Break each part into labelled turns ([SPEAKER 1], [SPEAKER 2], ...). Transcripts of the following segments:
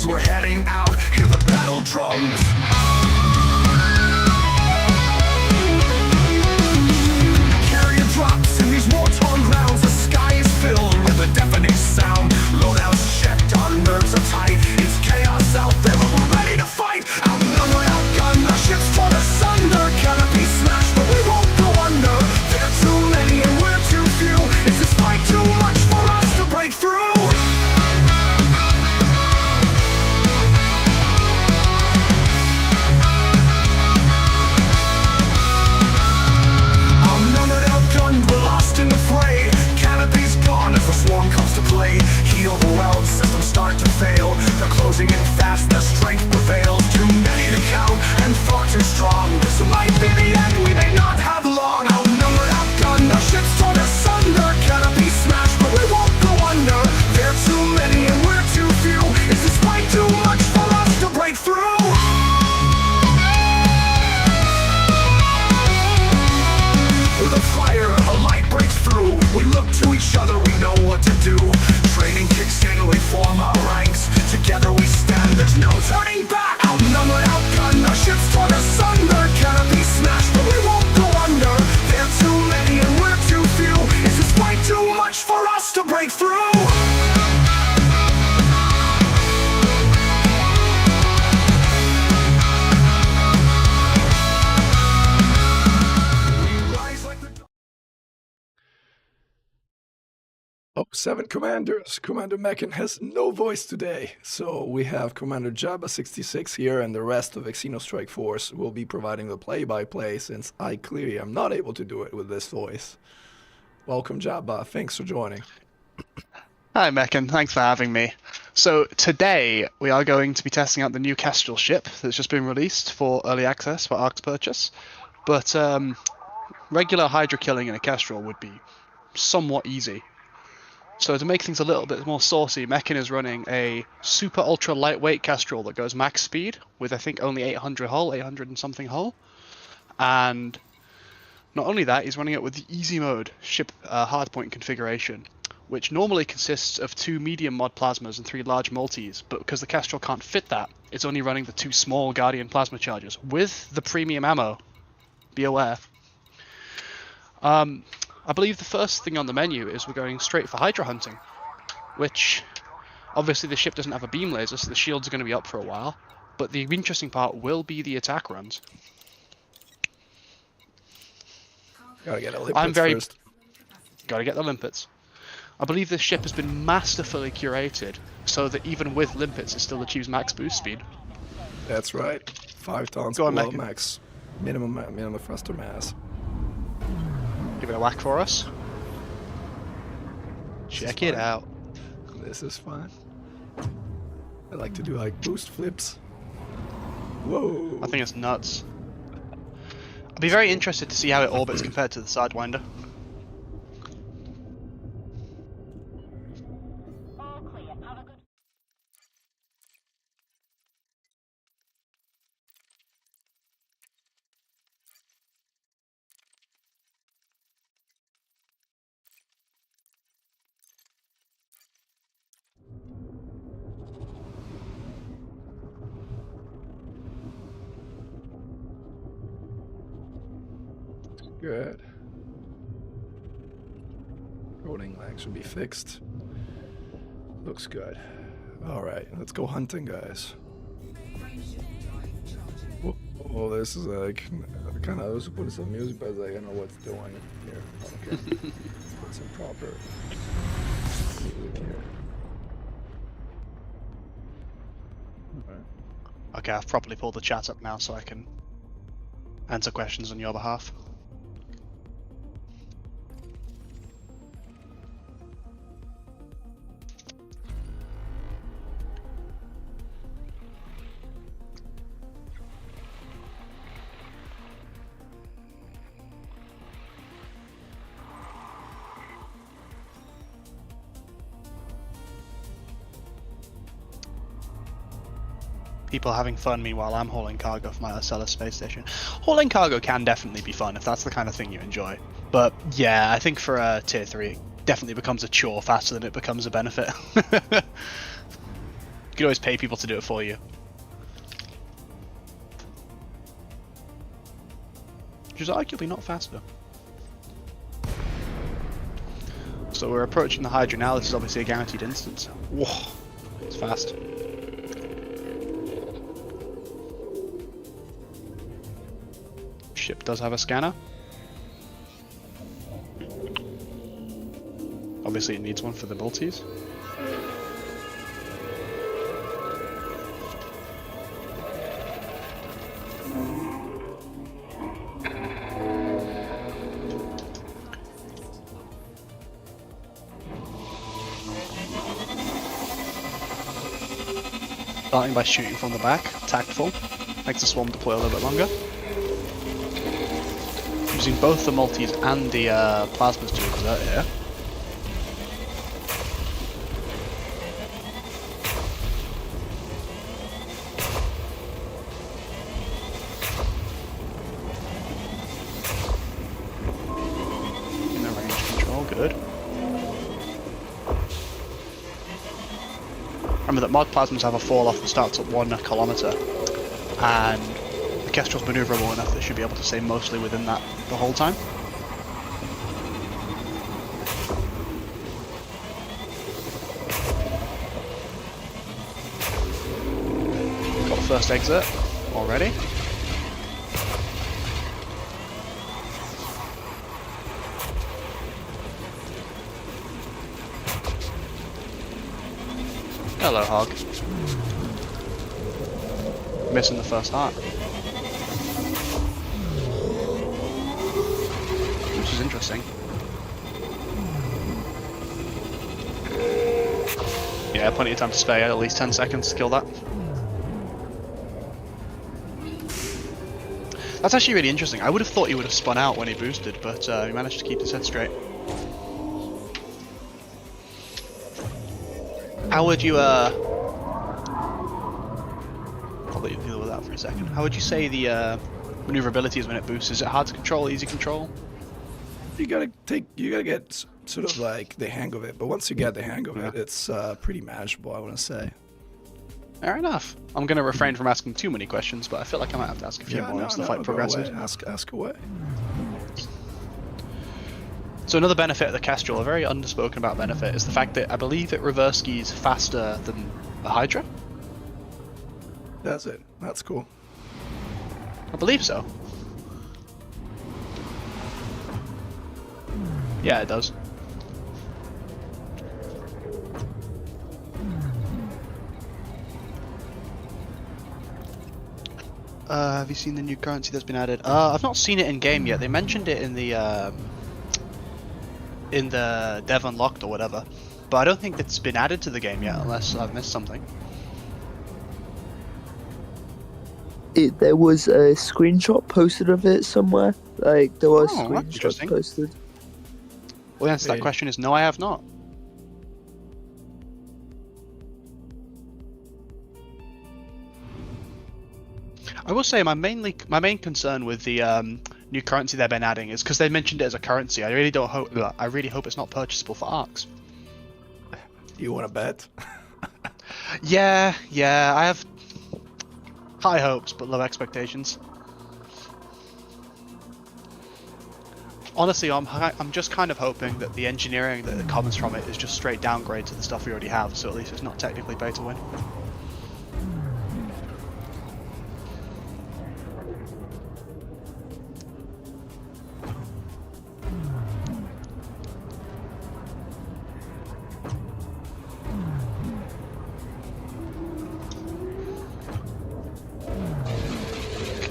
[SPEAKER 1] drums, we're heading out, hear the battle drums. Carrier drops in these war-torn grounds, the sky is filled with a deafening sound. Loadouts checked, our nerves are tight, it's chaos out there, but we're ready to fight. Outnumbered, outgunned, our ships torn asunder, canopy smashed, but we won't go under. There are too many and we're too few, is this fight too much for us to break through? Swarm comes to play, heal the world, systems start to fail. They're closing in fast, their strength prevails. Too many to count, and far too strong. This might be the end, we may not have long. Outnumbered, outgunned, our ships torn asunder. Canopy smashed, but we won't go under. There are too many and we're too few. Is this fight too much for us to break through? With a fire, a light breaks through. We look to each other, we know what to do. Training kicks in, we form our ranks. Together we stand, there's no turning back. Outnumbered, outgunned, our ships torn asunder. Canopy smashed, but we won't go under. There are too many and we're too few. Is this fight too much for us to break through?
[SPEAKER 2] Oh, 7 commanders. Commander Mechan has no voice today, so we have Commander Jabba66 here, and the rest of Xeno Strike Force will be providing the play-by-play since I clearly am not able to do it with this voice. Welcome, Jabba. Thanks for joining.
[SPEAKER 3] Hi, Mechan. Thanks for having me. So today we are going to be testing out the new Kestrel ship that's just been released for early access for Ark's purchase, but regular Hydra killing in a Kestrel would be somewhat easy. So to make things a little bit more saucy, Mechan is running a super ultra lightweight Kestrel that goes max speed with I think only 800 hull, 800 and something hull. And not only that, he's running it with the easy mode ship hardpoint configuration, which normally consists of 2 medium mod plasmas and 3 large multis, but because the Kestrel can't fit that, it's only running the 2 small Guardian plasma charges with the premium ammo. Be aware. I believe the first thing on the menu is we're going straight for Hydra hunting, which obviously the ship doesn't have a beam laser, so the shields are going to be up for a while, but the interesting part will be the attack runs.
[SPEAKER 2] Gotta get a limpets first.
[SPEAKER 3] Gotta get the limpets. I believe this ship has been masterfully curated so that even with limpets it still achieves max boost speed.
[SPEAKER 2] That's right. 5 tons
[SPEAKER 3] Go on,
[SPEAKER 2] below
[SPEAKER 3] Mechan.
[SPEAKER 2] max. Minimum thruster mass.
[SPEAKER 3] Give it a whack for us. Check it out.
[SPEAKER 2] This is fun. I like to do like boost flips. Whoa.
[SPEAKER 3] I think it's nuts. I'd be very interested to see how it orbits compared to the Sidewinder.
[SPEAKER 2] Good. Rolling lag should be fixed. Looks good. Alright, let's go hunting, guys. Oh, this is like kind of, I was putting some music, but I was like, I don't know what's doing here. Okay. Put some proper music here. Alright.
[SPEAKER 3] Okay, I've properly pulled the chat up now so I can answer questions on your behalf. People having fun meanwhile I'm hauling cargo for my Arcellus space station. Hauling cargo can definitely be fun if that's the kind of thing you enjoy. But yeah, I think for a tier 3 it definitely becomes a chore faster than it becomes a benefit. You can always pay people to do it for you. Which is arguably not faster. So we're approaching the Hydra now. This is obviously a guaranteed instance. Whoa, it's fast. Ship does have a scanner. Obviously it needs one for the multis. Starting by shooting from the back, tactful, makes the swarm deploy a little bit longer. Using both the multis and the plasmas to exert here. In the range control, good. Remember that mod plasmas have a fall off that starts at 1 kilometer, and the Kestrel's maneuverable enough that it should be able to stay mostly within that the whole time. Got the first exit already. Hello, Hog. Missing the first heart. Which is interesting. Yeah, plenty of time to spare, at least 10 seconds to kill that. That's actually really interesting. I would have thought he would have spun out when he boosted, but he managed to keep his head straight. How would you, I'll let you deal with that for a second. How would you say the maneuverability is when it boosts? Is it hard to control, easy control?
[SPEAKER 2] You gotta get sort of like the hang of it, but once you get the hang of it, it's pretty manageable, I want to say.
[SPEAKER 3] Fair enough. I'm going to refrain from asking too many questions, but I feel like I might have to ask a few more as the fight progresses.
[SPEAKER 2] Ask away.
[SPEAKER 3] So another benefit of the Kestrel, a very underspoken about benefit, is the fact that I believe it reverse skis faster than the Hydra.
[SPEAKER 2] That's it. That's cool.
[SPEAKER 3] I believe so. Yeah, it does. Have you seen the new currency that's been added? I've not seen it in game yet. They mentioned it in the Dev Unlocked or whatever, but I don't think it's been added to the game yet, unless I've missed something.
[SPEAKER 4] There was a screenshot posted of it somewhere. Like there was
[SPEAKER 3] screenshots
[SPEAKER 4] posted.
[SPEAKER 3] Well, the answer to that question is no, I have not. I will say my main concern with the new currency they've been adding is because they mentioned it as a currency. I really hope it's not purchasable for arcs.
[SPEAKER 2] You want to bet?
[SPEAKER 3] Yeah, I have high hopes but low expectations. Honestly, I'm just kind of hoping that the engineering that comes from it is just straight downgrade to the stuff we already have, so at least it's not technically pay to win.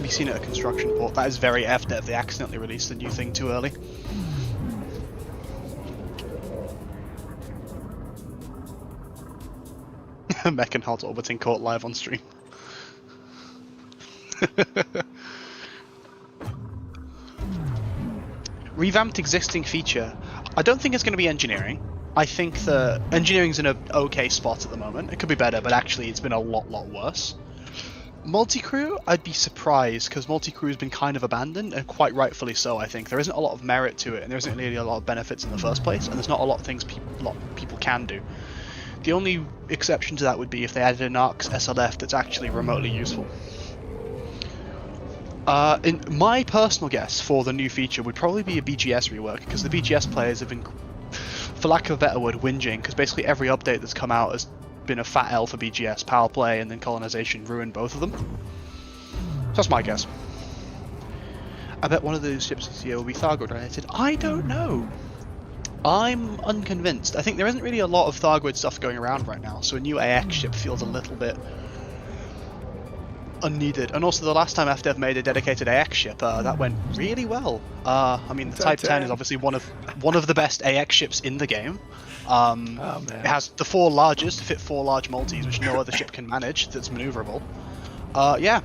[SPEAKER 3] Seen at a construction port. That is very effed if they accidentally released the new thing too early. Mechan hot orbiting caught live on stream. Revamped existing feature. I don't think it's going to be engineering. I think the engineering's in an okay spot at the moment. It could be better, but actually it's been a lot worse. Multi-crew, I'd be surprised, because multi-crew has been kind of abandoned, and quite rightfully so, I think. There isn't a lot of merit to it, and there isn't really a lot of benefits in the first place, and there's not a lot of things people can do. The only exception to that would be if they added an ARC's SLF that's actually remotely useful. In my personal guess for the new feature would probably be a BGS rework, because the BGS players have been, for lack of a better word, whinging, because basically every update that's come out has been a fat L for BGS, power play, and then colonization ruined both of them. So that's my guess. I bet one of those ships this year will be Thargoid related. I don't know. I'm unconvinced. I think there isn't really a lot of Thargoid stuff going around right now, so a new AX ship feels a little bit unneeded. And also, the last time FDev made a dedicated AX ship, that went really well. I mean, the Type 10 is obviously one of the best AX ships in the game. It has the 4 largest to fit 4 large multis, which no other ship can manage. That's maneuverable. Yeah.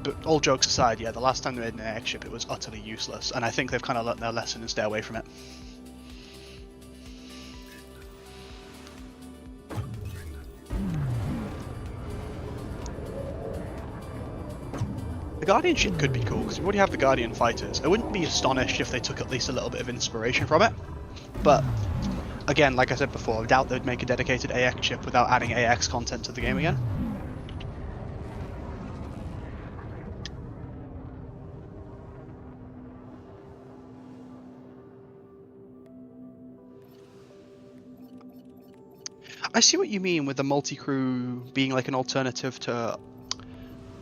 [SPEAKER 3] But all jokes aside, yeah, the last time they made an AX ship, it was utterly useless, and I think they've kind of learnt their lesson and stay away from it. The Guardian ship could be cool, because we already have the Guardian fighters. I wouldn't be astonished if they took at least a little bit of inspiration from it, but again, like I said before, I doubt they'd make a dedicated AX ship without adding AX content to the game again. I see what you mean with the multi-crew being like an alternative to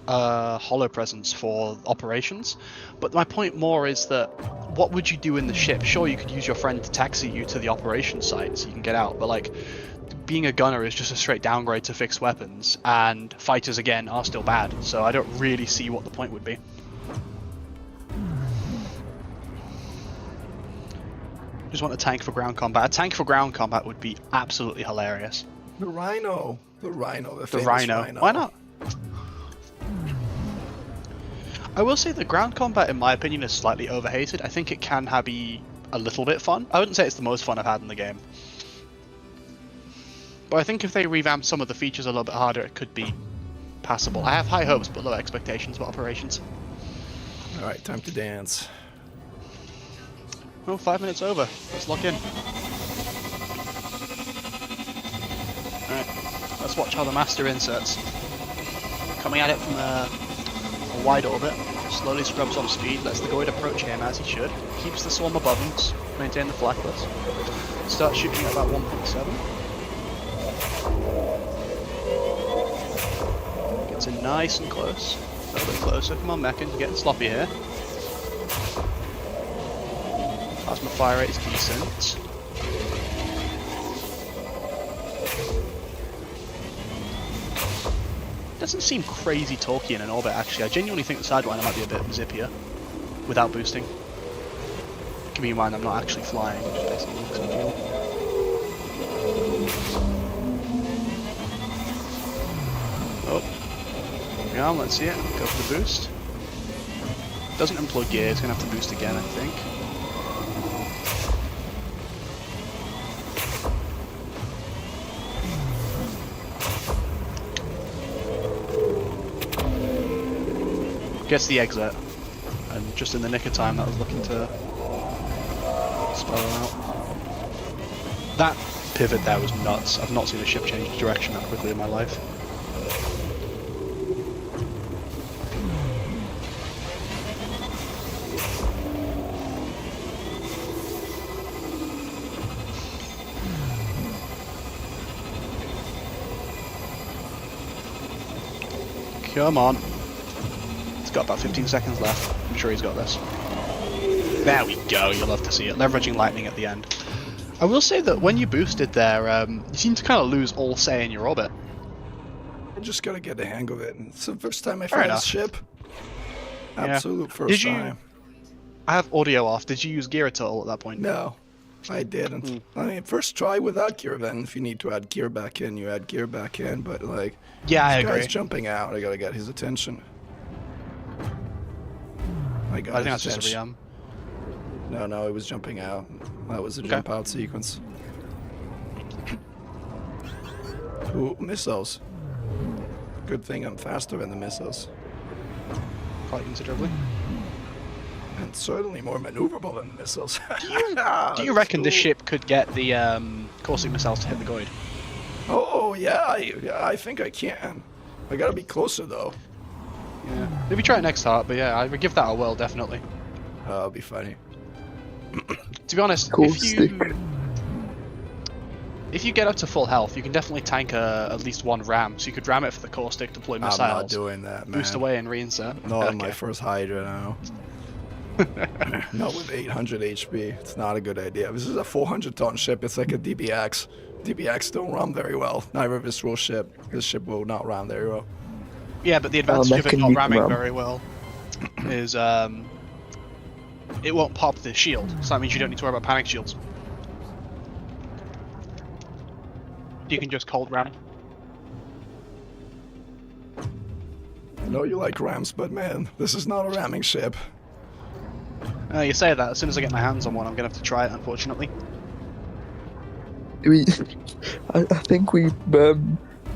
[SPEAKER 3] holo presence for operations, but my point more is that what would you do in the ship? Sure, you could use your friend to taxi you to the operations site so you can get out, but like being a gunner is just a straight downgrade to fixed weapons, and fighters again are still bad, so I don't really see what the point would be. Just want a tank for ground combat. A tank for ground combat would be absolutely hilarious.
[SPEAKER 2] The Rhino. The Rhino.
[SPEAKER 3] The Rhino. Why not? I will say the ground combat, in my opinion, is slightly overhated. I think it can be a little bit fun. I wouldn't say it's the most fun I've had in the game. But I think if they revamped some of the features a little bit harder, it could be passable. I have high hopes but low expectations for operations.
[SPEAKER 2] Alright, time to dance.
[SPEAKER 3] Well, 5 minutes over. Let's lock in. Alright, let's watch how the Master inserts. Coming at it from a wide orbit, slowly scrubs on speed, lets the Goid approach him as he should, keeps the swarm above him to maintain the flak bus. Starts shooting at about 1.7. Gets in nice and close. A little bit closer. Come on, Mechan, you're getting sloppy here. Plasma fire rate is decent. Doesn't seem crazy Tolkien in orbit, actually. I genuinely think the Sidewinder might be a bit zippier without boosting. Keeping in mind I'm not actually flying, just basically looks on fuel. Oh. Yeah, let's see it. Go for the boost. Doesn't unplug gear, it's going to have to boost again, I think. Gets the exit, and just in the nick of time that was looking to spell out. That pivot there was nuts. I've not seen a ship change direction that quickly in my life. Come on. Got about 15 seconds left. I'm sure he's got this. There we go, you'll love to see it. Leveraging lightning at the end. I will say that when you boosted there, you seem to kind of lose all say in your orbit.
[SPEAKER 2] I just gotta get the hang of it. It's the first time I fly this ship. Absolute first time.
[SPEAKER 3] I have audio off. Did you use gear at all at that point?
[SPEAKER 2] No, I didn't. I mean, first try without gear, then if you need to add gear back in, you add gear back in, but like...
[SPEAKER 3] Yeah, I agree.
[SPEAKER 2] This guy's jumping out. I gotta get his attention. I think
[SPEAKER 3] that's just a rearm.
[SPEAKER 2] No, it was jumping out. That was a jump out sequence. Ooh, missiles. Good thing I'm faster than the missiles.
[SPEAKER 3] Quite considerably.
[SPEAKER 2] And certainly more maneuverable than the missiles.
[SPEAKER 3] Do you reckon this ship could get the Corsair missiles to hit the Goid?
[SPEAKER 2] yeah, I think I can. I gotta be closer though.
[SPEAKER 3] Yeah. Maybe try it next heart, but yeah, I would give that a whirl, definitely.
[SPEAKER 2] That'll be funny.
[SPEAKER 3] To be honest,
[SPEAKER 4] Cool
[SPEAKER 3] if you get up to full health, you can definitely tank at least one ram. So you could ram it for the core stick, deploy missiles,
[SPEAKER 2] I'm not doing that, man.
[SPEAKER 3] boost away and reinsert.
[SPEAKER 2] Not on
[SPEAKER 3] Okay.
[SPEAKER 2] my first Hydra now. Not with 800 HP. It's not a good idea. This is a 400-ton ship. It's like a DBX. DBX don't run very well. Neither this will ship. This ship will not run very well.
[SPEAKER 3] Yeah, but the advantage of it
[SPEAKER 4] Mechan
[SPEAKER 3] not
[SPEAKER 4] you can
[SPEAKER 3] ramming
[SPEAKER 4] ram.
[SPEAKER 3] very well is it won't pop the shield. So that means you don't need to worry about panic shields. You can just cold ram.
[SPEAKER 2] I know you like rams, but man, this is not a ramming ship.
[SPEAKER 3] You say that. As soon as I get my hands on one, I'm gonna have to try it. Unfortunately.
[SPEAKER 4] We, I think we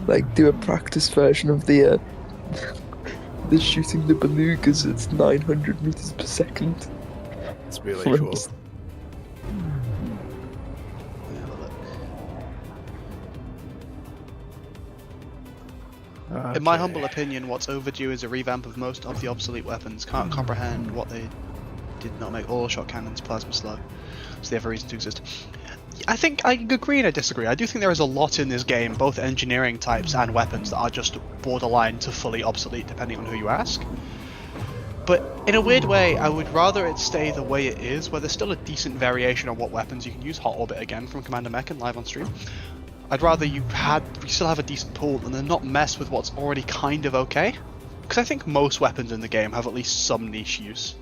[SPEAKER 4] like do a practice version of the shooting the belugas at 900 meters per second.
[SPEAKER 2] It's really cool.
[SPEAKER 3] In my
[SPEAKER 2] Okay.
[SPEAKER 3] humble opinion, what's overdue is a revamp of most of the obsolete weapons. Can't comprehend what they did not make all shot cannons plasma slug, so they have a reason to exist. I think I agree and I disagree. I do think there is a lot in this game, both engineering types and weapons, that are just borderline to fully obsolete, depending on who you ask. But in a weird way, I would rather it stay the way it is, where there's still a decent variation on what weapons you can use. Hot Orbit again from Commander Mechan live on stream. I'd rather you still have a decent pool and then not mess with what's already kind of okay. Because I think most weapons in the game have at least some niche use.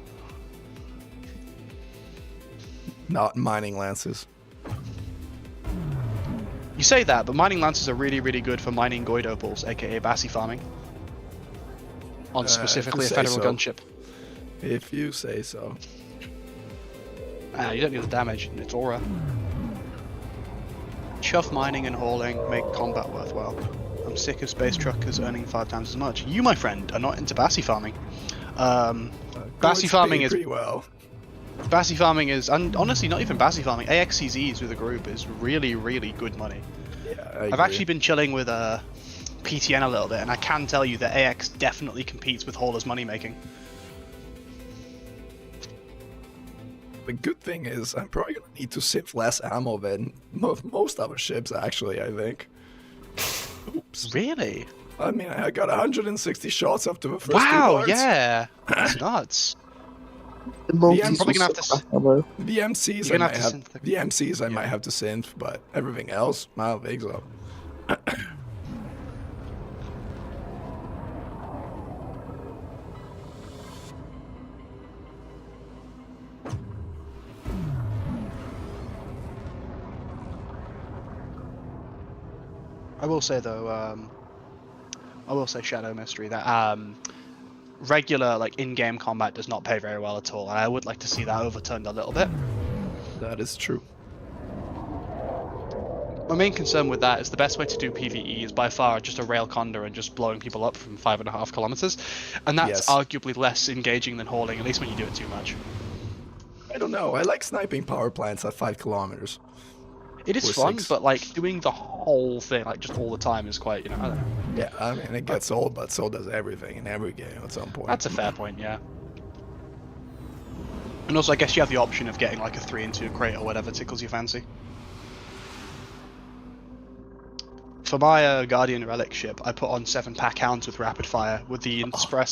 [SPEAKER 2] Not mining lances.
[SPEAKER 3] You say that, but mining lances are really, really good for mining Goid opals, aka Bassi farming. On specifically a
[SPEAKER 2] say
[SPEAKER 3] federal
[SPEAKER 2] so.
[SPEAKER 3] gunship.
[SPEAKER 2] If you say so.
[SPEAKER 3] You don't need the damage, it's aura. Chuff mining and hauling make combat worthwhile. I'm sick of space truckers earning 5 times as much. You, my friend, are not into Bassi farming. Bassi
[SPEAKER 2] Goids
[SPEAKER 3] farming
[SPEAKER 2] pay
[SPEAKER 3] is
[SPEAKER 2] pretty well.
[SPEAKER 3] Bassi farming is, and honestly, not even Bassi farming. AXCZs with a group is really, really good money.
[SPEAKER 2] Yeah,
[SPEAKER 3] I've actually been chilling with PTN a little bit, and I can tell you that AX definitely competes with haulers money making.
[SPEAKER 2] The good thing is, I'm probably gonna need to sieve less ammo than most other ships, actually, I think. Oops.
[SPEAKER 3] Really?
[SPEAKER 2] I mean, I got 160 shots after the first two
[SPEAKER 3] Wow,
[SPEAKER 2] parts.
[SPEAKER 3] yeah. That's nuts.
[SPEAKER 4] The multis
[SPEAKER 2] I'm
[SPEAKER 3] probably gonna
[SPEAKER 4] will
[SPEAKER 3] have to
[SPEAKER 4] suck ammo.
[SPEAKER 2] The MCs,
[SPEAKER 3] You're
[SPEAKER 2] I
[SPEAKER 3] gonna
[SPEAKER 2] might
[SPEAKER 3] have to
[SPEAKER 2] have,
[SPEAKER 3] synth-
[SPEAKER 2] the MCs I might have to synth, but everything else, I don't think so.
[SPEAKER 3] I will say though, I will say Shadow Mystery that regular like in-game combat does not pay very well at all, and I would like to see that overturned a little bit.
[SPEAKER 2] That is true.
[SPEAKER 3] My main concern with that is the best way to do PvE is by far just a rail condor and just blowing people up from 5.5 kilometers, and that's
[SPEAKER 2] Yes.
[SPEAKER 3] arguably less engaging than hauling, at least when you do it too much.
[SPEAKER 2] I don't know, I like sniping power plants at 5 kilometers.
[SPEAKER 3] It is
[SPEAKER 2] Or
[SPEAKER 3] fun,
[SPEAKER 2] 6.
[SPEAKER 3] but like doing the whole thing like just all the time is quite, I don't know.
[SPEAKER 2] Yeah, I mean, it gets old, but so does everything in every game at some point.
[SPEAKER 3] That's a fair point, yeah. And also, I guess you have the option of getting like a 3-in-2 crate or whatever tickles your fancy. For my Guardian Relic ship, I put on 7-pack hounds with rapid fire, with the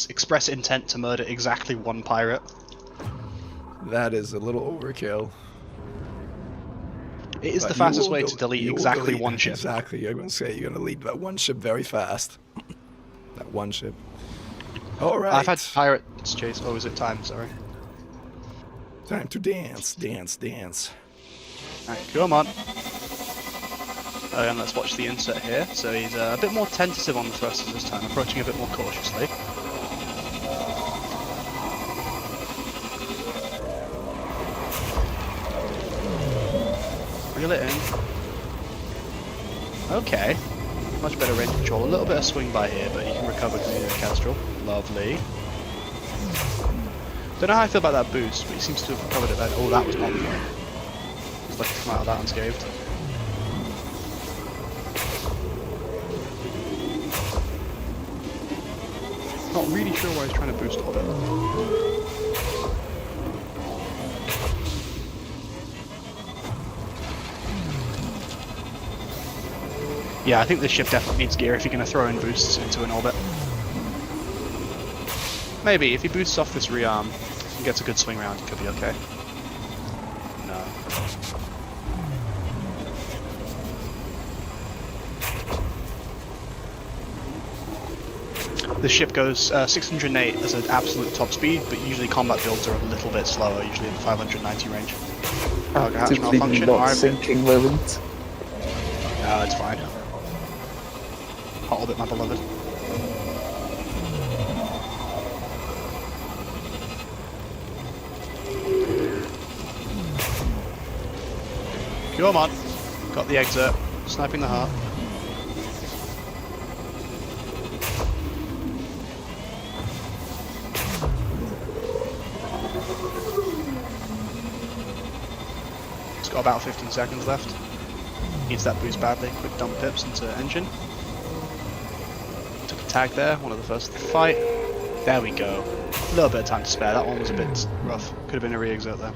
[SPEAKER 3] express intent to murder exactly one pirate.
[SPEAKER 2] That is a little overkill.
[SPEAKER 3] It is
[SPEAKER 2] But
[SPEAKER 3] the
[SPEAKER 2] you
[SPEAKER 3] fastest
[SPEAKER 2] will
[SPEAKER 3] way
[SPEAKER 2] del-
[SPEAKER 3] to delete
[SPEAKER 2] you will
[SPEAKER 3] exactly
[SPEAKER 2] delete-
[SPEAKER 3] one ship.
[SPEAKER 2] Exactly, you're going to say you're going to lead that one ship very fast. That one ship. Alright.
[SPEAKER 3] I've had pirates chase. Oh, is it time? Sorry.
[SPEAKER 2] Time to dance, dance, dance.
[SPEAKER 3] Alright, come on. And let's watch the insert here. So he's a bit more tentative on the thrusters this time, approaching a bit more cautiously. Reel it in. Okay. Much better range control. A little bit of swing by here, but you can recover because you're Kestrel. Lovely. Don't know how I feel about that boost, but he seems to have recovered it then. Oh, that was not the point. He's lucky to come out of that unscathed. Not really sure why he's trying to boost orbit. Yeah, I think this ship definitely needs gear if you're going to throw in boosts into an orbit. Maybe, if he boosts off this rearm and gets a good swing round, it could be okay. No. The ship goes 608 as an absolute top speed, but usually combat builds are a little bit slower, usually in the 590 range. Cargo hatch
[SPEAKER 4] Actively
[SPEAKER 3] malfunction,
[SPEAKER 4] not
[SPEAKER 3] arm-
[SPEAKER 4] sinking moment.
[SPEAKER 3] No, it's fine. Hot orbit, my beloved. Come on. Got the exit. Sniping the heart. It's got about 15 seconds left. Needs that boost badly. Quick dump pips into engine. Took a tag there, one of the first of the fight. There we go. A little bit of time to spare. That one was a bit rough. Could have been a re-exert there.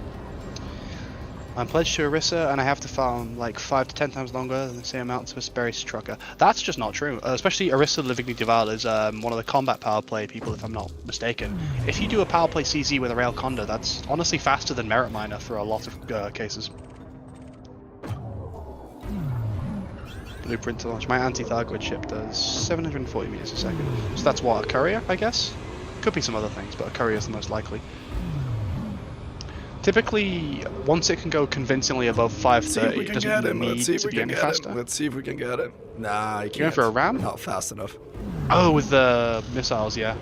[SPEAKER 3] I'm pledged to Orisa, and I have to farm like 5 to 10 times longer than the same amount to a Sperry's trucker. That's just not true. Especially Orisa Livingly Deval is one of the combat power play people, if I'm not mistaken. If you do a power play CZ with a rail conda, that's honestly faster than Merit Miner for a lot of cases. Blueprint to launch. My anti-Thargoid ship does 740 meters a second. So that's what, a courier, I guess? Could be some other things, but a courier is the most likely. Typically, once it can go convincingly above 530, it doesn't need to be any faster.
[SPEAKER 2] Let's see if we can get it. Nah, I can't.
[SPEAKER 3] You going for a ram?
[SPEAKER 2] Not fast enough.
[SPEAKER 3] Oh, with the missiles, yeah.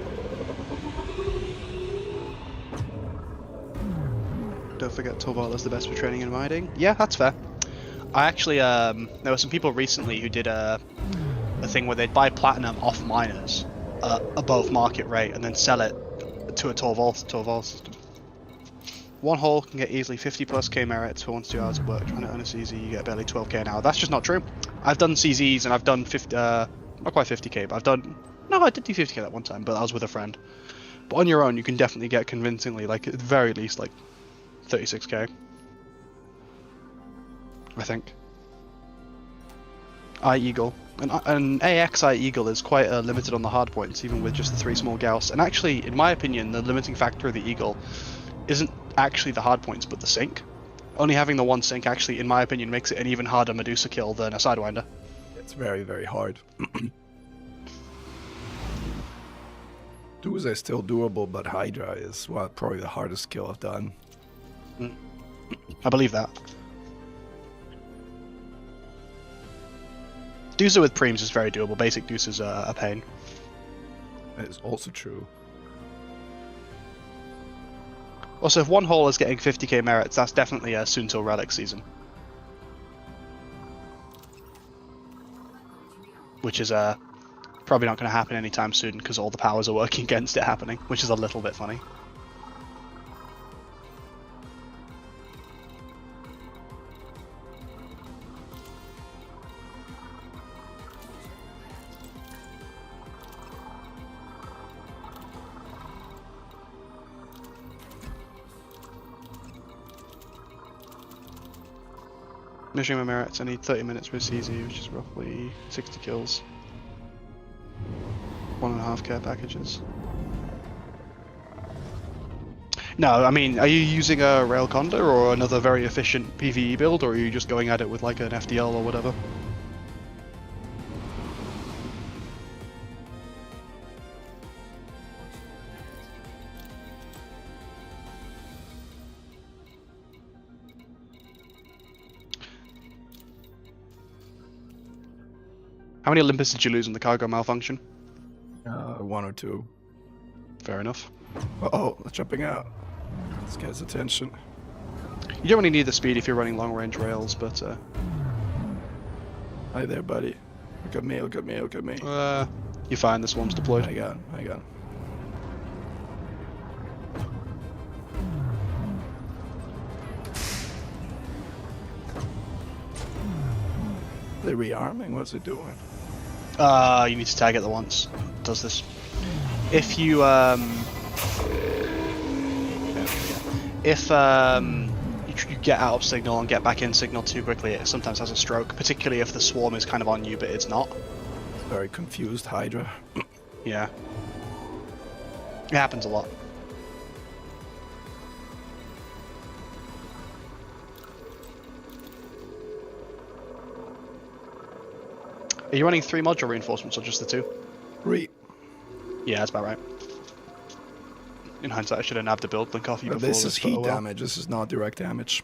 [SPEAKER 3] Don't forget Torvald's the best for training and riding. Yeah, that's fair. I actually, there were some people recently who did a thing where they'd buy platinum off miners above market rate and then sell it to a Torvald system. One hole can get easily 50 plus K merits for 1 to 2 hours of work. Trying to earn a CZ, you get barely 12K an hour. That's just not true. I've done CZs and I've done 50, not quite 50K, but I've done, no, I did do 50K that one time, but I was with a friend. But on your own, you can definitely get convincingly, like at the very least, like 36K. I think. Eagle. An AX Eagle is quite limited on the hard points, even with just the 3 small Gauss. And actually, in my opinion, the limiting factor of the Eagle isn't actually the hard points, but the sink. Only having the 1 sink actually, in my opinion, makes it an even harder Medusa kill than a Sidewinder.
[SPEAKER 2] It's very, very hard. Duza is still doable, but Hydra is probably the hardest kill I've done.
[SPEAKER 3] I believe that. Dusa with Preems is very doable. Basic Dusa's a pain.
[SPEAKER 2] That is also true.
[SPEAKER 3] Also, if one hole is getting 50k merits, that's definitely a soon till Relic season. Which is probably not going to happen anytime soon because all the powers are working against it happening, which is a little bit funny. Measuring my merits, I need 30 minutes with CZ, which is roughly 60 kills. 1.5 care packages. No, I mean, are you using a Rail Conda or another very efficient PvE build, or are you just going at it with like an FDL or whatever? How many Olympus did you lose in the cargo malfunction?
[SPEAKER 2] 1 or 2.
[SPEAKER 3] Fair enough.
[SPEAKER 2] Uh-oh, it's jumping out. This guy's attention.
[SPEAKER 3] You don't really need the speed if you're running long-range rails, but
[SPEAKER 2] Hi there, buddy. Look at me, look at me, look at me.
[SPEAKER 3] you're fine, the swarm's deployed.
[SPEAKER 2] Hang on, hang on. They're rearming? What's it doing?
[SPEAKER 3] You need to tag it at once. It does this. if you if you get out of signal and get back in signal too quickly, it sometimes has a stroke, particularly if the swarm is kind of on you but it's not.
[SPEAKER 2] Very confused Hydra.
[SPEAKER 3] Yeah. It happens a lot. Are you running 3 module reinforcements or just the 2?
[SPEAKER 2] 3.
[SPEAKER 3] Yeah, that's about right. In hindsight, I should have nabbed the build link off you
[SPEAKER 2] But
[SPEAKER 3] before
[SPEAKER 2] this is
[SPEAKER 3] but
[SPEAKER 2] heat
[SPEAKER 3] oh well.
[SPEAKER 2] damage, this is not direct damage.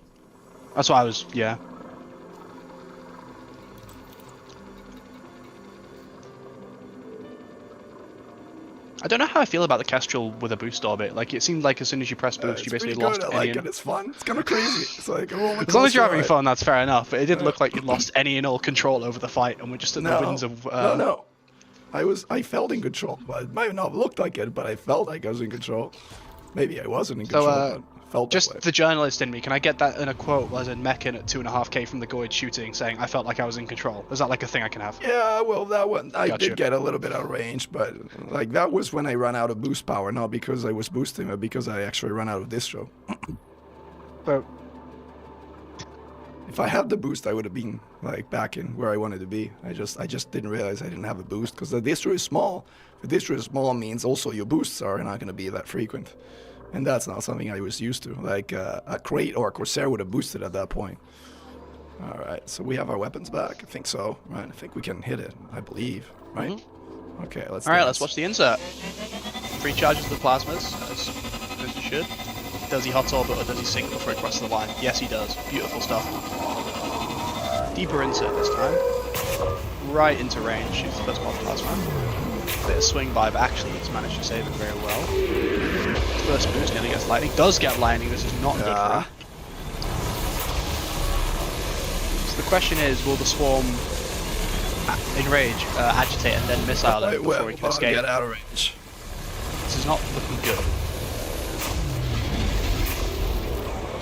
[SPEAKER 3] That's what I was, yeah. I don't know how I feel about the Kestrel with a boost orbit. Like, it seemed like as soon as you press boost, you basically lost
[SPEAKER 2] I
[SPEAKER 3] any...
[SPEAKER 2] like it, it's fun, it's kind of crazy. It's like a roller
[SPEAKER 3] As long as you're
[SPEAKER 2] coaster
[SPEAKER 3] having
[SPEAKER 2] ride.
[SPEAKER 3] fun, that's fair enough. But it did look like you lost any and all control over the fight, and we're just in the winds of...
[SPEAKER 2] No. I felt in control. But it might not have looked like it, but I felt like I was in control. Maybe I wasn't in control, but felt that way.
[SPEAKER 3] Just the journalist in me, can I get that in a quote as in Mechan at 2.5k from the Goid shooting saying, I felt like I was in control? Is that like a thing I can have?
[SPEAKER 2] Yeah, well, that one, I
[SPEAKER 3] Gotcha.
[SPEAKER 2] did get a little bit out of range, but like that was when I ran out of boost power, not because I was boosting, but because I actually ran out of distro.
[SPEAKER 3] So,
[SPEAKER 2] If I had the boost, I would have been like back in where I wanted to be. I just didn't realize I didn't have a boost because the distro is small. The distro is small means also your boosts are not going to be that frequent, and that's not something I was used to. Like a crate or a Corsair would have boosted at that point. All right, so we have our weapons back. I think so. Right, I think we can hit it. I believe. Right. Okay, let's.
[SPEAKER 3] Alright,
[SPEAKER 2] dance.
[SPEAKER 3] let's watch the insert. 3 charges the plasmas, as you should. Does he hot orbit or does he sink before he crosses the line? Yes, he does. Beautiful stuff. Deeper insert this time. Right into range, shoots the first mod plasma. Bit of swing by, but actually he's managed to save it very well. First boost nearly gets lightning. Does get lightning, this is not good for him. So the question is, will the swarm enrage, agitate, and then missile him before he can escape?
[SPEAKER 2] Get out of range.
[SPEAKER 3] This is not looking good.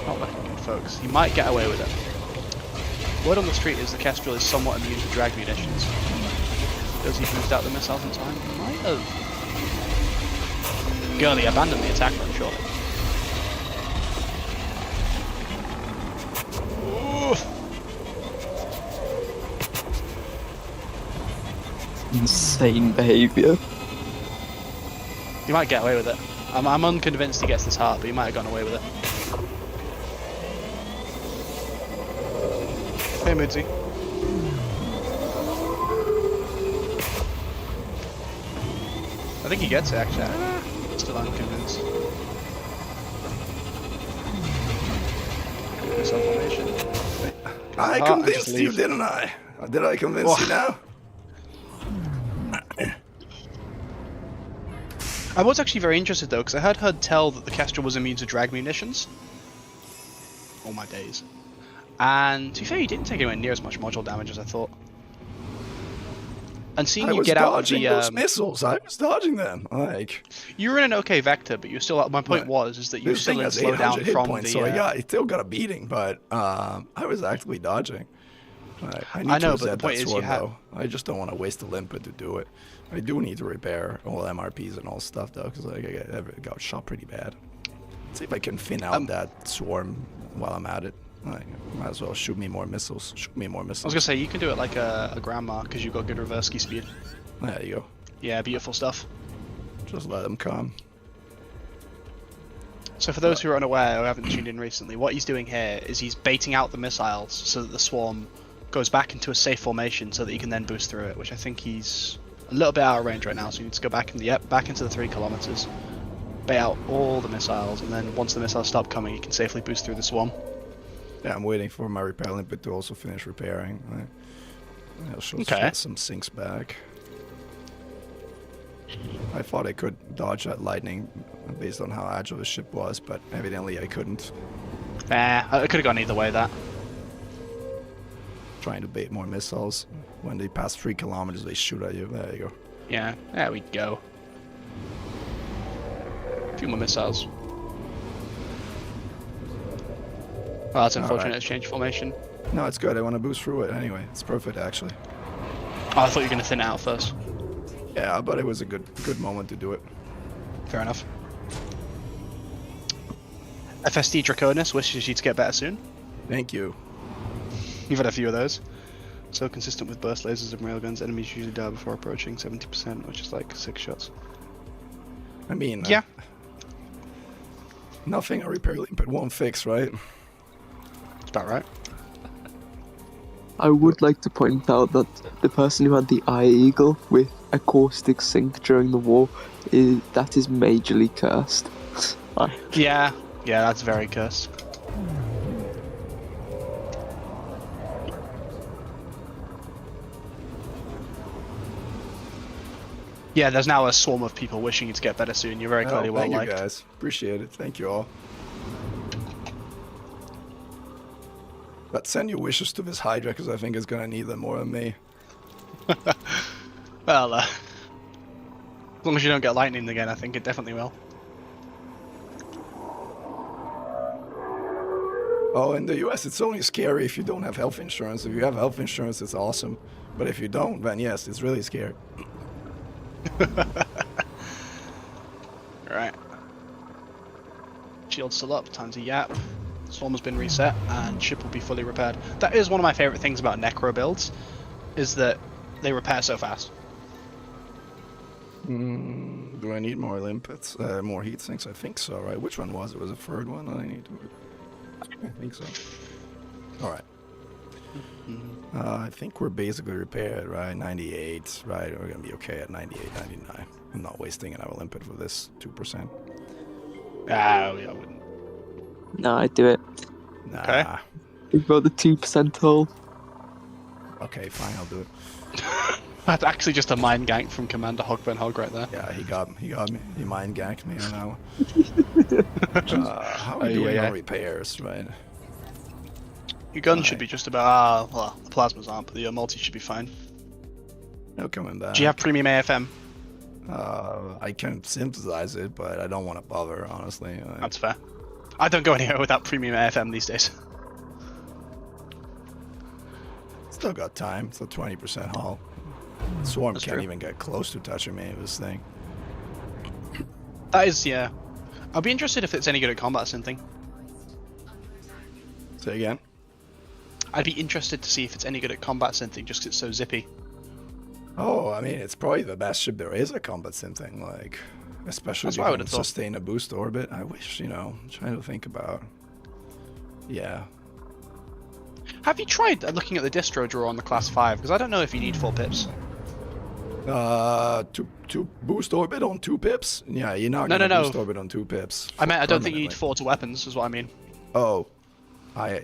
[SPEAKER 3] Not looking good, folks. He might get away with it. Word on the street is the Kestrel is somewhat immune to drag munitions. Does he boost out the missiles in time? He might have. Girly abandoned the attack run, surely.
[SPEAKER 4] Insane behaviour.
[SPEAKER 3] He might get away with it. I'm unconvinced he gets this heart, but he might have gotten away with it. Hey, Moodsy. I think he gets it, actually. Still unconvinced. Missile formation.
[SPEAKER 2] I convinced you, didn't I? Did I convince you now?
[SPEAKER 3] I was actually very interested though, because I had heard tell that the Kestrel was immune to drag munitions. All my days. And to be fair, he didn't take anywhere near as much module damage as I thought. And seeing you get out of the
[SPEAKER 2] those missiles, I was dodging them. Like
[SPEAKER 3] you were in an okay vector, but you're still. My point was is that you
[SPEAKER 2] this
[SPEAKER 3] still
[SPEAKER 2] thing
[SPEAKER 3] didn't
[SPEAKER 2] has
[SPEAKER 3] slow
[SPEAKER 2] 800
[SPEAKER 3] down
[SPEAKER 2] hit
[SPEAKER 3] from
[SPEAKER 2] points,
[SPEAKER 3] the.
[SPEAKER 2] so I still got a beating, but I was actively dodging. Like, I need
[SPEAKER 3] I know,
[SPEAKER 2] to
[SPEAKER 3] but the
[SPEAKER 2] reset
[SPEAKER 3] point
[SPEAKER 2] that
[SPEAKER 3] is
[SPEAKER 2] sword
[SPEAKER 3] you have.
[SPEAKER 2] though. I just don't want to waste a limpet to do it. I do need to repair all MRPs and all stuff though, because like, I got shot pretty bad. Let's see if I can thin out that swarm while I'm at it. Like, might as well shoot me more missiles. Shoot me more missiles.
[SPEAKER 3] I was gonna say you can do it like a grandma because you've got good reverse ski speed.
[SPEAKER 2] There you go.
[SPEAKER 3] Yeah, beautiful stuff.
[SPEAKER 2] Just let them come.
[SPEAKER 3] So for those who are unaware who haven't tuned in recently, what he's doing here is he's baiting out the missiles so that the swarm goes back into a safe formation so that he can then boost through it, which I think he's a little bit out of range right now, so he needs to go back into the 3 kilometers, bait out all the missiles, and then once the missiles stop coming, he can safely boost through the swarm.
[SPEAKER 2] Yeah, I'm waiting for my repair limpet to also finish repairing. I'll show some sinks back. I thought I could dodge that lightning based on how agile the ship was, but evidently I couldn't.
[SPEAKER 3] I could have gone either way, that.
[SPEAKER 2] Trying to bait more missiles. When they pass 3 kilometers, they shoot at you. There you go.
[SPEAKER 3] Yeah, there we go. A few more missiles. Oh, that's unfortunate. It's changed formation.
[SPEAKER 2] No, it's good. I want to boost through it anyway. It's perfect, actually.
[SPEAKER 3] Oh, I thought you were going to thin it out first.
[SPEAKER 2] Yeah, but it was a good moment to do it.
[SPEAKER 3] Fair enough. FSD Draconis wishes you to get better soon.
[SPEAKER 2] Thank you.
[SPEAKER 3] You've had a few of those. So consistent with burst lasers and railguns, enemies usually die before approaching 70%, which is like 6 shots.
[SPEAKER 2] I mean,
[SPEAKER 3] Yeah.
[SPEAKER 2] Nothing a repair limpet won't fix, right?
[SPEAKER 3] That's about right.
[SPEAKER 4] I would like to point out that the person who had the Eye Eagle with a caustic sink during the war, that is majorly cursed.
[SPEAKER 3] Yeah, that's very cursed. Yeah, there's now a swarm of people wishing you to get better soon. You're very clearly well
[SPEAKER 2] thank
[SPEAKER 3] liked.
[SPEAKER 2] you guys. Appreciate it. Thank you all. But send your wishes to this Hydra, because I think it's gonna need them more than me.
[SPEAKER 3] Well, as long as you don't get lightning again, I think it definitely will.
[SPEAKER 2] Oh, in the US, it's only scary if you don't have health insurance. If you have health insurance, it's awesome. But if you don't, then yes, it's really scary.
[SPEAKER 3] Alright. Shield's still up, time to yap. Storm has been reset, and ship will be fully repaired. That is one of my favourite things about Necro builds, is that they repair so fast.
[SPEAKER 2] Do I need more limpets? More heat sinks? I think so, right? Which one was it? Was a third one that I need to... I think so. Alright. I think we're basically repaired, right? 98, right? We're gonna be okay at 98, 99. I'm not wasting another limpet for this 2%.
[SPEAKER 3] Ah, yeah, I wouldn't.
[SPEAKER 4] No, I'd do it.
[SPEAKER 2] Nah.
[SPEAKER 3] Okay.
[SPEAKER 4] We've got the 2% hole.
[SPEAKER 2] Okay, fine, I'll do it.
[SPEAKER 3] That's actually just a mind gank from Commander Hogburn Hog right there.
[SPEAKER 2] Yeah, he got me. He mind ganked me on that one. How are we doing on repairs, right?
[SPEAKER 3] Your gun should be just about, well, the plasmas aren't, but the multi should be fine.
[SPEAKER 2] No coming back.
[SPEAKER 3] Do you have premium AFM?
[SPEAKER 2] I can synthesize it, but I don't want to bother, honestly.
[SPEAKER 3] That's fair. I don't go anywhere without premium AFM these days.
[SPEAKER 2] Still got time. It's a 20% haul. Swarm
[SPEAKER 3] That's
[SPEAKER 2] can't
[SPEAKER 3] true.
[SPEAKER 2] even get close to touching me with this thing.
[SPEAKER 3] That is, yeah. I'll be interested if it's any good at combat synthing.
[SPEAKER 2] Say again?
[SPEAKER 3] I'd be interested to see if it's any good at combat synthing just 'cause it's so zippy.
[SPEAKER 2] Oh, I mean, it's probably the best ship there is at combat synthing, like, especially
[SPEAKER 3] That's
[SPEAKER 2] if
[SPEAKER 3] what
[SPEAKER 2] you
[SPEAKER 3] I would
[SPEAKER 2] can
[SPEAKER 3] have thought.
[SPEAKER 2] sustain a boost orbit. I wish, you know, I'm trying to think about. Yeah.
[SPEAKER 3] Have you tried looking at the distro drawer on the class 5? Because I don't know if you need 4 pips.
[SPEAKER 2] To boost orbit on 2 pips? Yeah, you're not
[SPEAKER 3] No,
[SPEAKER 2] gonna
[SPEAKER 3] no,
[SPEAKER 2] boost
[SPEAKER 3] no.
[SPEAKER 2] orbit on 2 pips.
[SPEAKER 3] I meant I don't think you need
[SPEAKER 2] permanently.
[SPEAKER 3] 4 to weapons, is what I mean.
[SPEAKER 2] Oh,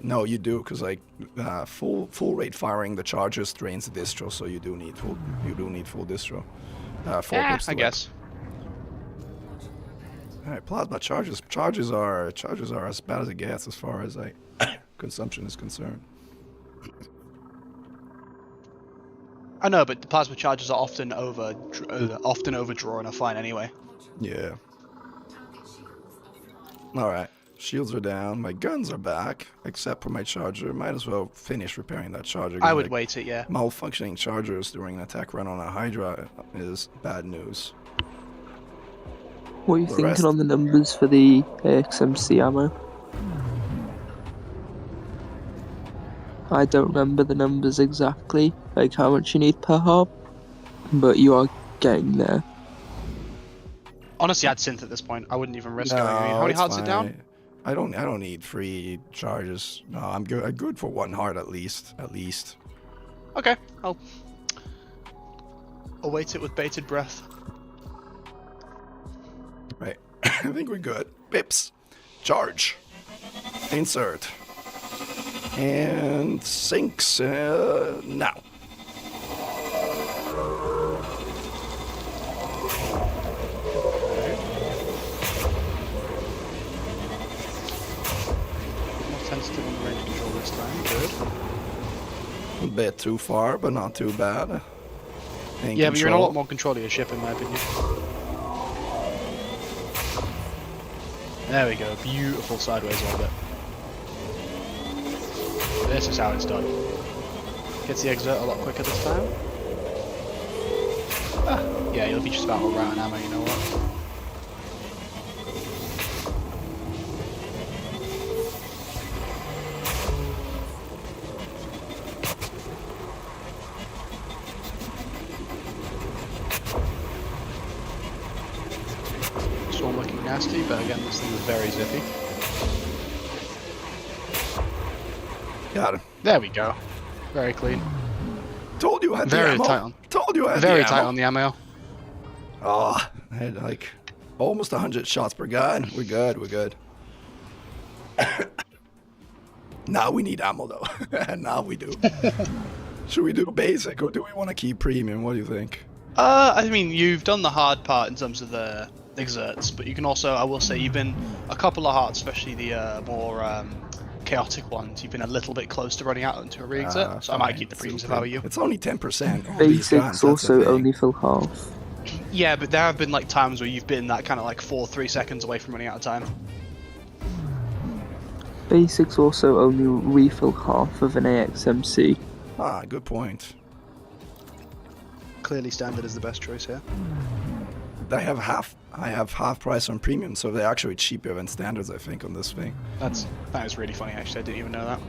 [SPEAKER 2] no, you do, because like full rate firing the charges drains the distro, so you do need full distro. 4
[SPEAKER 3] Yeah,
[SPEAKER 2] pips to
[SPEAKER 3] I
[SPEAKER 2] it.
[SPEAKER 3] guess.
[SPEAKER 2] All right, plasma charges are as bad as it gets as far as consumption is concerned.
[SPEAKER 3] I know, but the plasma charges are often overdrawn are fine anyway.
[SPEAKER 2] Yeah. All right. Shields are down. My guns are back, except for my charger. Might as well finish repairing that charger. 'cause,
[SPEAKER 3] I would
[SPEAKER 2] like,
[SPEAKER 3] wait it, yeah.
[SPEAKER 2] malfunctioning chargers during an attack run on a Hydra is bad news.
[SPEAKER 4] What are you
[SPEAKER 2] The
[SPEAKER 4] thinking
[SPEAKER 2] rest-
[SPEAKER 4] on the numbers for the XMC ammo? I don't remember the numbers exactly, like how much you need per hop, but you are getting there.
[SPEAKER 3] Honestly, I'd synth at this point. I wouldn't even risk going. I mean, how many
[SPEAKER 2] it's
[SPEAKER 3] hearts are down?
[SPEAKER 2] fine. I don't need 3 charges. No, I'm good. I'm good for 1 heart at least.
[SPEAKER 3] Okay, I'll await it with bated breath.
[SPEAKER 2] Right. I think we're good. Pips. Charge. Insert. And sinks now.
[SPEAKER 3] More sensitive on the range control this time. Good.
[SPEAKER 2] A bit too far, but not too bad. In
[SPEAKER 3] Yeah, but you're in a
[SPEAKER 2] control.
[SPEAKER 3] lot more control of your ship, in my opinion. There we go. Beautiful sideways orbit. This is how it's done. Gets the exert a lot quicker this time. Ah, yeah, you'll be just about all right on ammo, you know what? nasty, but again, this thing is very zippy.
[SPEAKER 2] Got him.
[SPEAKER 3] There we go. Very clean.
[SPEAKER 2] Told you I had the
[SPEAKER 3] Very
[SPEAKER 2] ammo.
[SPEAKER 3] tight on.
[SPEAKER 2] Told you I had
[SPEAKER 3] Very
[SPEAKER 2] the
[SPEAKER 3] tight
[SPEAKER 2] ammo.
[SPEAKER 3] on the ammo.
[SPEAKER 2] Oh, I had like almost 100 shots per gun. We're good. We're good. Now we need ammo though. Now we do. Should we do basic or do we want to keep premium? What do you think?
[SPEAKER 3] I mean, you've done the hard part in terms of the exerts, but you can also, I will say, you've been a couple of hearts, especially the more chaotic ones. You've been a little bit close to running out into a re-exert, so I might keep the premiums if I were you.
[SPEAKER 2] It's only 10%. All these guns,
[SPEAKER 4] Basics
[SPEAKER 2] that's the
[SPEAKER 4] also
[SPEAKER 2] thing.
[SPEAKER 4] only fill half.
[SPEAKER 3] Yeah, but there have been like times where you've been that kind of like 4-3 seconds away from running out of time.
[SPEAKER 4] Basics also only refill half of an AXMC.
[SPEAKER 2] Ah, good point.
[SPEAKER 3] Clearly, standard is the best choice here.
[SPEAKER 2] I have half price on premium, so they're actually cheaper than standards, I think, on this thing.
[SPEAKER 3] That is really funny. Actually, I didn't even know that.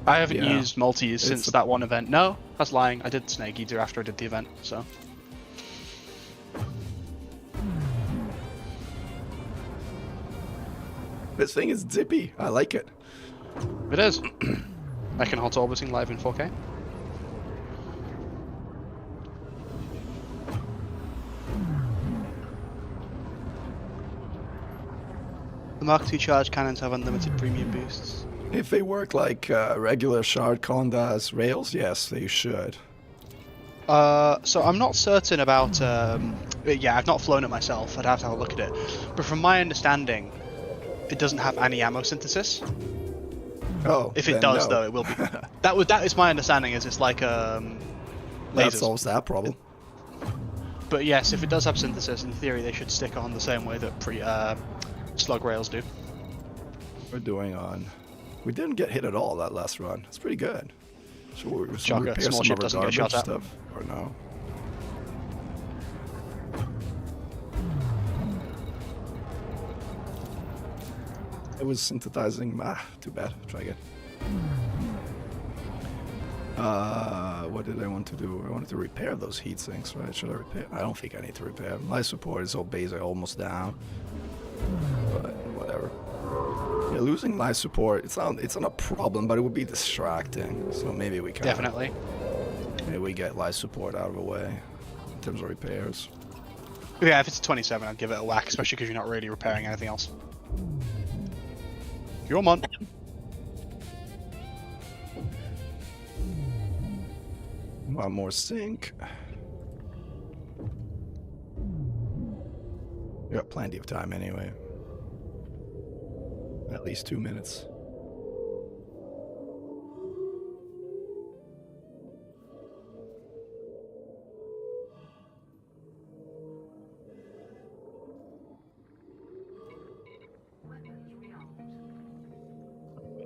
[SPEAKER 3] I haven't
[SPEAKER 2] Yeah.
[SPEAKER 3] used multis since
[SPEAKER 2] It's a-
[SPEAKER 3] that one event. No, that's lying. I did Snake Eater after I did the event, so.
[SPEAKER 2] This thing is zippy. I like it.
[SPEAKER 3] It is. I can hot orbiting live in 4K. The Mark II charge cannons have unlimited premium boosts.
[SPEAKER 2] If they work like regular shard con does rails, yes, they should.
[SPEAKER 3] So I'm not certain about. Yeah, I've not flown it myself. I'd have to have a look at it. But from my understanding, it doesn't have any ammo synthesis.
[SPEAKER 2] Oh,
[SPEAKER 3] If it
[SPEAKER 2] then
[SPEAKER 3] does,
[SPEAKER 2] no.
[SPEAKER 3] though, it will be. That is my understanding. Is it's like
[SPEAKER 2] That
[SPEAKER 3] lasers.
[SPEAKER 2] solves that problem.
[SPEAKER 3] But yes, if it does have synthesis, in theory they should stick on the same way that slug rails do.
[SPEAKER 2] We're doing on. We didn't get hit at all that last run. It's pretty good. So we
[SPEAKER 3] Shocker,
[SPEAKER 2] repair
[SPEAKER 3] small
[SPEAKER 2] some
[SPEAKER 3] ship
[SPEAKER 2] of our
[SPEAKER 3] doesn't get
[SPEAKER 2] garbage
[SPEAKER 3] shot at.
[SPEAKER 2] stuff, or no? It was synthesizing. Too bad. Try again. What did I want to do? I wanted to repair those heat sinks, right? Should I repair? I don't think I need to repair them. Life support is all basic, almost down. But whatever. Yeah, losing life support, it's not a problem, but it would be distracting. So maybe we can.
[SPEAKER 3] Definitely.
[SPEAKER 2] Maybe we get life support out of the way in terms of repairs.
[SPEAKER 3] Yeah, if it's a 27, I'd give it a whack, especially because you're not really repairing anything else. You're on.
[SPEAKER 2] One more sink. We got plenty of time anyway. At least 2 minutes.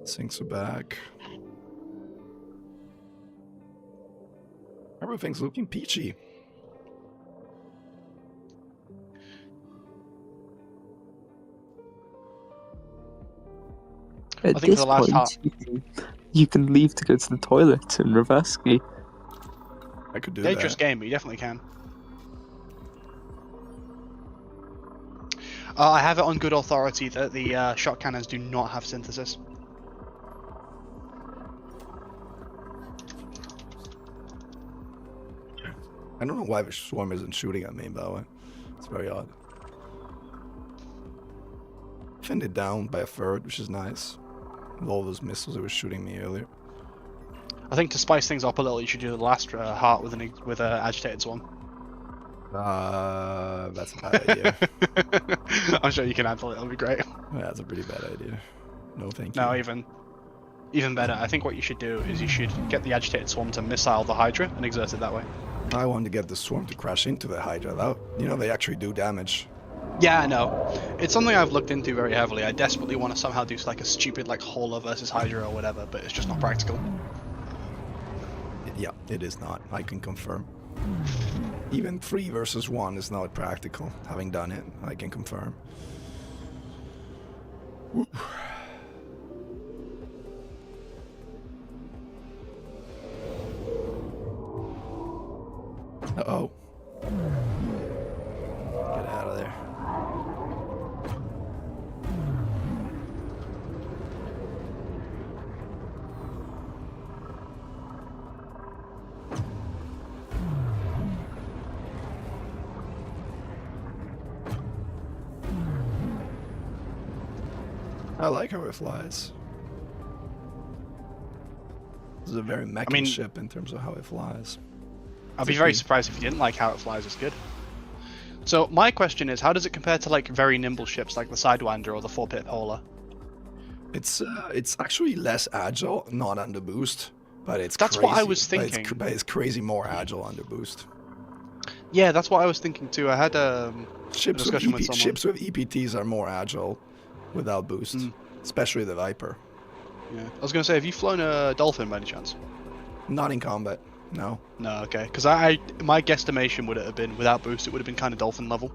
[SPEAKER 2] Sinks are back. Everything's looking peachy.
[SPEAKER 4] At
[SPEAKER 3] think
[SPEAKER 4] this
[SPEAKER 3] the last
[SPEAKER 4] point,
[SPEAKER 3] half-
[SPEAKER 4] you can leave to go to the toilet in reverse ski.
[SPEAKER 2] I could do
[SPEAKER 3] Dangerous
[SPEAKER 2] that.
[SPEAKER 3] game, but you definitely can. I have it on good authority that the shot cannons do not have synthesis.
[SPEAKER 2] I don't know why the swarm isn't shooting at me, by the way. It's very odd. Thinned it down by a third, which is nice. With all those missiles that were shooting me earlier.
[SPEAKER 3] I think to spice things up a little, you should do the last heart with an agitated swarm.
[SPEAKER 2] That's a bad idea.
[SPEAKER 3] I'm sure you can handle it. It'll be great.
[SPEAKER 2] Yeah, that's a pretty bad idea. No, thank you.
[SPEAKER 3] No, even better. I think what you should do is you should get the agitated swarm to missile the Hydra and exert it that way.
[SPEAKER 2] I wanted to get the swarm to crash into the Hydra. That, you know, they actually do damage.
[SPEAKER 3] Yeah, I know. It's something I've looked into very heavily. I desperately want to somehow do like a stupid like Hauler versus Hydra or whatever, but it's just not practical.
[SPEAKER 2] Yeah, it is not. I can confirm. Even 3 versus 1 is not practical. Having done it, I can confirm. Woo. Uh-oh. Get out of there. like how it flies. This is a very mechan
[SPEAKER 3] mean,
[SPEAKER 2] ship in terms of how it flies.
[SPEAKER 3] I'd be very surprised if you didn't like how it flies as good. So my question is, how does it compare to like very nimble ships like the Sidewinder or the 4-pit Polar?
[SPEAKER 2] It's actually less agile, not under boost, but it's
[SPEAKER 3] That's
[SPEAKER 2] crazy.
[SPEAKER 3] what I was thinking.
[SPEAKER 2] But it's crazy more agile under boost.
[SPEAKER 3] Yeah, that's what I was thinking too. I had a
[SPEAKER 2] Ships
[SPEAKER 3] discussion
[SPEAKER 2] with,
[SPEAKER 3] with someone.
[SPEAKER 2] ships with EPTs are more agile without boost, especially the Viper.
[SPEAKER 3] Yeah. I was going to say, have you flown a Dolphin by any chance?
[SPEAKER 2] Not in combat, no.
[SPEAKER 3] No, okay. Because my guesstimation would have been, without boost, it would have been kind of Dolphin level.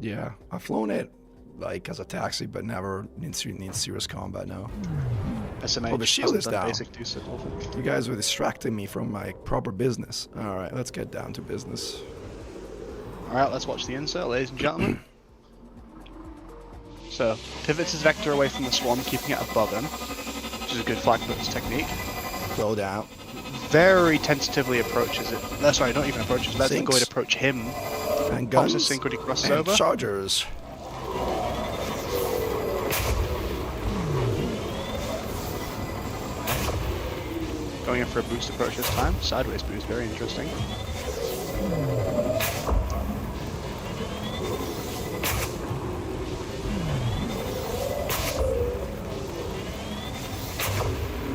[SPEAKER 2] Yeah, I've flown it like as a taxi, but never in serious combat, no.
[SPEAKER 3] SMH.
[SPEAKER 2] Oh, the shield is down.
[SPEAKER 3] Basic use of Dolphin.
[SPEAKER 2] You guys were distracting me from my proper business. Alright, let's get down to business.
[SPEAKER 3] Alright, let's watch the insert, ladies and gentlemen. So, pivots his vector away from the swarm, keeping it above him, which is a good flag puts technique.
[SPEAKER 2] Slow down.
[SPEAKER 3] Very tentatively approaches it. No, sorry, not even approaches. Lets the
[SPEAKER 2] Sinks.
[SPEAKER 3] Goid approach him.
[SPEAKER 2] And
[SPEAKER 3] Pops
[SPEAKER 2] guns.
[SPEAKER 3] his sync when he crosses
[SPEAKER 2] and
[SPEAKER 3] over.
[SPEAKER 2] chargers.
[SPEAKER 3] Going in for a boost approach this time. Sideways boost, very interesting.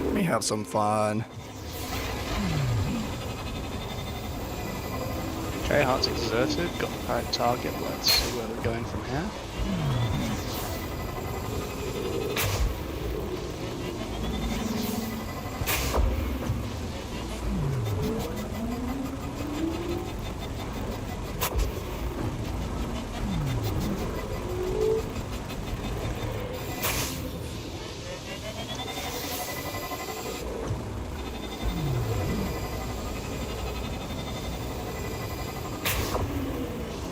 [SPEAKER 2] Let me have some fun.
[SPEAKER 3] Okay, heart's exerted. Got the right target. Let's see where we're going from here.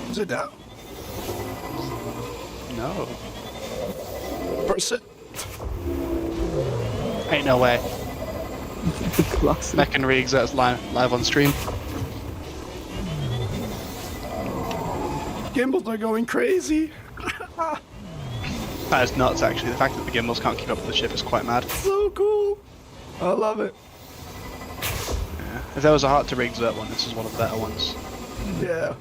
[SPEAKER 2] Is it down?
[SPEAKER 3] No.
[SPEAKER 2] Percent.
[SPEAKER 3] Ain't no way.
[SPEAKER 4] Classic.
[SPEAKER 3] Mechan re-exerts live on stream.
[SPEAKER 2] Gimbals are going crazy.
[SPEAKER 3] That is nuts, actually. The fact that the gimbals can't keep up with the ship is quite mad.
[SPEAKER 2] So cool. I love it.
[SPEAKER 3] Yeah. If there was a heart to re-exert one, this is one of the better ones.
[SPEAKER 2] Yeah.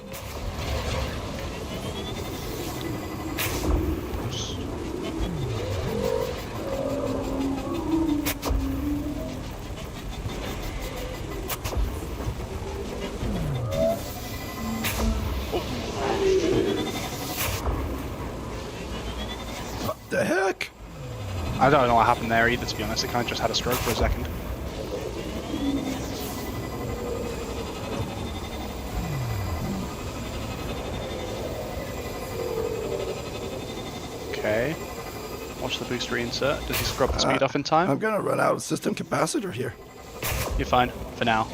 [SPEAKER 2] What the heck?
[SPEAKER 3] I don't know what happened there either, to be honest. It kind of just had a stroke for a second. Okay. Watch the boost reinsert. Does he scrub the speed off in time?
[SPEAKER 2] I'm gonna run out of system capacitor here.
[SPEAKER 3] You're fine, for now.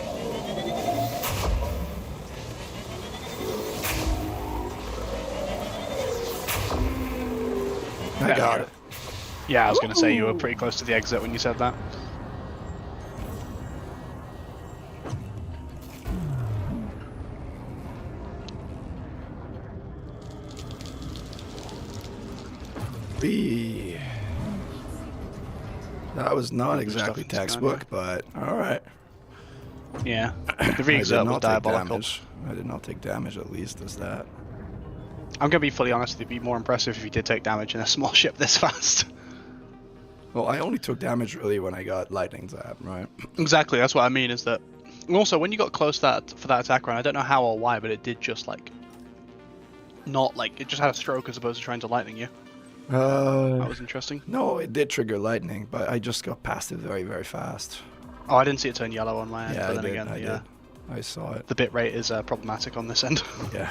[SPEAKER 2] I got it.
[SPEAKER 3] Yeah, I was going to say you were pretty close to the exit when you said that.
[SPEAKER 2] B. That was not exactly
[SPEAKER 3] stuff in
[SPEAKER 2] textbook, but alright.
[SPEAKER 3] Yeah, the
[SPEAKER 2] I did
[SPEAKER 3] re-exert was
[SPEAKER 2] not take
[SPEAKER 3] diabolical.
[SPEAKER 2] damage. I did not take damage, at least, as that.
[SPEAKER 3] I'm going to be fully honest, it'd be more impressive if you did take damage in a small ship this fast.
[SPEAKER 2] Well, I only took damage really when I got lightning zap, right?
[SPEAKER 3] Exactly, that's what I mean, is that... Also, when you got close for that attack run, I don't know how or why, but it did just, like... Not, like, it just had a stroke as opposed to trying to lightning you. That was interesting.
[SPEAKER 2] No, it did trigger lightning, but I just got past it very, very fast.
[SPEAKER 3] Oh, I didn't see it turn yellow on my end,
[SPEAKER 2] Yeah,
[SPEAKER 3] but
[SPEAKER 2] I
[SPEAKER 3] then
[SPEAKER 2] did,
[SPEAKER 3] again,
[SPEAKER 2] I
[SPEAKER 3] yeah.
[SPEAKER 2] did. I saw it.
[SPEAKER 3] The bitrate is problematic on this end.
[SPEAKER 2] Yeah.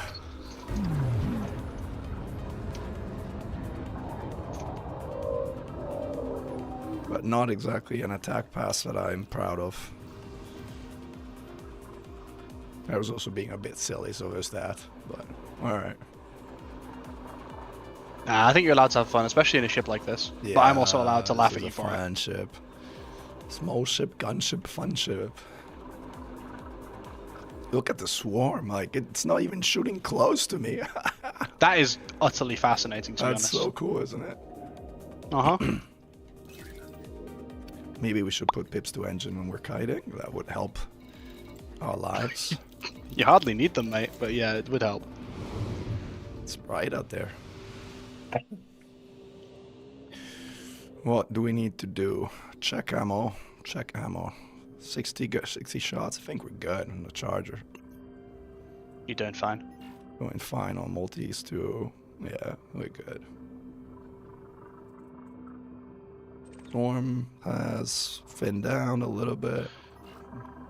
[SPEAKER 2] But not exactly an attack pass that I'm proud of. I was also being a bit silly, so there's that. But, alright.
[SPEAKER 3] Nah, I think you're allowed to have fun, especially in a ship like this. But I'm also allowed to laugh at you for it.
[SPEAKER 2] Friendship. Small ship, gunship, fun ship. Look at the swarm, like, it's not even shooting close to me.
[SPEAKER 3] That is utterly fascinating, to be
[SPEAKER 2] That's
[SPEAKER 3] honest.
[SPEAKER 2] so cool, isn't it?
[SPEAKER 3] Uh-huh.
[SPEAKER 2] Maybe we should put pips to engine when we're kiting. That would help our lives.
[SPEAKER 3] You hardly need them, mate, but yeah, it would help.
[SPEAKER 2] It's bright out there. What do we need to do? Check ammo. Check ammo. 60 shots. I think we're good on the charger.
[SPEAKER 3] You're doing fine.
[SPEAKER 2] Going fine on multis too. Yeah, we're good. Storm has thinned down a little bit.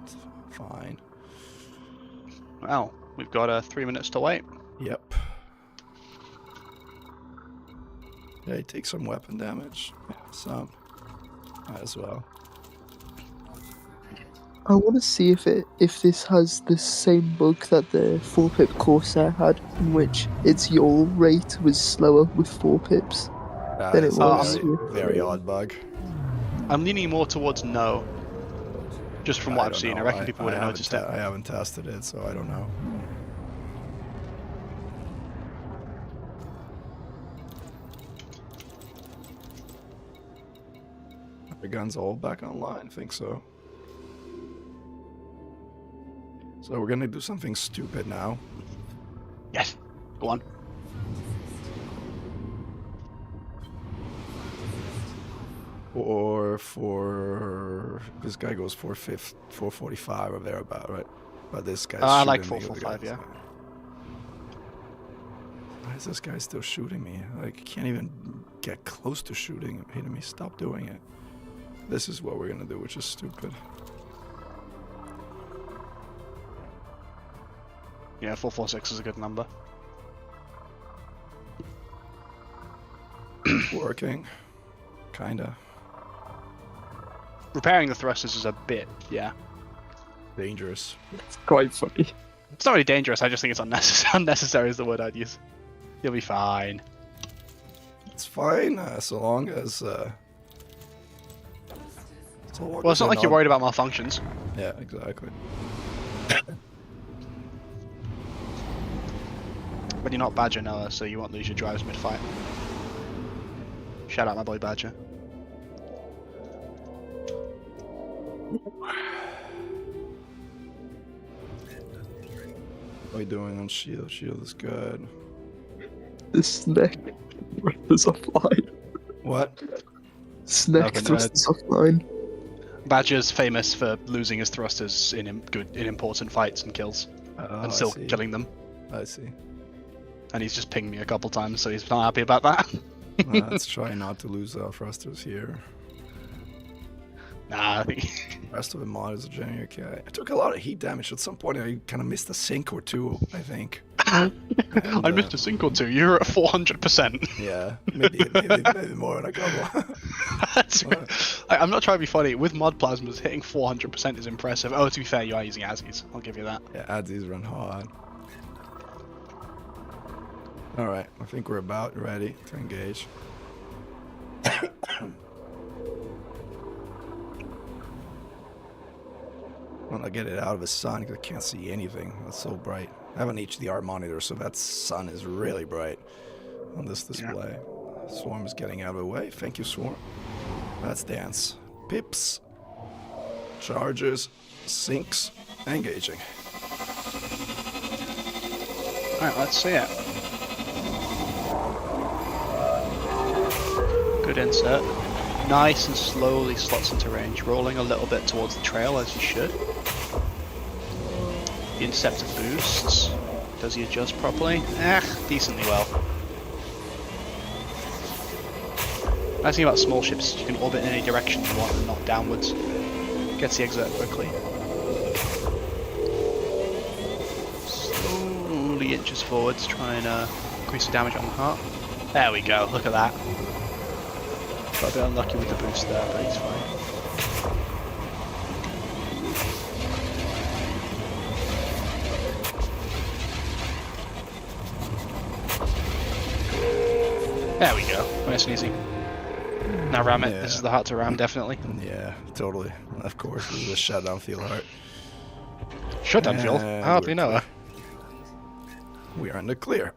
[SPEAKER 2] It's fine.
[SPEAKER 3] Well, we've got 3 minutes to wait.
[SPEAKER 2] Yep. Yeah, he takes some weapon damage. Yeah, some. Might as well.
[SPEAKER 4] I want to see if this has the same bug that the 4-pip Corsair had, in which its yaw rate was slower with 4 pips than it
[SPEAKER 2] It's
[SPEAKER 4] was.
[SPEAKER 2] a very odd bug.
[SPEAKER 3] I'm leaning more towards no. Just from what I've seen, I reckon people would have noticed it.
[SPEAKER 2] I haven't tested it, so I don't know. The gun's all back online, I think so. So we're gonna do something stupid now.
[SPEAKER 3] Yes. Go on.
[SPEAKER 2] Or for this guy goes 445 or thereabout, right? But this guy's
[SPEAKER 3] I like
[SPEAKER 2] shooting me with
[SPEAKER 3] 445,
[SPEAKER 2] guns.
[SPEAKER 3] yeah.
[SPEAKER 2] Why is this guy still shooting me? Like, he can't even get close to hitting me. Stop doing it. This is what we're gonna do, which is stupid.
[SPEAKER 3] Yeah, 446 is a good number.
[SPEAKER 2] Working. Kinda.
[SPEAKER 3] Repairing the thrusters is a bit, yeah.
[SPEAKER 2] Dangerous.
[SPEAKER 4] It's quite funny.
[SPEAKER 3] It's not really dangerous, I just think it's unnecessary. Unnecessary is the word I'd use. You'll be fine.
[SPEAKER 2] It's fine, so long as...
[SPEAKER 3] Well, it's not like you're worried about malfunctions.
[SPEAKER 2] Yeah, exactly.
[SPEAKER 3] But you're not Badger Noah, so you won't lose your drives mid-fight. Shout out my boy Badger.
[SPEAKER 2] What are we doing on shield? Shield is good.
[SPEAKER 4] The snack is offline.
[SPEAKER 2] What?
[SPEAKER 4] Snack
[SPEAKER 3] Nothing,
[SPEAKER 4] thrusters offline.
[SPEAKER 3] Badger's famous for losing his thrusters in important fights and kills, and still killing them.
[SPEAKER 2] I see.
[SPEAKER 3] And he's just pinged me a couple times, so he's not happy about that.
[SPEAKER 2] Let's try not to lose our thrusters here.
[SPEAKER 3] Nah, I think...
[SPEAKER 2] The rest of the mod is a genuine okay. I took a lot of heat damage. At some point I kind of missed a sink or two, I think.
[SPEAKER 3] I missed a sink or two. You're at 400%.
[SPEAKER 2] Yeah, maybe more than a couple.
[SPEAKER 3] I'm not trying to be funny. With mod plasmas, hitting 400% is impressive. Oh, to be fair, you are using Azis. I'll give you that.
[SPEAKER 2] Yeah, Azis run hard. Alright, I think we're about ready to engage. When I get it out of the sun, because I can't see anything. It's so bright. I have an HDR monitor, so that sun is really bright on this display. Yeah. Swarm is getting out of the way. Thank you, Swarm. Let's dance. Pips, chargers, sinks, engaging.
[SPEAKER 3] Alright, let's see it. Good insert. Nice and slowly slots into range, rolling a little bit towards the trail as you should. The interceptor boosts. Does he adjust properly? Decently well. Nice thing about small ships is you can orbit in any direction you want and not downwards. Gets the exert quickly. Slowly inches forwards, try and increase the damage on the heart. There we go, look at that. Got a bit unlucky with the boost there, but he's fine. There we go. Nice and easy. Now ram it.
[SPEAKER 2] Yeah.
[SPEAKER 3] This is the heart to ram, definitely.
[SPEAKER 2] Yeah, totally. Of course, this is a shutdown field heart.
[SPEAKER 3] Shutdown field?
[SPEAKER 2] And
[SPEAKER 3] How do you
[SPEAKER 2] we're
[SPEAKER 3] know?
[SPEAKER 2] We are in the clear.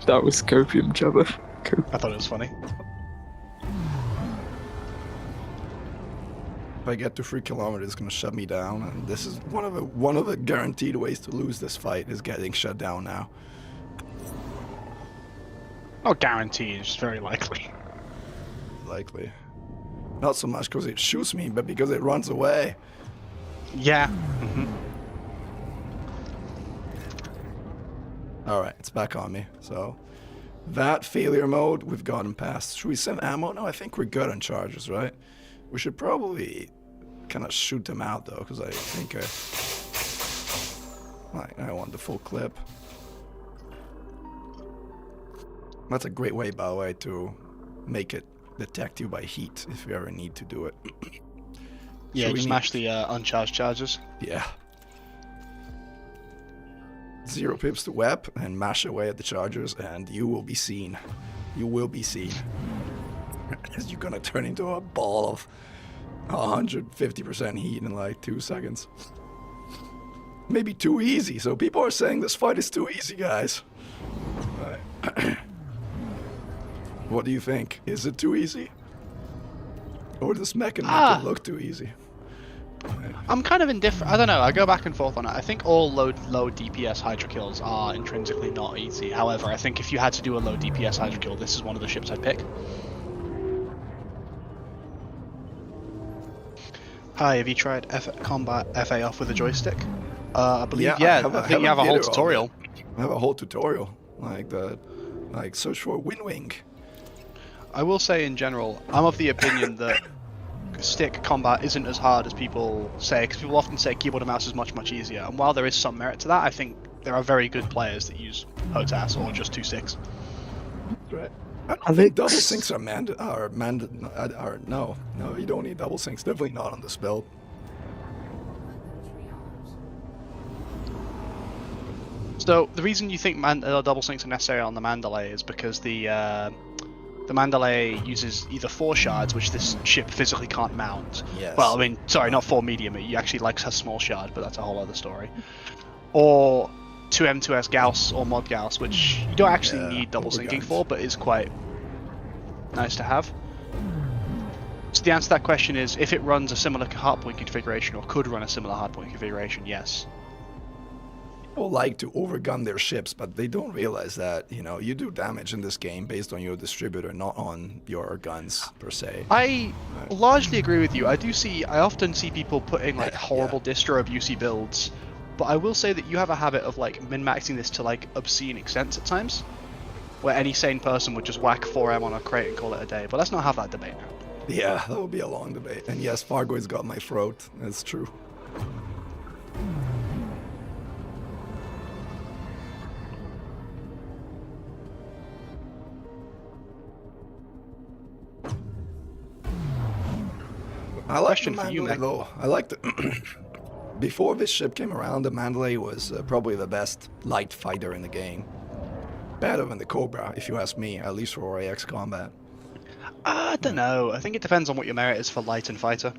[SPEAKER 4] That was copium, Jabba.
[SPEAKER 3] I thought it was funny.
[SPEAKER 2] If I get to 3 kilometers, it's gonna shut me down, and this is one of the guaranteed ways to lose this fight is getting shut down now.
[SPEAKER 3] Not guaranteed, it's just very likely.
[SPEAKER 2] Likely. Not so much because it shoots me, but because it runs away.
[SPEAKER 3] Yeah.
[SPEAKER 2] Alright, it's back on me. So, that failure mode, we've gotten past. Should we send ammo? No, I think we're good on charges, right? We should probably kind of shoot them out, though, because I think I want the full clip. That's a great way, by the way, to make it detect you by heat, if you ever need to do it.
[SPEAKER 3] Yeah,
[SPEAKER 2] So we
[SPEAKER 3] smash the uncharged charges.
[SPEAKER 2] Yeah. 0 pips to web and mash away at the chargers, and you will be seen. You will be seen. As you're gonna turn into a ball of 150% heat in like 2 seconds. Maybe too easy, so people are saying this fight is too easy, guys. What do you think? Is it too easy? Or does Mechan make it look too easy?
[SPEAKER 3] I'm kind of indifferent. I don't know. I go back and forth on it. I think all low DPS Hydra kills are intrinsically not easy. However, I think if you had to do a low DPS Hydra kill, this is one of the ships I'd pick. Hi, have you tried combat FA off with a joystick? I believe, yeah. I think you have a whole tutorial.
[SPEAKER 2] I have a whole tutorial, like search for Wing.
[SPEAKER 3] I will say in general, I'm of the opinion that stick combat isn't as hard as people say, because people often say keyboard and mouse is much easier. And while there is some merit to that, I think there are very good players that use HOTAS or just 2 sticks.
[SPEAKER 2] Right. I don't think double syncs no, you don't need double syncs. Definitely not on this build.
[SPEAKER 3] So the reason you think double syncs are necessary on the Mandalay is because the Mandalay uses either 4 shards, which this ship physically can't mount.
[SPEAKER 2] Yes.
[SPEAKER 3] Well, I mean, sorry, not 4 medium. It actually likes a small shard, but that's a whole other story. Or 2M2S Gauss or Mod Gauss, which you don't actually need double syncing for, but is quite nice to have. So the answer to that question is, if it runs a similar hardpoint configuration, or could run a similar hardpoint configuration, yes.
[SPEAKER 2] People like to overgun their ships, but they don't realize that, you do damage in this game based on your distributor, not on your guns, per se.
[SPEAKER 3] I largely agree with you. I often see people putting, like, horrible distro abusey builds, but I will say that you have a habit of, like, min-maxing this to, like, obscene extents at times, where any sane person would just whack 4M on a crate and call it a day, but let's not have that debate now.
[SPEAKER 2] Yeah, that would be a long debate. And yes, Fargo's got my throat. That's true. I like
[SPEAKER 3] Question
[SPEAKER 2] the
[SPEAKER 3] for you,
[SPEAKER 2] Mandalay, though. I like the... Before this ship came around, the Mandalay was probably the best light fighter in the game. Better than the Cobra, if you ask me, at least for AX combat.
[SPEAKER 3] I don't know. I think it depends on what your merit is for light and fighter.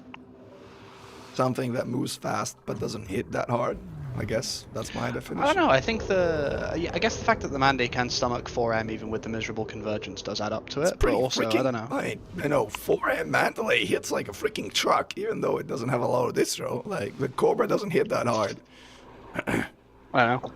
[SPEAKER 2] Something that moves fast but doesn't hit that hard. I guess that's my definition.
[SPEAKER 3] I don't know. I think I guess the fact that the Manday can stomach 4M even with the miserable convergence does add up to it. But also, I don't know.
[SPEAKER 2] 4M Mandalay hits like a freaking truck, even though it doesn't have a lot of distro. Like the Cobra doesn't hit that hard.
[SPEAKER 3] I don't know.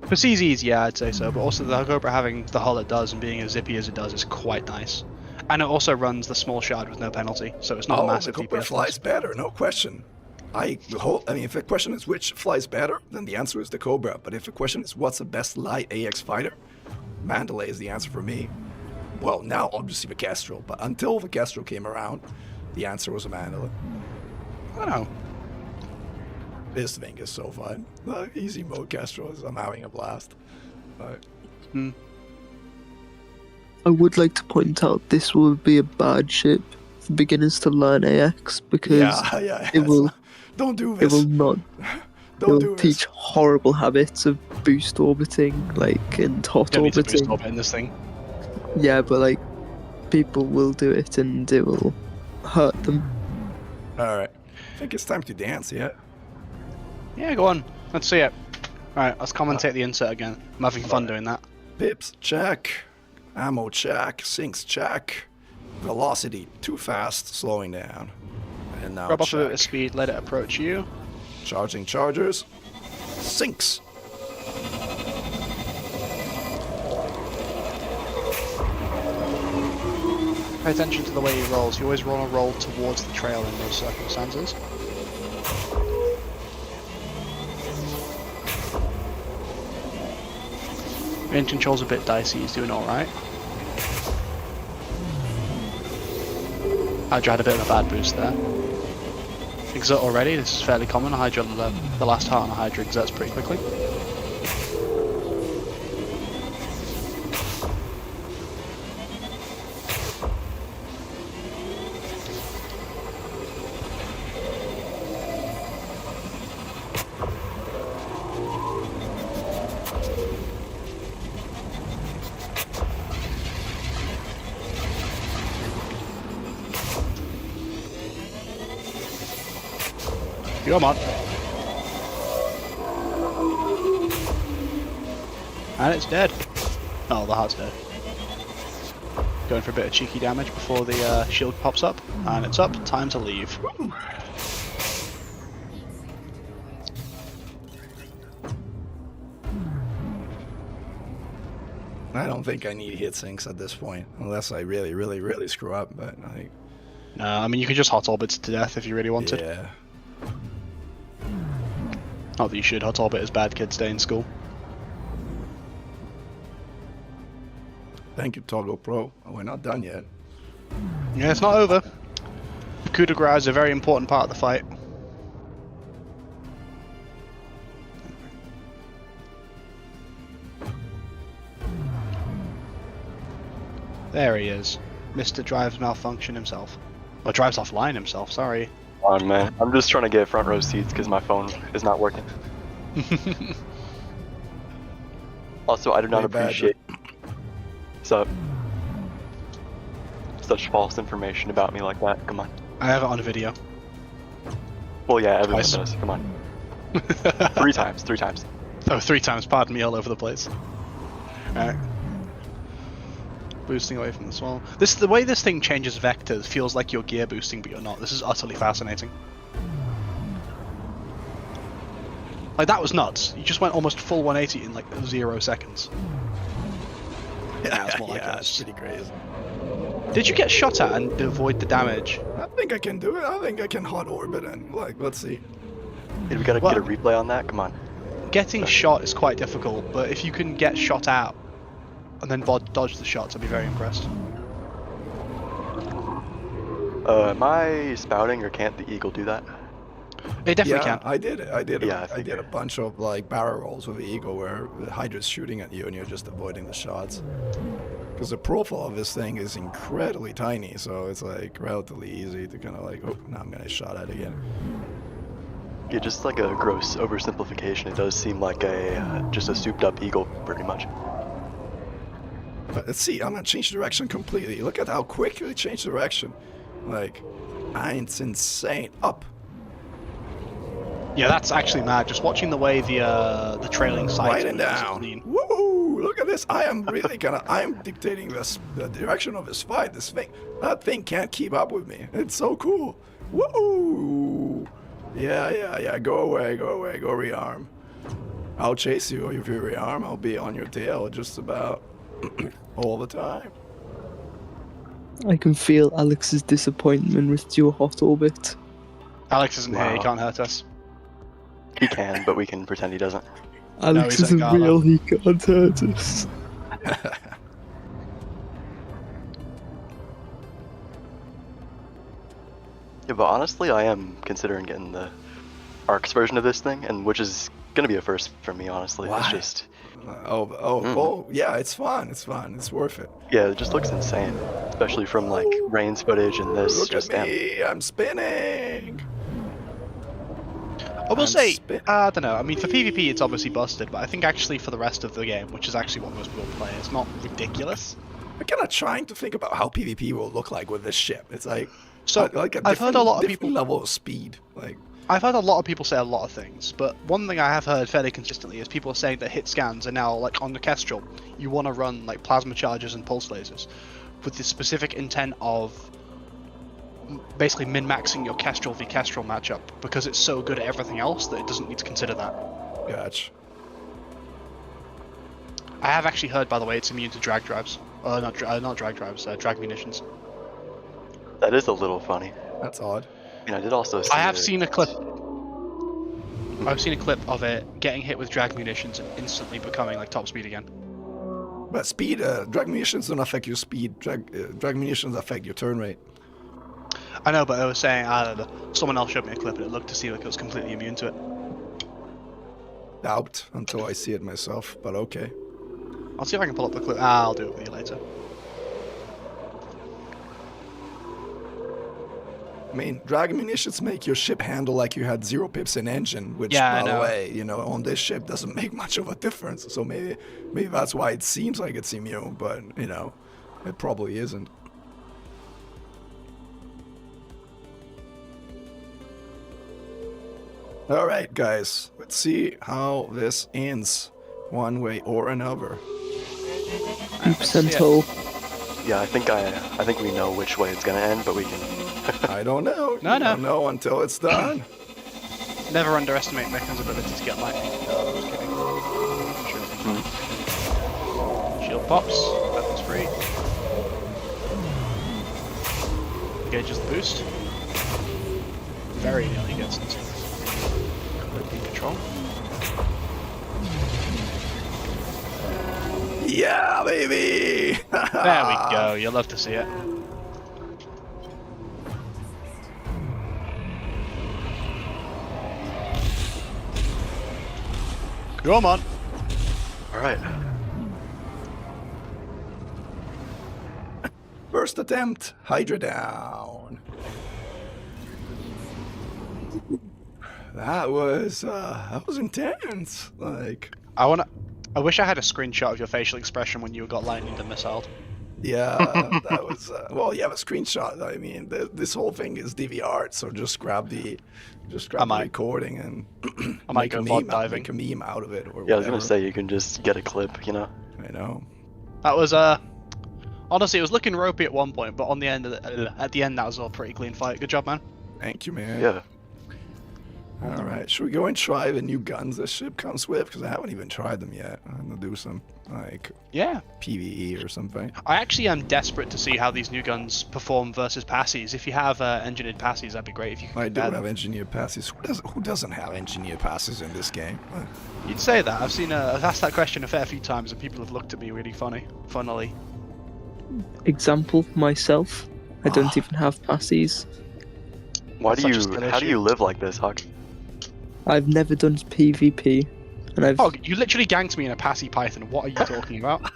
[SPEAKER 3] For CZs, yeah, I'd say so. But also the Cobra having the hull it does and being as zippy as it does is quite nice. And it also runs the small shard with no penalty, so it's not a massive
[SPEAKER 2] the Cobra
[SPEAKER 3] DPS
[SPEAKER 2] flies better, no question. If the question is which flies better, then the answer is the Cobra. But if the question is what's the best light AX fighter, Mandalay is the answer for me. Well, now obviously the Kestrel, but until the Kestrel came around, the answer was a Mandalay.
[SPEAKER 3] I don't know.
[SPEAKER 2] This thing is so fun. The easy mode Kestrel I'm having a blast.
[SPEAKER 4] I would like to point out this will be a bad ship for beginners to learn AX because it will.
[SPEAKER 2] Don't do this.
[SPEAKER 4] It will not.
[SPEAKER 2] Don't
[SPEAKER 4] it will teach horrible habits of boost orbiting, and hot
[SPEAKER 3] Don't need to
[SPEAKER 4] orbiting.
[SPEAKER 3] boost orbit in this thing.
[SPEAKER 4] Yeah, but people will do it and it will hurt them.
[SPEAKER 2] All right. I think it's time to dance. Yeah.
[SPEAKER 3] Yeah, go on. Let's see it. Alright, let's commentate the insert again. I'm having fun doing that.
[SPEAKER 2] Pips, check. Ammo, check. Sinks, check. Velocity, too fast, slowing down. And now
[SPEAKER 3] Grab off a bit
[SPEAKER 2] check.
[SPEAKER 3] of speed, let it approach you.
[SPEAKER 2] Charging chargers. Sinks.
[SPEAKER 3] Pay attention to the way he rolls. You always want to roll towards the trail in those circumstances. Range control's a bit dicey, he's doing alright. Hydra had a bit of a bad boost there. Exert already, this is fairly common. Hydra, the last heart on a Hydra exerts pretty quickly. Come on. And it's dead. Oh, the heart's dead. Going for a bit of cheeky damage before the shield pops up. And it's up. Time to leave.
[SPEAKER 2] I don't think I need hit sinks at this point, unless I really screw up, but
[SPEAKER 3] No, I mean, you can just hot orbit to death if you really wanted.
[SPEAKER 2] yeah.
[SPEAKER 3] Not that you should hot orbit as bad kids stay in school.
[SPEAKER 2] Thank you, Toggle Pro. Oh, we're not done yet.
[SPEAKER 3] Yeah, it's not over. The coup de grace is a very important part of the fight. There he is. Mr. Drives malfunction himself. Or drives offline himself, sorry.
[SPEAKER 5] Come on, man. I'm just trying to get front row seats because my phone is not working. Also, I do not
[SPEAKER 2] Way bad.
[SPEAKER 5] appreciate such false information about me like that. Come on.
[SPEAKER 3] I have it on video.
[SPEAKER 5] Well, yeah, everyone
[SPEAKER 3] Twice.
[SPEAKER 5] does. Come on. Three times.
[SPEAKER 3] Oh, 3 times, pardon me, all over the place. Alright. Boosting away from the swell. The way this thing changes vectors feels like you're gear boosting, but you're not. This is utterly fascinating. Like, that was nuts. You just went almost full 180 in like 0 seconds. Yeah, it's more like
[SPEAKER 2] yeah,
[SPEAKER 3] that.
[SPEAKER 2] it's pretty crazy.
[SPEAKER 3] Did you get shot at and avoid the damage?
[SPEAKER 2] I think I can do it. I think I can hot orbit and, like, let's see.
[SPEAKER 5] Dude, we gotta
[SPEAKER 3] What?
[SPEAKER 5] get a replay on that. Come on.
[SPEAKER 3] Getting shot is quite difficult, but if you can get shot out and then dodge the shots, I'd be very impressed.
[SPEAKER 5] Am I spouting or can't the eagle do that?
[SPEAKER 3] It definitely
[SPEAKER 2] Yeah,
[SPEAKER 3] can.
[SPEAKER 2] I did it. I did
[SPEAKER 5] Yeah, I
[SPEAKER 2] I did
[SPEAKER 5] figured.
[SPEAKER 2] a bunch of, like, barrel rolls with the Eagle where the Hydra's shooting at you and you're just avoiding the shots. Because the profile of this thing is incredibly tiny, so it's, like, relatively easy to kind of, like, oh, now I'm going to shot at again.
[SPEAKER 5] Yeah, just like a gross oversimplification. It does seem like a just a souped-up eagle, pretty much.
[SPEAKER 2] But let's see, I'm going to change direction completely. Look at how quickly it changed direction. Like, it's insane. Up.
[SPEAKER 3] Yeah, that's actually mad. Just watching the way the trailing sight
[SPEAKER 2] Right and
[SPEAKER 3] moves is
[SPEAKER 2] down.
[SPEAKER 3] clean.
[SPEAKER 2] Woo! Look at this. I am really I am dictating the direction of this fight. That thing can't keep up with me. It's so cool. Woo! Yeah. Go away. Go rearm. I'll chase you if you rearm. I'll be on your tail just about all the time.
[SPEAKER 4] I can feel Alex's disappointment with your hot orbit.
[SPEAKER 3] Alex isn't here, he
[SPEAKER 5] Wow.
[SPEAKER 3] can't hurt us.
[SPEAKER 5] He can, but we can pretend he doesn't.
[SPEAKER 4] Alex
[SPEAKER 3] he's at
[SPEAKER 4] isn't
[SPEAKER 3] Gala.
[SPEAKER 4] real, he can't hurt us.
[SPEAKER 5] Yeah, but honestly, I am considering getting the Arcs version of this thing, and which is gonna be a first for me, honestly.
[SPEAKER 2] Why?
[SPEAKER 5] It's just,
[SPEAKER 2] Yeah, it's fun. It's fun. It's worth it.
[SPEAKER 5] yeah, it just looks insane, especially from like Rain's footage and this.
[SPEAKER 2] Look
[SPEAKER 5] Just
[SPEAKER 2] at me. I'm spinning.
[SPEAKER 3] I will
[SPEAKER 2] I'm
[SPEAKER 3] say,
[SPEAKER 2] spit-
[SPEAKER 3] I don't know, I mean for PvP it's obviously busted, but I think actually for the rest of the game, which is actually what most people play, it's not ridiculous.
[SPEAKER 2] I'm kind of trying to think about how PvP will look like with this ship. It's like,
[SPEAKER 3] So,
[SPEAKER 2] like a
[SPEAKER 3] I've heard a lot of
[SPEAKER 2] different
[SPEAKER 3] people...
[SPEAKER 2] level of speed. Like,
[SPEAKER 3] I've heard a lot of people say a lot of things, but one thing I have heard fairly consistently is people saying that hit scans are now, like on the Kestrel, you want to run like plasma charges and pulse lasers with the specific intent of basically min-maxing your Kestrel v Kestrel matchup because it's so good at everything else that it doesn't need to consider that.
[SPEAKER 2] Gotcha.
[SPEAKER 3] I have actually heard, by the way, it's immune to drag drives. Not drag drives, drag munitions.
[SPEAKER 5] That is a little funny.
[SPEAKER 2] That's odd.
[SPEAKER 5] I mean, I did also see
[SPEAKER 3] I have seen a clip. I've seen a clip of it getting hit with drag munitions and instantly becoming like top speed again.
[SPEAKER 2] But speed, drag munitions don't affect your speed. Drag munitions affect your turn rate.
[SPEAKER 3] I know, but I was saying, I don't know, someone else showed me a clip and it looked to see like it was completely immune to it.
[SPEAKER 2] Doubt until I see it myself, but okay.
[SPEAKER 3] I'll see if I can pull up the clip. I'll do it with you later.
[SPEAKER 2] I mean, drag munitions make your ship handle like you had 0 pips in engine, which,
[SPEAKER 3] Yeah,
[SPEAKER 2] by the way, you know, on this ship doesn't make much of a difference. So maybe that's why it seems like it's immune, but, you know, it probably isn't. All right, guys, let's see how this ends, one way or another.
[SPEAKER 4] 2% hull.
[SPEAKER 5] Yeah, I think we know which way it's gonna end, but we can.
[SPEAKER 2] I don't know.
[SPEAKER 3] No,
[SPEAKER 2] You
[SPEAKER 3] no.
[SPEAKER 2] don't know until it's done.
[SPEAKER 3] Never underestimate Mechan's ability to get lightning. No, I'm just kidding. Shield pops, weapons free. Engages the boost. Very nearly gets it. Complete control.
[SPEAKER 2] Yeah, baby!
[SPEAKER 3] There we go, you'll love to see it. Come on!
[SPEAKER 5] Alright.
[SPEAKER 2] First attempt, Hydra down. That was intense. Like,
[SPEAKER 3] I wish I had a screenshot of your facial expression when you got lightning and missiled.
[SPEAKER 2] yeah, that was. Well, you have a screenshot. I mean, this whole thing is DVR'd, so just grab the recording and
[SPEAKER 3] I might go VOD diving.
[SPEAKER 2] make a meme out of it. Or
[SPEAKER 5] Yeah, I was gonna
[SPEAKER 2] whatever.
[SPEAKER 5] say you can just get a clip, you know.
[SPEAKER 2] I know.
[SPEAKER 3] That was honestly, it was looking ropey at one point, but on the end at the end that was all pretty clean fight. Good job, man.
[SPEAKER 2] Thank you, man.
[SPEAKER 5] Yeah.
[SPEAKER 2] All right, should we go and try the new guns this ship comes with? Because I haven't even tried them yet. I'm gonna do some like
[SPEAKER 3] Yeah.
[SPEAKER 2] PVE or something.
[SPEAKER 3] I actually am desperate to see how these new guns perform versus passies. If you have engineered passies, that'd be great. If you could
[SPEAKER 2] I do
[SPEAKER 3] compare
[SPEAKER 2] have
[SPEAKER 3] them.
[SPEAKER 2] engineered passes. Who doesn't have engineered passes in this game?
[SPEAKER 3] You'd say that. I've asked that question a fair few times, and people have looked at me really funnily.
[SPEAKER 4] Example, myself. I don't even have passies.
[SPEAKER 5] Why
[SPEAKER 3] That's
[SPEAKER 5] do
[SPEAKER 3] such a
[SPEAKER 5] you?
[SPEAKER 3] skill
[SPEAKER 5] How do
[SPEAKER 3] issue.
[SPEAKER 5] you live like this, Hawk?
[SPEAKER 4] I've never done PvP. And I've...
[SPEAKER 3] Oh, you literally ganked me in a passy python. What are you talking about?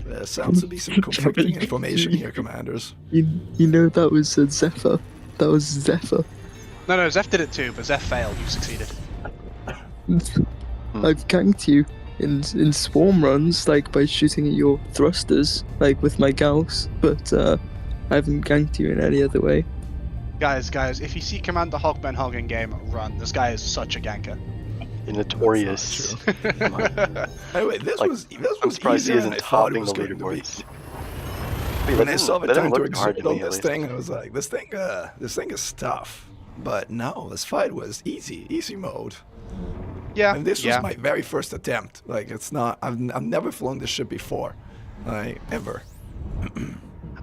[SPEAKER 2] There sounds to be some conflicting information here, commanders.
[SPEAKER 4] you know that was Zephyr. That was Zephyr.
[SPEAKER 3] No, Zeph did it too, but Zeph failed. You succeeded.
[SPEAKER 4] I've ganked you in swarm runs, like by shooting at your thrusters, like with my Gauss, but I haven't ganked you in any other way.
[SPEAKER 3] Guys, if you see Commander Hog Ben Hog in game, run. This guy is such a ganker.
[SPEAKER 5] The notorious.
[SPEAKER 2] Anyway, this
[SPEAKER 5] Like,
[SPEAKER 2] was
[SPEAKER 5] I'm surprised he
[SPEAKER 2] easier than
[SPEAKER 5] isn't
[SPEAKER 2] I thought it
[SPEAKER 5] topping
[SPEAKER 2] was
[SPEAKER 5] the
[SPEAKER 2] going to be.
[SPEAKER 5] leaderboards. Wait,
[SPEAKER 2] When I saw the
[SPEAKER 5] that didn't
[SPEAKER 2] time to
[SPEAKER 5] look hard
[SPEAKER 2] exert
[SPEAKER 5] to
[SPEAKER 2] on
[SPEAKER 5] me, at
[SPEAKER 2] this
[SPEAKER 5] least.
[SPEAKER 2] thing, I was like, this thing is tough. But no, this fight was easy mode.
[SPEAKER 3] Yeah.
[SPEAKER 2] And this
[SPEAKER 3] yeah.
[SPEAKER 2] was my very first attempt. Like, it's not, I've never flown this ship before. Like, ever.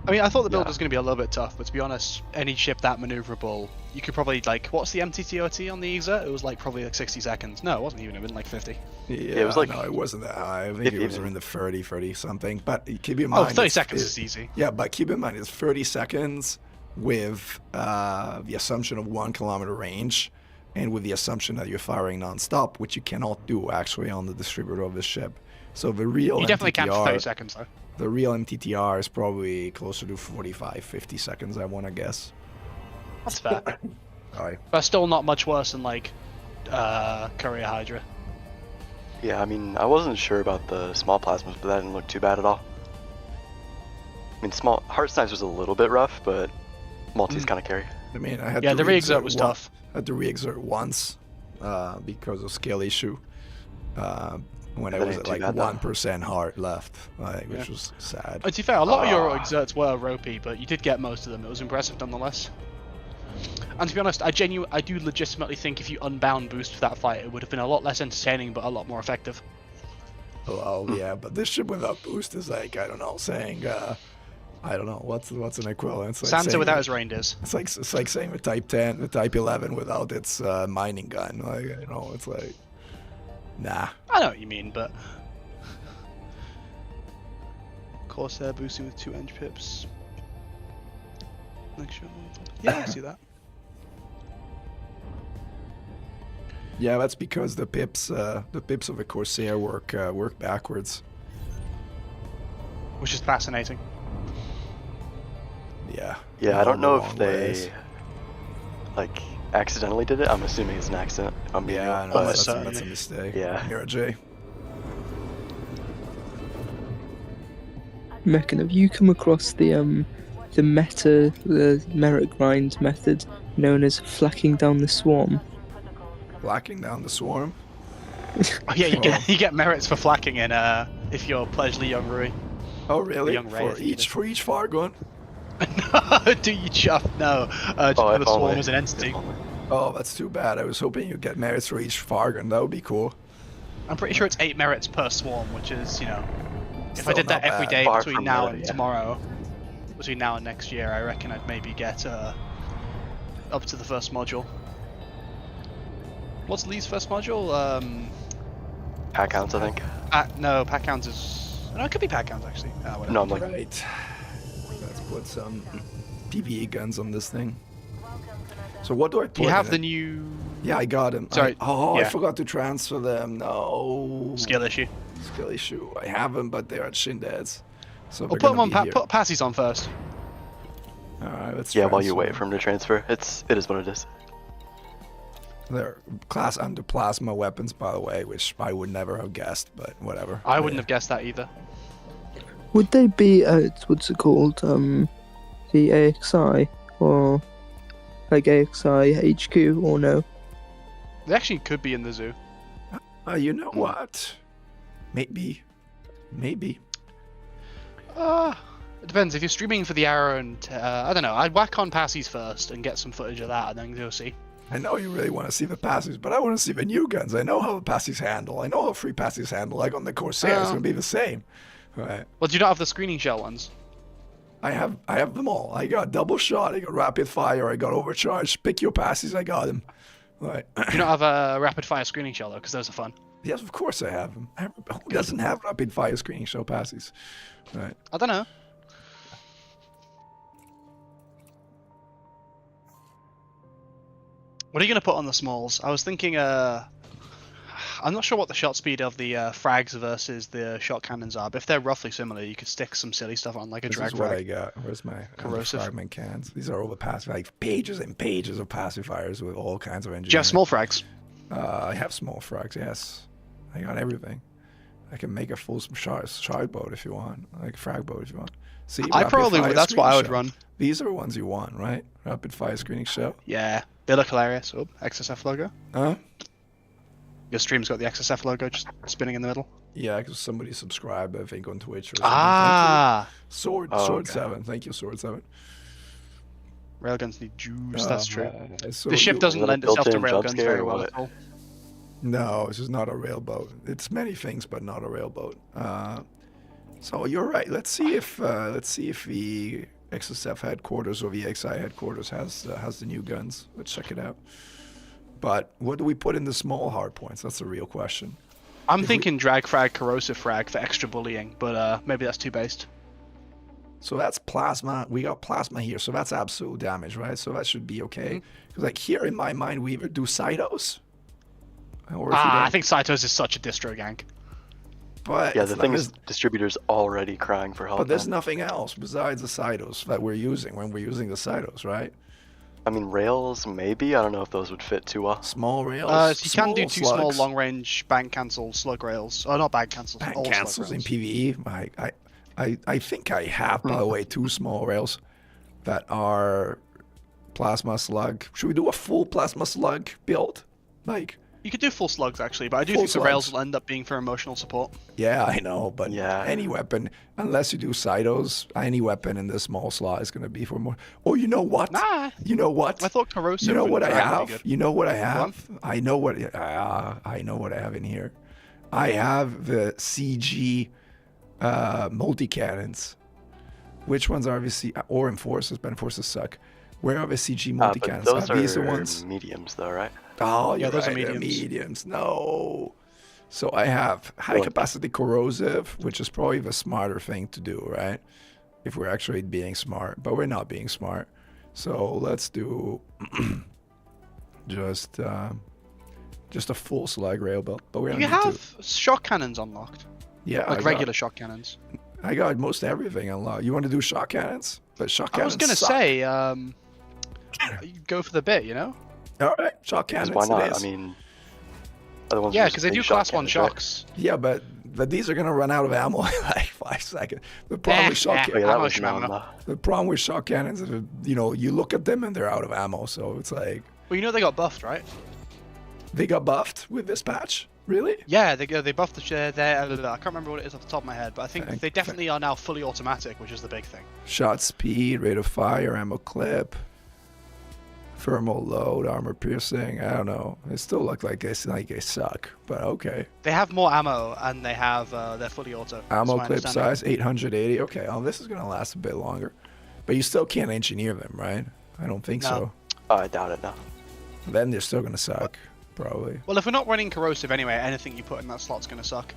[SPEAKER 3] I mean, I thought the build
[SPEAKER 5] Yeah.
[SPEAKER 3] was going to be a little bit tough, but to be honest, any ship that maneuverable, you could probably, like, what's the MTTOT on the EXA? It was like probably like 60 seconds. No, it wasn't even. It was like 50.
[SPEAKER 2] Yeah,
[SPEAKER 5] it was like-
[SPEAKER 2] no, it wasn't that high. I think
[SPEAKER 5] If
[SPEAKER 2] it was
[SPEAKER 5] even.
[SPEAKER 2] around the 30 something. But keep in
[SPEAKER 3] Oh,
[SPEAKER 2] mind,
[SPEAKER 3] 30 seconds is easy.
[SPEAKER 2] Yeah, but keep in mind, it's 30 seconds with the assumption of 1 kilometer range, and with the assumption that you're firing non-stop, which you cannot do actually on the distributor of the ship. So the real
[SPEAKER 3] You definitely can't for 30
[SPEAKER 2] MTTR,
[SPEAKER 3] seconds, though.
[SPEAKER 2] the real MTTR is probably closer to 45-50 seconds, I want to guess.
[SPEAKER 3] That's fair.
[SPEAKER 2] Alright.
[SPEAKER 3] But still not much worse than, like, Corsair Hydra.
[SPEAKER 5] Yeah, I mean, I wasn't sure about the small plasmas, but that didn't look too bad at all. I mean, small heart snipes was a little bit rough, but multis kind of carry.
[SPEAKER 2] I mean, I had
[SPEAKER 3] Yeah,
[SPEAKER 2] to
[SPEAKER 3] the re-exert was
[SPEAKER 2] one-
[SPEAKER 3] tough.
[SPEAKER 2] I had to re-exert once because of scale issue. When I
[SPEAKER 5] That
[SPEAKER 2] was
[SPEAKER 5] ain't
[SPEAKER 2] at
[SPEAKER 5] too
[SPEAKER 2] like
[SPEAKER 5] bad, though.
[SPEAKER 2] 1% heart left, like, which
[SPEAKER 3] Yeah.
[SPEAKER 2] was sad.
[SPEAKER 3] To be fair, a lot of your exerts were ropey, but you did get most of them. It was impressive nonetheless. And to be honest, I do legitimately think if you unbound boost for that fight, it would have been a lot less entertaining, but a lot more effective.
[SPEAKER 2] Well, yeah, but this ship without boost is like, I don't know, saying, I don't know, what's an equivalent? It's like
[SPEAKER 3] Santa
[SPEAKER 2] saying-
[SPEAKER 3] without his reindeers.
[SPEAKER 2] It's like saying the Type 10, the Type 11 without its mining gun. Like, you know, it's like, nah.
[SPEAKER 3] I know what you mean, but Corsair boosting with 2 eng pips. Next shot. Yeah, I see that.
[SPEAKER 2] Yeah, that's because the pips of the Corsair work backwards.
[SPEAKER 3] Which is fascinating.
[SPEAKER 2] Yeah.
[SPEAKER 5] Yeah, I don't know if
[SPEAKER 2] Long
[SPEAKER 5] they
[SPEAKER 2] ways.
[SPEAKER 5] like accidentally did it. I'm assuming it's an accident. If I'm being
[SPEAKER 2] Yeah, I
[SPEAKER 5] real,
[SPEAKER 2] know,
[SPEAKER 5] but
[SPEAKER 3] Almost
[SPEAKER 2] that's a
[SPEAKER 3] certainly.
[SPEAKER 2] mistake.
[SPEAKER 5] Yeah.
[SPEAKER 2] Mira J.
[SPEAKER 4] Mechan, have you come across the merit grind method known as flacking down the swarm?
[SPEAKER 2] Blacking down the swarm.
[SPEAKER 3] Oh yeah, you get merits for flacking in if you're Pledgely Young Rui.
[SPEAKER 2] Oh, really?
[SPEAKER 3] Young Ray, I
[SPEAKER 2] For
[SPEAKER 3] think it is.
[SPEAKER 2] each far gun?
[SPEAKER 3] Do you chuff? No. Just
[SPEAKER 5] Oh,
[SPEAKER 3] for
[SPEAKER 5] if
[SPEAKER 3] the swarm
[SPEAKER 5] only.
[SPEAKER 3] as an entity.
[SPEAKER 5] If only.
[SPEAKER 2] Oh, that's too bad. I was hoping you'd get merits for each far gun. That would be cool.
[SPEAKER 3] I'm pretty sure it's 8 merits per swarm, which is, you know, if I
[SPEAKER 2] Still
[SPEAKER 3] did that
[SPEAKER 2] not
[SPEAKER 3] every
[SPEAKER 2] bad.
[SPEAKER 3] day
[SPEAKER 5] Far
[SPEAKER 3] between
[SPEAKER 5] from
[SPEAKER 3] now
[SPEAKER 5] bad,
[SPEAKER 3] and
[SPEAKER 5] yeah.
[SPEAKER 3] tomorrow, between now and next year, I reckon I'd maybe get up to the first module. What's Lee's first module?
[SPEAKER 5] Pack counts, I think.
[SPEAKER 3] No, pack counts is. No, it could be pack counts actually. Whatever.
[SPEAKER 5] No, I'm like,
[SPEAKER 2] Right. Let's put some PvE guns on this thing. So what do I put
[SPEAKER 3] Do you have
[SPEAKER 2] in
[SPEAKER 3] the
[SPEAKER 2] it?
[SPEAKER 3] new
[SPEAKER 2] Yeah, I got them.
[SPEAKER 3] Sorry,
[SPEAKER 2] I
[SPEAKER 3] yeah.
[SPEAKER 2] forgot to transfer them. No.
[SPEAKER 3] skill issue?
[SPEAKER 2] Skill issue. I have them, but they're at Shindads. So
[SPEAKER 3] Well,
[SPEAKER 2] they're
[SPEAKER 3] put them
[SPEAKER 2] gonna
[SPEAKER 3] on.
[SPEAKER 2] be
[SPEAKER 3] Put passies on first.
[SPEAKER 2] here. Alright, let's
[SPEAKER 5] yeah, while you
[SPEAKER 2] transfer
[SPEAKER 5] wait
[SPEAKER 2] them.
[SPEAKER 5] for him to transfer, it is what it is.
[SPEAKER 2] They're class under plasma weapons, by the way, which I would never have guessed, but whatever.
[SPEAKER 3] I wouldn't have guessed that either.
[SPEAKER 4] Would they be what's it called? The AXI or like AXI HQ or no?
[SPEAKER 3] They actually could be in the zoo.
[SPEAKER 2] You know what? Maybe.
[SPEAKER 3] It depends. If you're streaming for the arrow and I don't know, I'd whack on passies first and get some footage of that, and then go see.
[SPEAKER 2] I know you really want to see the passives, but I want to see the new guns. I know how the passives handle. I know how free passives handle. Like on the Corsair, it's
[SPEAKER 3] Oh.
[SPEAKER 2] going to be the same. Right.
[SPEAKER 3] Well, do you not have the screening shell ones?
[SPEAKER 2] I have them all. I got double shot. I got rapid fire. I got overcharge. Pick your passes. I got them. Right.
[SPEAKER 3] Do you not have a rapid fire screening shell though? Because those are fun.
[SPEAKER 2] Yes, of course I have them. Who doesn't have rapid fire screening show passes? Right.
[SPEAKER 3] I don't know. What are you going to put on the smalls? I was thinking, I'm not sure what the shot speed of the frags versus the shot cannons are, but if they're roughly similar, you could stick some silly stuff on, like a
[SPEAKER 2] This
[SPEAKER 3] drag
[SPEAKER 2] is what I
[SPEAKER 3] frag.
[SPEAKER 2] got. Where's my
[SPEAKER 3] Corrosive.
[SPEAKER 2] fragment cans? These are all the like pages and pages of pacifiers with all kinds of engineering.
[SPEAKER 3] Do you have small frags?
[SPEAKER 2] I have small frags, yes. I got everything. I can make a full shard boat if you want, like frag boat if you want. See,
[SPEAKER 3] I
[SPEAKER 2] rapid
[SPEAKER 3] probably
[SPEAKER 2] fire
[SPEAKER 3] would. That's what I would
[SPEAKER 2] screening
[SPEAKER 3] run.
[SPEAKER 2] shell. These are the ones you want, right? Rapid fire screening shell.
[SPEAKER 3] Yeah, they look hilarious. Oh, XSF logo.
[SPEAKER 2] Huh?
[SPEAKER 3] Your stream's got the XSF logo just spinning in the middle.
[SPEAKER 2] Yeah, because somebody subscribed, I think, on Twitch or something.
[SPEAKER 3] Ah,
[SPEAKER 2] Sword
[SPEAKER 5] Oh,
[SPEAKER 2] 7. Thank you, Sword 7.
[SPEAKER 3] railguns need juice. That's true.
[SPEAKER 2] So
[SPEAKER 3] The ship
[SPEAKER 2] you-
[SPEAKER 3] doesn't
[SPEAKER 5] Was that a
[SPEAKER 3] lend itself to
[SPEAKER 5] built-in jump
[SPEAKER 3] railguns
[SPEAKER 5] scare
[SPEAKER 3] very
[SPEAKER 5] or
[SPEAKER 3] well
[SPEAKER 5] what?
[SPEAKER 3] at all.
[SPEAKER 2] No, this is not a railboat. It's many things, but not a railboat. So you're right. Let's see if the XSF headquarters or the XI headquarters has the new guns. Let's check it out. But what do we put in the small hard points? That's a real question.
[SPEAKER 3] I'm thinking drag frag, corrosive frag for extra bullying, but maybe that's too based.
[SPEAKER 2] So that's plasma. We got plasma here, so that's absolute damage, right? So that should be okay. Because like here in my mind, we either do Cytos, or if we
[SPEAKER 3] I
[SPEAKER 2] don't-
[SPEAKER 3] think Saitos is such a distro gank.
[SPEAKER 2] But
[SPEAKER 5] Yeah,
[SPEAKER 2] it's
[SPEAKER 5] the
[SPEAKER 2] not-
[SPEAKER 5] thing is, distributors already crying for help.
[SPEAKER 2] but there's
[SPEAKER 5] now.
[SPEAKER 2] nothing else besides the Cytos that we're using when we're using the Cytos, right?
[SPEAKER 5] I mean, rails, maybe. I don't know if those would fit too well.
[SPEAKER 2] Small rails.
[SPEAKER 3] So you can do two small
[SPEAKER 2] slugs,
[SPEAKER 3] long range bank cancel slug rails. Oh, not bank cancels.
[SPEAKER 2] bank
[SPEAKER 3] all slug
[SPEAKER 2] cancels in
[SPEAKER 3] rails.
[SPEAKER 2] PvE. I think I have, by the way, 2 small rails that are plasma slug. Should we do a full plasma slug build? Like,
[SPEAKER 3] You could do full slugs actually, but I do
[SPEAKER 2] Full
[SPEAKER 3] think the rails
[SPEAKER 2] slugs.
[SPEAKER 3] will end up being for emotional support.
[SPEAKER 2] yeah, I know, but
[SPEAKER 5] Yeah.
[SPEAKER 2] any weapon, unless you do Cytos, any weapon in this small slot is gonna be for more. Oh, you know what?
[SPEAKER 3] Nah.
[SPEAKER 2] You know what?
[SPEAKER 3] I thought corrosive.
[SPEAKER 2] You know
[SPEAKER 3] would
[SPEAKER 2] what I
[SPEAKER 3] drag would be
[SPEAKER 2] have?
[SPEAKER 3] good.
[SPEAKER 2] You know what I
[SPEAKER 3] on.
[SPEAKER 2] have? I know what I know what I have in here. I have the CG multi-cannons. Which ones are obviously or enforcers, but enforcers suck. Where are the CG
[SPEAKER 5] But
[SPEAKER 2] multi-cannons?
[SPEAKER 5] those
[SPEAKER 2] Are these the
[SPEAKER 5] are
[SPEAKER 2] ones?
[SPEAKER 5] mediums, though, right?
[SPEAKER 2] Oh, you're
[SPEAKER 3] those are
[SPEAKER 2] right, they're
[SPEAKER 3] mediums.
[SPEAKER 2] mediums. No. So I have high capacity corrosive, which is probably the smarter thing to do, right? If we're actually being smart, but we're not being smart. So let's do just a full slug rail build. But we don't
[SPEAKER 3] You
[SPEAKER 2] need to.
[SPEAKER 3] have shock cannons unlocked,
[SPEAKER 2] Yeah,
[SPEAKER 3] like regular shock cannons.
[SPEAKER 2] I got most everything unlocked. You want to do shock cannons? But shock
[SPEAKER 3] I
[SPEAKER 2] cannons
[SPEAKER 3] was gonna
[SPEAKER 2] suck.
[SPEAKER 3] say, you go for the bit, you know?
[SPEAKER 2] All right, shock
[SPEAKER 5] 'Cause
[SPEAKER 2] cannons.
[SPEAKER 5] why
[SPEAKER 2] it
[SPEAKER 5] not? I
[SPEAKER 2] is.
[SPEAKER 5] mean, are the ones
[SPEAKER 3] Yeah,
[SPEAKER 5] just
[SPEAKER 3] because they
[SPEAKER 5] big
[SPEAKER 3] do
[SPEAKER 5] shot
[SPEAKER 3] class 1
[SPEAKER 5] cannons, right?
[SPEAKER 3] shocks.
[SPEAKER 2] Yeah, but these are gonna run out of ammo in like 5 seconds. The problem with shock
[SPEAKER 5] Oh, yeah, that
[SPEAKER 3] Ammo
[SPEAKER 5] was
[SPEAKER 3] shmammo.
[SPEAKER 5] known,
[SPEAKER 2] the problem with shock cannons is, you look at them and they're out of ammo. So it's like
[SPEAKER 3] Well, you know they got buffed, right?
[SPEAKER 2] they got buffed with this patch. Really?
[SPEAKER 3] Yeah, they buffed the share there. I can't remember what it is off the top of my head, but I think
[SPEAKER 2] Thank-
[SPEAKER 3] they definitely are now fully automatic, which is the big thing.
[SPEAKER 2] Shot speed, rate of fire, ammo clip, thermal load, armor piercing. I don't know. It still look like they suck, but okay.
[SPEAKER 3] They have more ammo and they have they're fully auto. That's
[SPEAKER 2] Ammo
[SPEAKER 3] my
[SPEAKER 2] clip
[SPEAKER 3] understanding.
[SPEAKER 2] size 880. Okay, oh, this is gonna last a bit longer, but you still can't engineer them, right? I don't think
[SPEAKER 3] No.
[SPEAKER 2] so.
[SPEAKER 5] Oh, I doubt it, no.
[SPEAKER 2] Then they're still gonna suck, probably.
[SPEAKER 3] Well, if we're not running corrosive anyway, anything you put in that slot's gonna suck.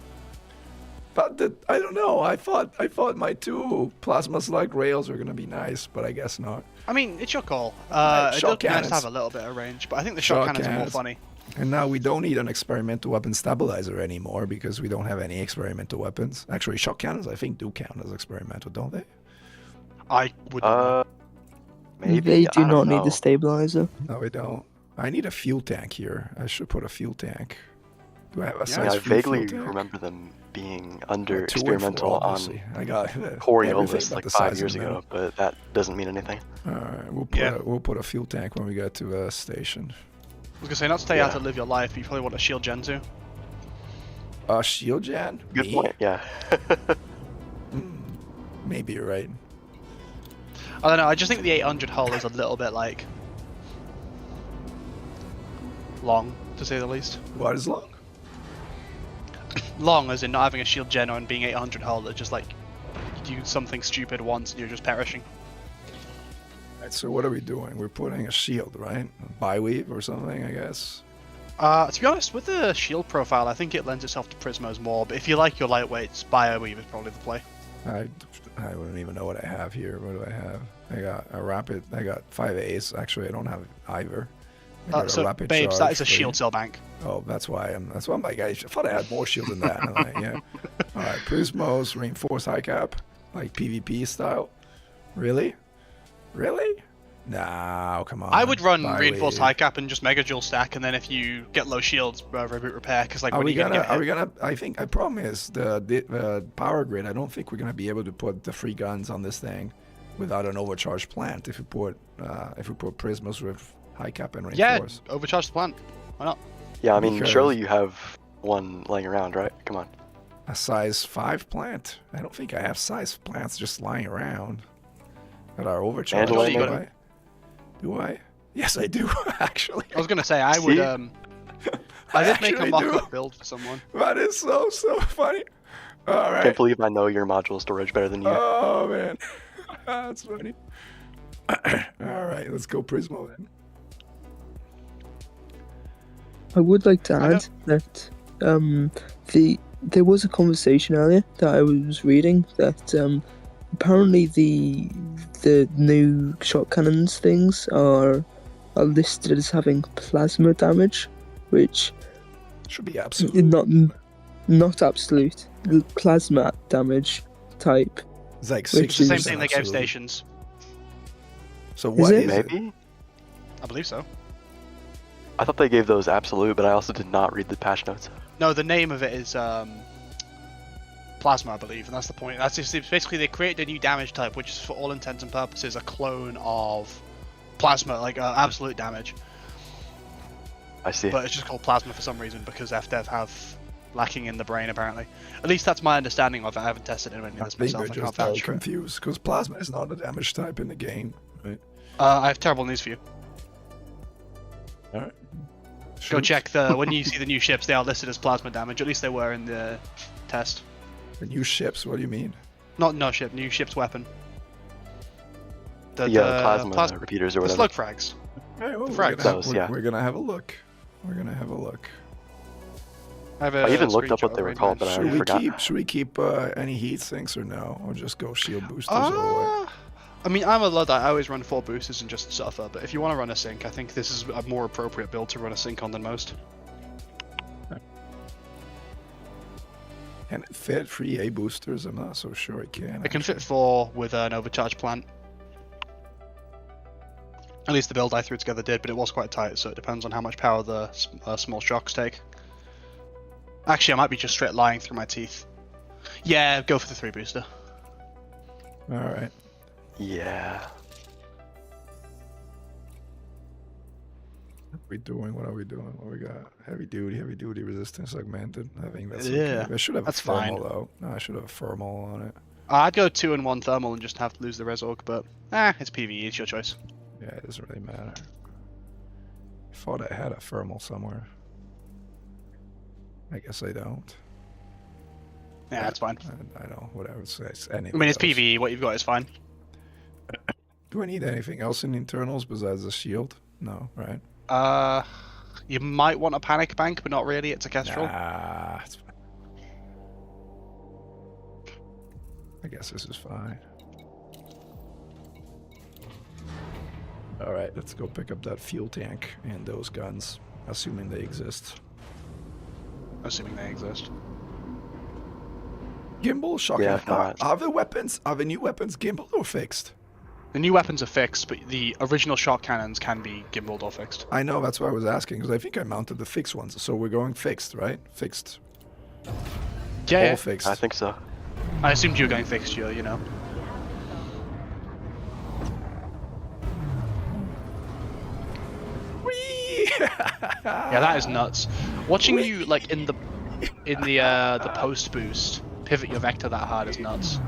[SPEAKER 2] But I don't know. I thought my 2 plasma slug rails were gonna be nice, but I guess not.
[SPEAKER 3] I mean, it's your call.
[SPEAKER 2] Right,
[SPEAKER 3] It
[SPEAKER 2] shock
[SPEAKER 3] does be nice
[SPEAKER 2] cannons.
[SPEAKER 3] to have a little bit of range, but I think the shock
[SPEAKER 2] Shock
[SPEAKER 3] cannons are more
[SPEAKER 2] cannons.
[SPEAKER 3] funny.
[SPEAKER 2] And now we don't need an experimental weapon stabilizer anymore because we don't have any experimental weapons. Actually, shock cannons I think do count as experimental, don't they?
[SPEAKER 3] I wouldn't know.
[SPEAKER 5] Maybe.
[SPEAKER 4] They do
[SPEAKER 5] I don't
[SPEAKER 4] not need
[SPEAKER 5] know.
[SPEAKER 4] the stabilizer.
[SPEAKER 2] No, we don't. I need a fuel tank here. I should put a fuel tank. Do I have a
[SPEAKER 3] Yeah,
[SPEAKER 2] size
[SPEAKER 5] Yeah, I
[SPEAKER 2] 3
[SPEAKER 5] vaguely
[SPEAKER 2] fuel tank?
[SPEAKER 5] remember them being under
[SPEAKER 2] 2 or 4,
[SPEAKER 5] experimental on
[SPEAKER 2] obviously. I got everything
[SPEAKER 5] Coriolis
[SPEAKER 2] but
[SPEAKER 5] like
[SPEAKER 2] the
[SPEAKER 5] 5
[SPEAKER 2] size
[SPEAKER 5] years
[SPEAKER 2] in the
[SPEAKER 5] ago, but that doesn't mean anything.
[SPEAKER 2] middle. All right,
[SPEAKER 3] Yeah.
[SPEAKER 2] we'll put a fuel tank when we get to a station.
[SPEAKER 3] I was gonna say, not to tell you how
[SPEAKER 5] Yeah.
[SPEAKER 3] to live your life, but you probably want a shield gen too.
[SPEAKER 2] Shield gen?
[SPEAKER 5] Good
[SPEAKER 2] Me?
[SPEAKER 5] point, yeah.
[SPEAKER 2] Maybe you're right.
[SPEAKER 3] I don't know, I just think the 800 hull is a little bit like long, to say the least.
[SPEAKER 2] What is long?
[SPEAKER 3] Long as in not having a shield gen and being 800 hull, it's just like you do something stupid once and you're just perishing.
[SPEAKER 2] Right, so what are we doing? We're putting a shield, right? A biweave or something, I guess.
[SPEAKER 3] To be honest, with the shield profile, I think it lends itself to Prismos more, but if you like your lightweights, Bioweave is probably the play.
[SPEAKER 2] I wouldn't even know what I have here. What do I have? I got a rapid. I got 5 A's. Actually, I don't have either. I got a
[SPEAKER 3] So,
[SPEAKER 2] rapid
[SPEAKER 3] babes, that
[SPEAKER 2] charge
[SPEAKER 3] is a
[SPEAKER 2] for-
[SPEAKER 3] shield cell bank.
[SPEAKER 2] Oh, that's why I'm like, I thought I had more shield than that. I'm like, yeah. All right, Prismos, reinforced high cap, like PvP style. Really? Really? No, come on.
[SPEAKER 3] I would run
[SPEAKER 2] Bywave.
[SPEAKER 3] reinforced high cap and just mega jewel stack, and then if you get low shields, reboot repair. Because like
[SPEAKER 2] Are
[SPEAKER 3] when
[SPEAKER 2] we
[SPEAKER 3] you
[SPEAKER 2] gonna?
[SPEAKER 3] get
[SPEAKER 2] Are
[SPEAKER 3] hit,
[SPEAKER 2] we gonna? I think the problem is the power grid. I don't think we're gonna be able to put the 3 guns on this thing without an overcharged plant. If we put Prismos with high cap and
[SPEAKER 3] yeah,
[SPEAKER 2] reinforce.
[SPEAKER 3] overcharge the plant. Why not?
[SPEAKER 5] Yeah, I mean,
[SPEAKER 2] Because-
[SPEAKER 5] surely you have one laying around, right? Come on.
[SPEAKER 2] A size 5 plant. I don't think I have size plants just lying around that are overcharged.
[SPEAKER 5] Mandalay,
[SPEAKER 2] do
[SPEAKER 3] maybe?
[SPEAKER 2] I? Do I? Yes, I do. Actually,
[SPEAKER 3] I was gonna say I would.
[SPEAKER 5] See?
[SPEAKER 3] I did make a
[SPEAKER 2] actually
[SPEAKER 3] mock-up
[SPEAKER 2] do.
[SPEAKER 3] build for someone.
[SPEAKER 2] That is so funny. All right.
[SPEAKER 5] Can't believe I know your module storage better than you.
[SPEAKER 2] Oh man, that's funny. All right, let's go Prismo then.
[SPEAKER 4] I would like to
[SPEAKER 3] I
[SPEAKER 4] add that there was a conversation earlier that I was reading that apparently the new shot cannons things are listed as having plasma damage, which
[SPEAKER 2] Should be absolute.
[SPEAKER 4] not absolute plasma damage type.
[SPEAKER 2] It's like
[SPEAKER 4] Which
[SPEAKER 2] 60%.
[SPEAKER 4] is-
[SPEAKER 3] Same thing they gave
[SPEAKER 2] absolute.
[SPEAKER 3] stations.
[SPEAKER 2] So what
[SPEAKER 4] it?
[SPEAKER 2] is it?
[SPEAKER 5] Maybe?
[SPEAKER 3] I believe so.
[SPEAKER 5] I thought they gave those absolute, but I also did not read the patch notes.
[SPEAKER 3] No, the name of it is Plasma, I believe, and that's the point. That's just, it's basically they created a new damage type, which is for all intents and purposes a clone of plasma, like absolute damage.
[SPEAKER 5] I see.
[SPEAKER 3] But it's just called plasma for some reason because FDev have lacking in the brain apparently. At least that's my understanding of it. I haven't tested any of
[SPEAKER 2] I
[SPEAKER 3] this
[SPEAKER 2] think
[SPEAKER 3] myself.
[SPEAKER 2] they're
[SPEAKER 3] I can't
[SPEAKER 2] just all
[SPEAKER 3] vouch for it.
[SPEAKER 2] confused because plasma is not a damage type in the game, right?
[SPEAKER 3] I have terrible news for you.
[SPEAKER 2] All right.
[SPEAKER 3] Go
[SPEAKER 2] Shoot.
[SPEAKER 3] check the when you see the new ships. They are listed as plasma damage. At least they were in the test.
[SPEAKER 2] The new ships. What do you mean?
[SPEAKER 3] Not no ship. New ship's weapon. The
[SPEAKER 5] plasma repeaters or
[SPEAKER 3] the
[SPEAKER 5] whatever.
[SPEAKER 3] slug frags.
[SPEAKER 2] Hey, well,
[SPEAKER 3] frags.
[SPEAKER 2] we're gonna have a look. We're gonna have a look.
[SPEAKER 5] I even looked up what they were called, but I already forgot.
[SPEAKER 2] Should we keep any heat sinks or no? Or just go shield boosters all the way?
[SPEAKER 3] I mean, I'm a Luddite. I always run 4 boosters and just suffer. But if you want to run a sync, I think this is a more appropriate build to run a sync on than most.
[SPEAKER 2] Can it fit 3A boosters? I'm not so sure it can.
[SPEAKER 3] It can fit 4 with an overcharge plant. At least the build I threw together did, but it was quite tight, so it depends on how much power the small shocks take. Actually, I might be just straight lying through my teeth. Yeah, go for the 3 booster.
[SPEAKER 2] Alright.
[SPEAKER 5] Yeah.
[SPEAKER 2] What are we doing? What are we doing? What we got? Heavy duty resistance augmented. I think that's
[SPEAKER 3] Yeah,
[SPEAKER 2] okay. I should have
[SPEAKER 3] that's
[SPEAKER 2] a thermal
[SPEAKER 3] fine.
[SPEAKER 2] though. No, I should have a thermal on it.
[SPEAKER 3] I'd go 2 and 1 thermal and just have to lose the Resorg, but it's PvE, it's your choice.
[SPEAKER 2] Yeah, it doesn't really matter. I thought I had a thermal somewhere. I guess I don't.
[SPEAKER 3] Yeah, that's fine.
[SPEAKER 2] I know, whatever. It's
[SPEAKER 3] I mean, it's PvE, what you've got is fine.
[SPEAKER 2] Do I need anything else in internals besides a shield? No, right?
[SPEAKER 3] You might want a panic bank, but not really, it's a Kestrel.
[SPEAKER 2] Nah, it's fine. I guess this is fine. Alright, let's go pick up that fuel tank and those guns, assuming they exist.
[SPEAKER 3] Assuming they exist.
[SPEAKER 2] Gimbal, shotgun.
[SPEAKER 5] Yeah, if not.
[SPEAKER 2] Are the new weapons gimbal or fixed?
[SPEAKER 3] The new weapons are fixed, but the original shot cannons can be gimbaled or fixed.
[SPEAKER 2] I know, that's why I was asking, because I think I mounted the fixed ones. So we're going fixed, right? Fixed.
[SPEAKER 3] Yeah,
[SPEAKER 2] All fixed.
[SPEAKER 5] I think so.
[SPEAKER 3] I assumed you were going fixed, you know.
[SPEAKER 2] Whee!
[SPEAKER 3] Yeah, that is nuts. Watching you like in the post boost pivot your vector that hard is nuts.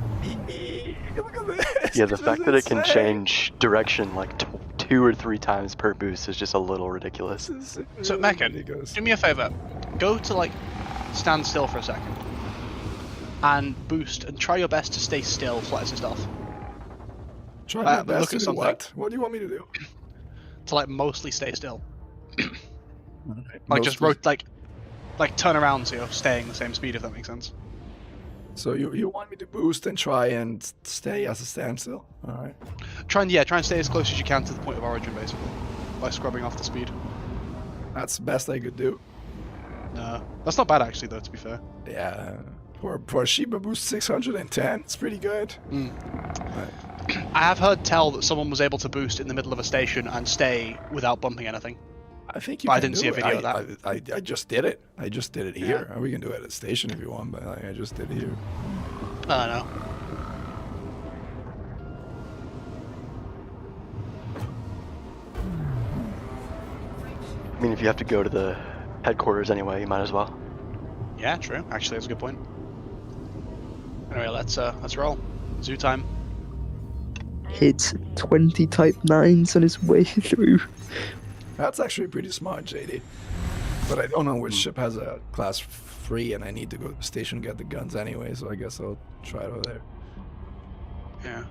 [SPEAKER 2] Look at this.
[SPEAKER 5] Yeah, the
[SPEAKER 2] This
[SPEAKER 5] fact
[SPEAKER 2] is
[SPEAKER 5] that it can
[SPEAKER 2] insane.
[SPEAKER 5] change direction like 2 or 3 times per boost is just a little ridiculous.
[SPEAKER 2] This is
[SPEAKER 3] So
[SPEAKER 2] really
[SPEAKER 3] Mechan,
[SPEAKER 2] ridiculous.
[SPEAKER 3] do me a favor. Go to like stand still for a second and boost and try your best to stay still flights and stuff.
[SPEAKER 2] Try my
[SPEAKER 3] look
[SPEAKER 2] best
[SPEAKER 3] at
[SPEAKER 2] to do
[SPEAKER 3] something.
[SPEAKER 2] what? What do you want me to do?
[SPEAKER 3] To like mostly stay still.
[SPEAKER 2] Alright,
[SPEAKER 3] Like just
[SPEAKER 2] mostly-
[SPEAKER 3] like turn around so you're staying the same speed if that makes sense.
[SPEAKER 2] So you want me to boost and try and stay as a standstill? Alright.
[SPEAKER 3] Try and stay as close as you can to the point of origin basically. By scrubbing off the speed.
[SPEAKER 2] That's the best I could do.
[SPEAKER 3] That's not bad actually though, to be fair.
[SPEAKER 2] Yeah. For a Shiba boost 610, it's pretty good.
[SPEAKER 3] I have heard tell that someone was able to boost in the middle of a station and stay without bumping anything.
[SPEAKER 2] I think you
[SPEAKER 3] But I
[SPEAKER 2] can
[SPEAKER 3] didn't
[SPEAKER 2] do
[SPEAKER 3] see a
[SPEAKER 2] it.
[SPEAKER 3] video of that.
[SPEAKER 2] I just did it. I just did it here. We can do it at the station if you want, but I just did it here.
[SPEAKER 3] I don't know.
[SPEAKER 5] I mean, if you have to go to the headquarters anyway, you might as well.
[SPEAKER 3] Yeah, true. Actually, that's a good point. Anyway, let's roll. Zoo time.
[SPEAKER 4] Hit 20 Type 9s on his way through.
[SPEAKER 2] That's actually pretty smart, JD. But I don't know which ship has a class 3, and I need to go to the station and get the guns anyway, so I guess I'll try it over there.
[SPEAKER 3] Yeah.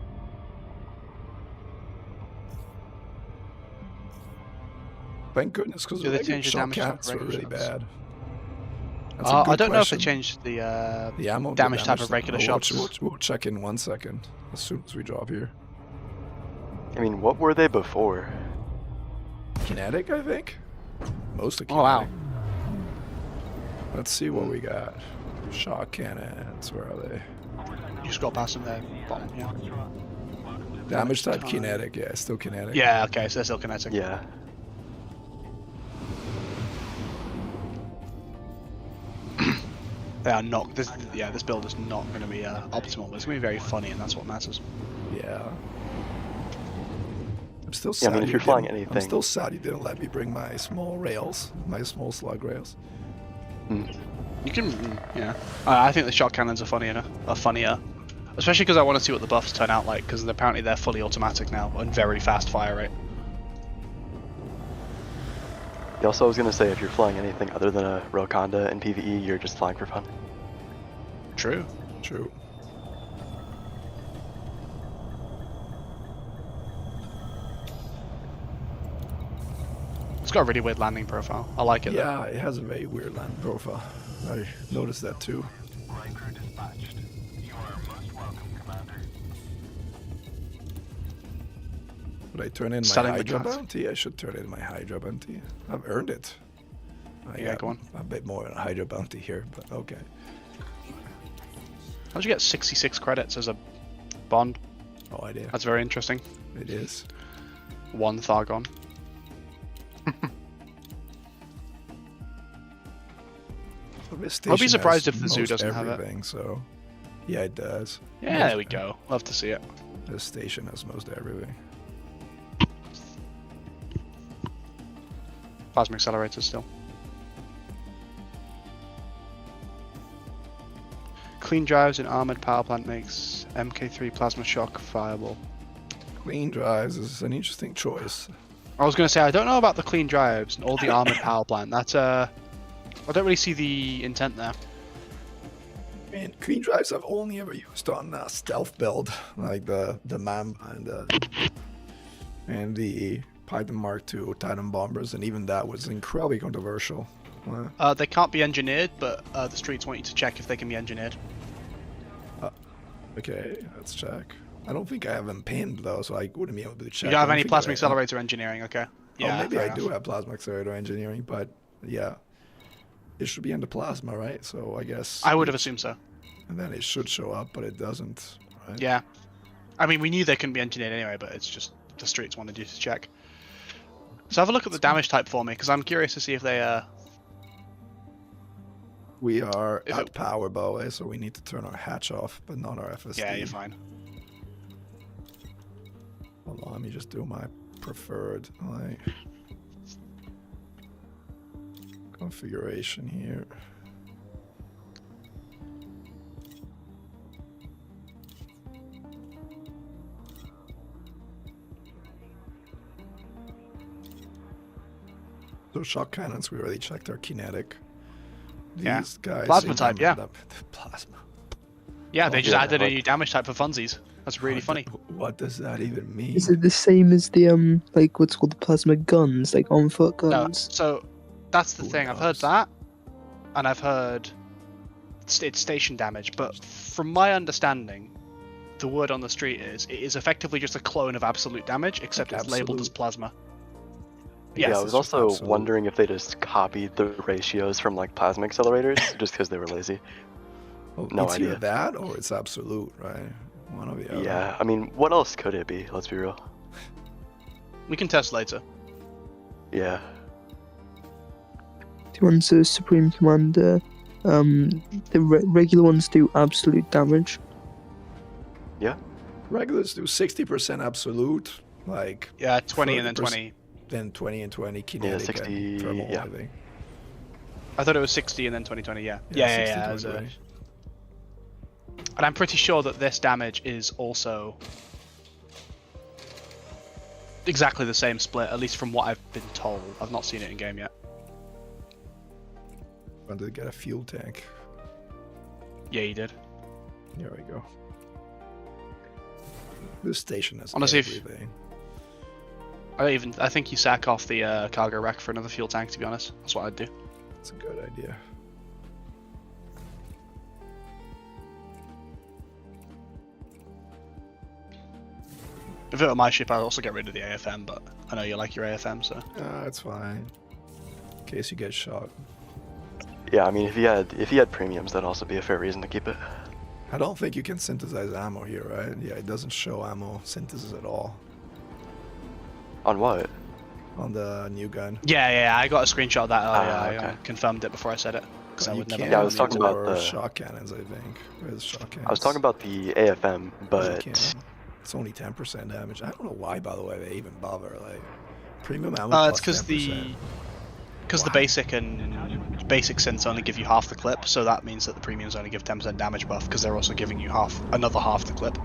[SPEAKER 2] Thank goodness, because
[SPEAKER 3] Do
[SPEAKER 2] the
[SPEAKER 3] they change the
[SPEAKER 2] shot
[SPEAKER 3] damage type
[SPEAKER 2] cannons
[SPEAKER 3] of
[SPEAKER 2] were
[SPEAKER 3] regular
[SPEAKER 2] really
[SPEAKER 3] shots?
[SPEAKER 2] bad. That's a
[SPEAKER 3] I
[SPEAKER 2] good
[SPEAKER 3] don't know if they
[SPEAKER 2] question.
[SPEAKER 3] changed the
[SPEAKER 2] ammo,
[SPEAKER 3] damage type of regular shots.
[SPEAKER 2] We'll check in 1 second, as soon as we drop here.
[SPEAKER 5] I mean, what were they before?
[SPEAKER 2] Kinetic, I think? Mostly kinetic.
[SPEAKER 3] Oh wow.
[SPEAKER 2] Let's see what we got. Shot cannons, where are they?
[SPEAKER 3] You just got past them there, bottom, yeah.
[SPEAKER 2] Damage type kinetic, yeah, still kinetic.
[SPEAKER 3] Yeah, okay, so they're still kinetic.
[SPEAKER 5] Yeah.
[SPEAKER 3] They are not. This build is not going to be optimal, but it's going to be very funny, and that's what matters.
[SPEAKER 2] Yeah. I'm still
[SPEAKER 5] Yeah,
[SPEAKER 2] sad.
[SPEAKER 5] I mean, if
[SPEAKER 2] you
[SPEAKER 5] you're flying
[SPEAKER 2] didn't- I'm
[SPEAKER 5] anything-
[SPEAKER 2] still sad you didn't let me bring my small rails, my small slug rails.
[SPEAKER 3] You can, yeah. I think the shot cannons are funnier, especially because I want to see what the buffs turn out like. Because apparently they're fully automatic now and very fast fire rate.
[SPEAKER 5] Also, I was gonna say, if you're flying anything other than a Roconda in PvE, you're just flying for fun.
[SPEAKER 3] True.
[SPEAKER 2] True.
[SPEAKER 3] It's got a really weird landing profile. I like it. though.
[SPEAKER 2] Yeah, it has a very weird land profile. I noticed that too. Would I turn in my
[SPEAKER 3] Selling the
[SPEAKER 2] Hydra
[SPEAKER 3] cards.
[SPEAKER 2] bounty? I should turn in my Hydra bounty. I've earned it. I
[SPEAKER 3] Yeah,
[SPEAKER 2] got
[SPEAKER 3] go on.
[SPEAKER 2] a bit more than a Hydra bounty here, but okay.
[SPEAKER 3] How'd you get 66 credits as a bond?
[SPEAKER 2] No idea.
[SPEAKER 3] That's very interesting.
[SPEAKER 2] It is.
[SPEAKER 3] One Thargon.
[SPEAKER 2] This
[SPEAKER 3] I'll be
[SPEAKER 2] station
[SPEAKER 3] surprised
[SPEAKER 2] has
[SPEAKER 3] if the zoo
[SPEAKER 2] most
[SPEAKER 3] doesn't have it.
[SPEAKER 2] everything, so yeah, it does.
[SPEAKER 3] Yeah,
[SPEAKER 2] Most-
[SPEAKER 3] there we go. Love to see it.
[SPEAKER 2] This station has most everything.
[SPEAKER 3] Plasma accelerators still. Clean drives in armored power plant makes MK3 plasma shock viable.
[SPEAKER 2] Clean drives is an interesting choice.
[SPEAKER 3] I was gonna say I don't know about the clean drives and all the armored power plant. That's I don't really see the intent there.
[SPEAKER 2] And clean drives I've only ever used on stealth build, like the MAM and the Python Mark II Titan bombers, and even that was incredibly controversial.
[SPEAKER 3] They can't be engineered, but the streets want you to check if they can be engineered.
[SPEAKER 2] Okay, let's check. I don't think I have them pinned though, so I wouldn't be able to check.
[SPEAKER 3] You don't have
[SPEAKER 2] I
[SPEAKER 3] any
[SPEAKER 2] think
[SPEAKER 3] plasma
[SPEAKER 2] I-
[SPEAKER 3] accelerator engineering, okay? Yeah,
[SPEAKER 2] oh, maybe
[SPEAKER 3] fair
[SPEAKER 2] I
[SPEAKER 3] enough.
[SPEAKER 2] do have plasma accelerator engineering, but yeah, it should be under plasma, right? So I guess
[SPEAKER 3] I would have assumed so.
[SPEAKER 2] and then it should show up, but it doesn't. Right?
[SPEAKER 3] Yeah. I mean, we knew they couldn't be engineered anyway, but it's just the streets wanted you to check. So have a look at the damage type for me, because I'm curious to see if they
[SPEAKER 2] We are
[SPEAKER 3] If
[SPEAKER 2] at
[SPEAKER 3] it-
[SPEAKER 2] power bow, so we need to turn our hatch off, but not our FSD.
[SPEAKER 3] Yeah, you're fine.
[SPEAKER 2] Hold on, let me just do my preferred like configuration here. So shock cannons, we already checked our kinetic. These
[SPEAKER 3] Yeah.
[SPEAKER 2] guys.
[SPEAKER 3] Plasma type, yeah.
[SPEAKER 2] Plasma.
[SPEAKER 3] Yeah, they
[SPEAKER 2] Oh,
[SPEAKER 3] just
[SPEAKER 5] yeah,
[SPEAKER 3] added a
[SPEAKER 5] like-
[SPEAKER 3] new damage type for funsies. That's really funny.
[SPEAKER 2] What does that even mean?
[SPEAKER 4] Is it the same as the like what's called the plasma guns, like on foot
[SPEAKER 3] No,
[SPEAKER 4] guns?
[SPEAKER 3] so that's the
[SPEAKER 2] Who
[SPEAKER 3] thing. I've heard
[SPEAKER 2] knows?
[SPEAKER 3] that, and I've heard it's station damage. But from my understanding, the word on the street is it is effectively just a clone of absolute damage, except it's labeled as
[SPEAKER 2] Absolute.
[SPEAKER 3] plasma.
[SPEAKER 5] Yeah,
[SPEAKER 3] Yes,
[SPEAKER 5] I
[SPEAKER 2] it's
[SPEAKER 5] was
[SPEAKER 2] just
[SPEAKER 5] also
[SPEAKER 2] absolute.
[SPEAKER 5] wondering if they just copied the ratios from like plasma accelerators just because they were lazy.
[SPEAKER 2] Oh,
[SPEAKER 5] no
[SPEAKER 2] it's either
[SPEAKER 5] idea.
[SPEAKER 2] that or it's absolute, right? One or the other.
[SPEAKER 5] Yeah, I mean, what else could it be? Let's be real.
[SPEAKER 3] We can test later.
[SPEAKER 5] Yeah.
[SPEAKER 4] The ones that are Supreme Commander, the regular ones do absolute damage.
[SPEAKER 2] Regulars do 60% absolute, like
[SPEAKER 3] Yeah, 20 and then
[SPEAKER 2] 30%.
[SPEAKER 3] 20.
[SPEAKER 2] then 20 and 20 kinetic
[SPEAKER 5] 60,
[SPEAKER 2] and thermal,
[SPEAKER 5] yeah.
[SPEAKER 2] I think.
[SPEAKER 3] I thought it was 60 and then 2020. Yeah.
[SPEAKER 2] Yeah,
[SPEAKER 3] Yeah.
[SPEAKER 2] 60,
[SPEAKER 3] As
[SPEAKER 2] 20.
[SPEAKER 3] and I'm pretty sure that this damage is also exactly the same split, at least from what I've been told. I've not seen it in game yet.
[SPEAKER 2] Wanted to get a fuel tank.
[SPEAKER 3] Yeah, you did.
[SPEAKER 2] Here we go. This station has
[SPEAKER 3] Honestly, if-
[SPEAKER 2] everything.
[SPEAKER 3] I think you sack off the cargo rack for another fuel tank. To be honest, that's what I'd do.
[SPEAKER 2] It's a good idea.
[SPEAKER 3] If it were my ship, I'd also get rid of the AFM, but I know you like your AFM, so
[SPEAKER 2] It's fine. In case you get shot.
[SPEAKER 5] Yeah, I mean, if you had premiums, that'd also be a fair reason to keep it.
[SPEAKER 2] I don't think you can synthesize ammo here, right? Yeah, it doesn't show ammo synthesis at all
[SPEAKER 5] On what?
[SPEAKER 2] on the new gun.
[SPEAKER 3] yeah. I got a screenshot of that earlier.
[SPEAKER 5] Ah,
[SPEAKER 3] I
[SPEAKER 5] okay.
[SPEAKER 3] confirmed it before I said it. Because I
[SPEAKER 2] You
[SPEAKER 3] would never.
[SPEAKER 2] can
[SPEAKER 5] Yeah, I was talking about
[SPEAKER 2] for
[SPEAKER 5] the-
[SPEAKER 2] shock cannons, I think. Where's shock cannons?
[SPEAKER 5] I was talking about the AFM,
[SPEAKER 2] You
[SPEAKER 5] but
[SPEAKER 2] can. It's only 10% damage. I don't know why, by the way, they even bother. Like, premium ammo
[SPEAKER 3] It's
[SPEAKER 2] plus
[SPEAKER 3] because
[SPEAKER 2] 10%.
[SPEAKER 3] the basic and basic synths only give you half the clip, so that means that the premiums only give 10% damage buff because they're also giving you another half the clip.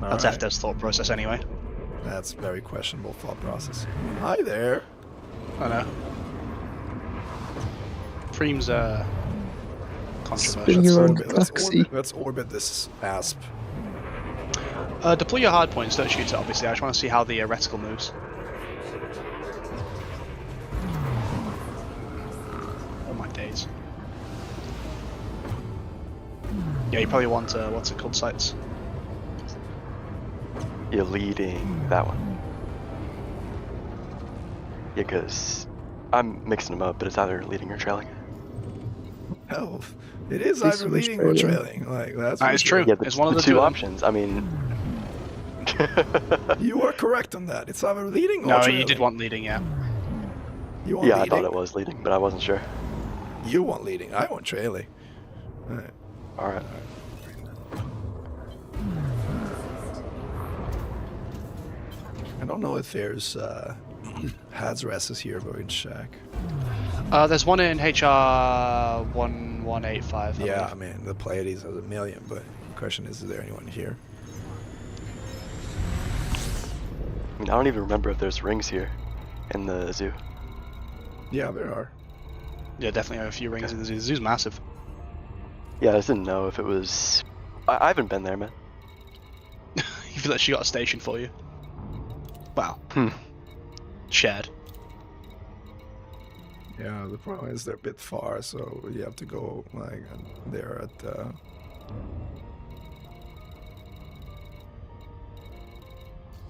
[SPEAKER 3] That's
[SPEAKER 2] Alright.
[SPEAKER 3] FDev's thought process anyway.
[SPEAKER 2] That's very questionable thought process. Hi there.
[SPEAKER 3] I know. Preem's
[SPEAKER 4] Spinning
[SPEAKER 3] controversial.
[SPEAKER 4] around taxi.
[SPEAKER 2] Let's orbit this asp.
[SPEAKER 3] Deploy your hard points, don't shoot it obviously. I just want to see how the reticle moves. Oh my days. Yeah, you probably want what's it called, sights.
[SPEAKER 5] You're leading that one. Yeah, because I'm mixing them up, but it's either leading or trailing.
[SPEAKER 2] Hell, it is
[SPEAKER 4] This
[SPEAKER 2] either
[SPEAKER 4] one's
[SPEAKER 2] leading or
[SPEAKER 4] trailing.
[SPEAKER 2] trailing. Like that's
[SPEAKER 3] That
[SPEAKER 2] for
[SPEAKER 3] is
[SPEAKER 2] sure.
[SPEAKER 3] true.
[SPEAKER 5] Yeah,
[SPEAKER 3] It's one of the
[SPEAKER 5] two
[SPEAKER 3] two.
[SPEAKER 5] options. I mean,
[SPEAKER 2] You are correct on that. It's either leading or
[SPEAKER 3] No,
[SPEAKER 2] trailing.
[SPEAKER 3] you did want leading, yeah.
[SPEAKER 2] You want
[SPEAKER 5] yeah, I
[SPEAKER 2] leading?
[SPEAKER 5] thought it was leading, but I wasn't sure.
[SPEAKER 2] You want leading. I want trailing. Alright.
[SPEAKER 5] All right.
[SPEAKER 2] I don't know if there's Hadresses here, but we can check.
[SPEAKER 3] There's one in HR 1185.
[SPEAKER 2] Yeah, I mean, the Pleiades has 1 million, but the question is there anyone here?
[SPEAKER 5] I mean, I don't even remember if there's rings here in the zoo.
[SPEAKER 2] Yeah, there are.
[SPEAKER 3] Yeah, definitely have a few rings in the zoo. The zoo's massive.
[SPEAKER 5] Yeah, I just didn't know if it was. I haven't been there, man.
[SPEAKER 3] You feel like she got a station for you. Wow.
[SPEAKER 5] Hmm.
[SPEAKER 3] Shared.
[SPEAKER 2] Yeah, the problem is they're a bit far, so you have to go like there at.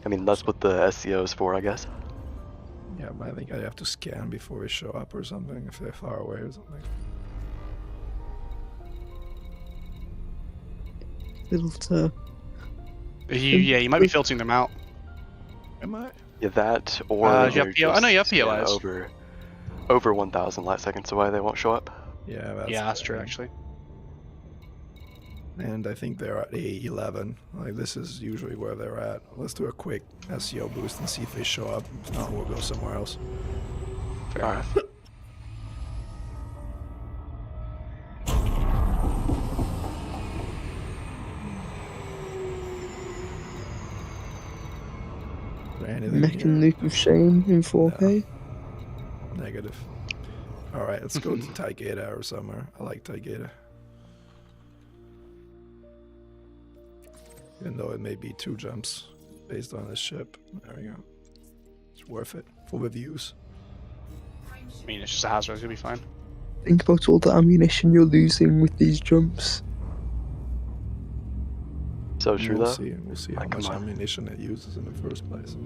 [SPEAKER 5] I mean, that's what the SEO is for, I guess.
[SPEAKER 2] Yeah, but I think I have to scan before we show up or something if they're far away or something.
[SPEAKER 4] Filter.
[SPEAKER 3] You might be filtering them out.
[SPEAKER 2] Am I?
[SPEAKER 5] Yeah, that or
[SPEAKER 3] do you
[SPEAKER 5] they're
[SPEAKER 3] have PO? Oh, no, you have
[SPEAKER 5] just, yeah,
[SPEAKER 3] POIs.
[SPEAKER 5] over 1,000 light seconds away. They won't show up.
[SPEAKER 2] Yeah,
[SPEAKER 3] That's true actually.
[SPEAKER 2] And I think they're at A11. Like, this is usually where they're at. Let's do a quick SEO boost and see if they show up. If not, we'll go somewhere else.
[SPEAKER 3] Fair enough.
[SPEAKER 2] Is there anything
[SPEAKER 4] Mechan
[SPEAKER 2] here?
[SPEAKER 4] Loop of Shame in 4K.
[SPEAKER 2] Negative. Alright, let's go to Taigeta or somewhere. I like Taigeta. Even though it may be 2 jumps based on this ship. There we go. It's worth it for the views.
[SPEAKER 3] I mean, it's just a hazard. It'll be fine.
[SPEAKER 4] Think about all the ammunition you're losing with these jumps.
[SPEAKER 5] So true,
[SPEAKER 2] We'll
[SPEAKER 5] though.
[SPEAKER 2] see. We'll see how
[SPEAKER 5] Like, come
[SPEAKER 2] much
[SPEAKER 5] on.
[SPEAKER 2] ammunition it uses in the first place.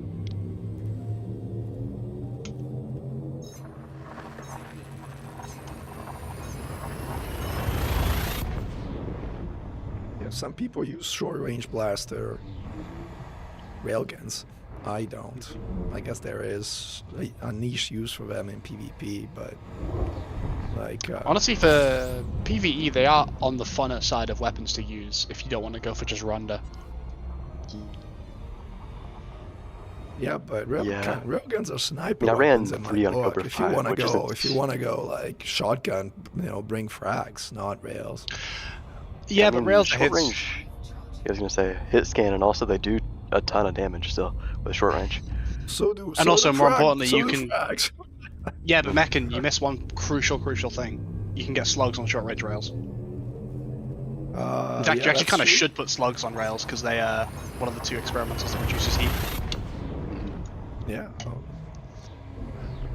[SPEAKER 2] Yeah, some people use short-range blaster railguns. I don't. I guess there is a niche use for them in PvP, but like
[SPEAKER 3] Honestly, for PvE, they are on the funner side of weapons to use if you don't want to go for just Ronda.
[SPEAKER 2] yeah, but
[SPEAKER 5] Yeah.
[SPEAKER 2] railguns are sniper
[SPEAKER 5] I ran
[SPEAKER 2] weapons in my
[SPEAKER 5] 3 on
[SPEAKER 2] book.
[SPEAKER 5] Cobra
[SPEAKER 2] If you
[SPEAKER 5] 5,
[SPEAKER 2] want to
[SPEAKER 5] which
[SPEAKER 2] go,
[SPEAKER 5] isn't-
[SPEAKER 2] if you want to go like shotgun, bring frags, not rails.
[SPEAKER 3] Yeah,
[SPEAKER 5] I
[SPEAKER 3] but
[SPEAKER 5] mean,
[SPEAKER 3] rails
[SPEAKER 5] short
[SPEAKER 3] hits.
[SPEAKER 5] range. I was gonna say hit scan, and also they do a ton of damage still with short range.
[SPEAKER 2] So do.
[SPEAKER 3] And also, more importantly,
[SPEAKER 2] so
[SPEAKER 3] you
[SPEAKER 2] do
[SPEAKER 3] can-
[SPEAKER 2] frags.
[SPEAKER 3] Yeah, but Mechan, you miss one crucial thing. You can get slugs on short range rails. In fact, you actually kind of should put slugs on rails because they are one of the 2 experimentals that reduces heat.
[SPEAKER 2] Yeah. Oh.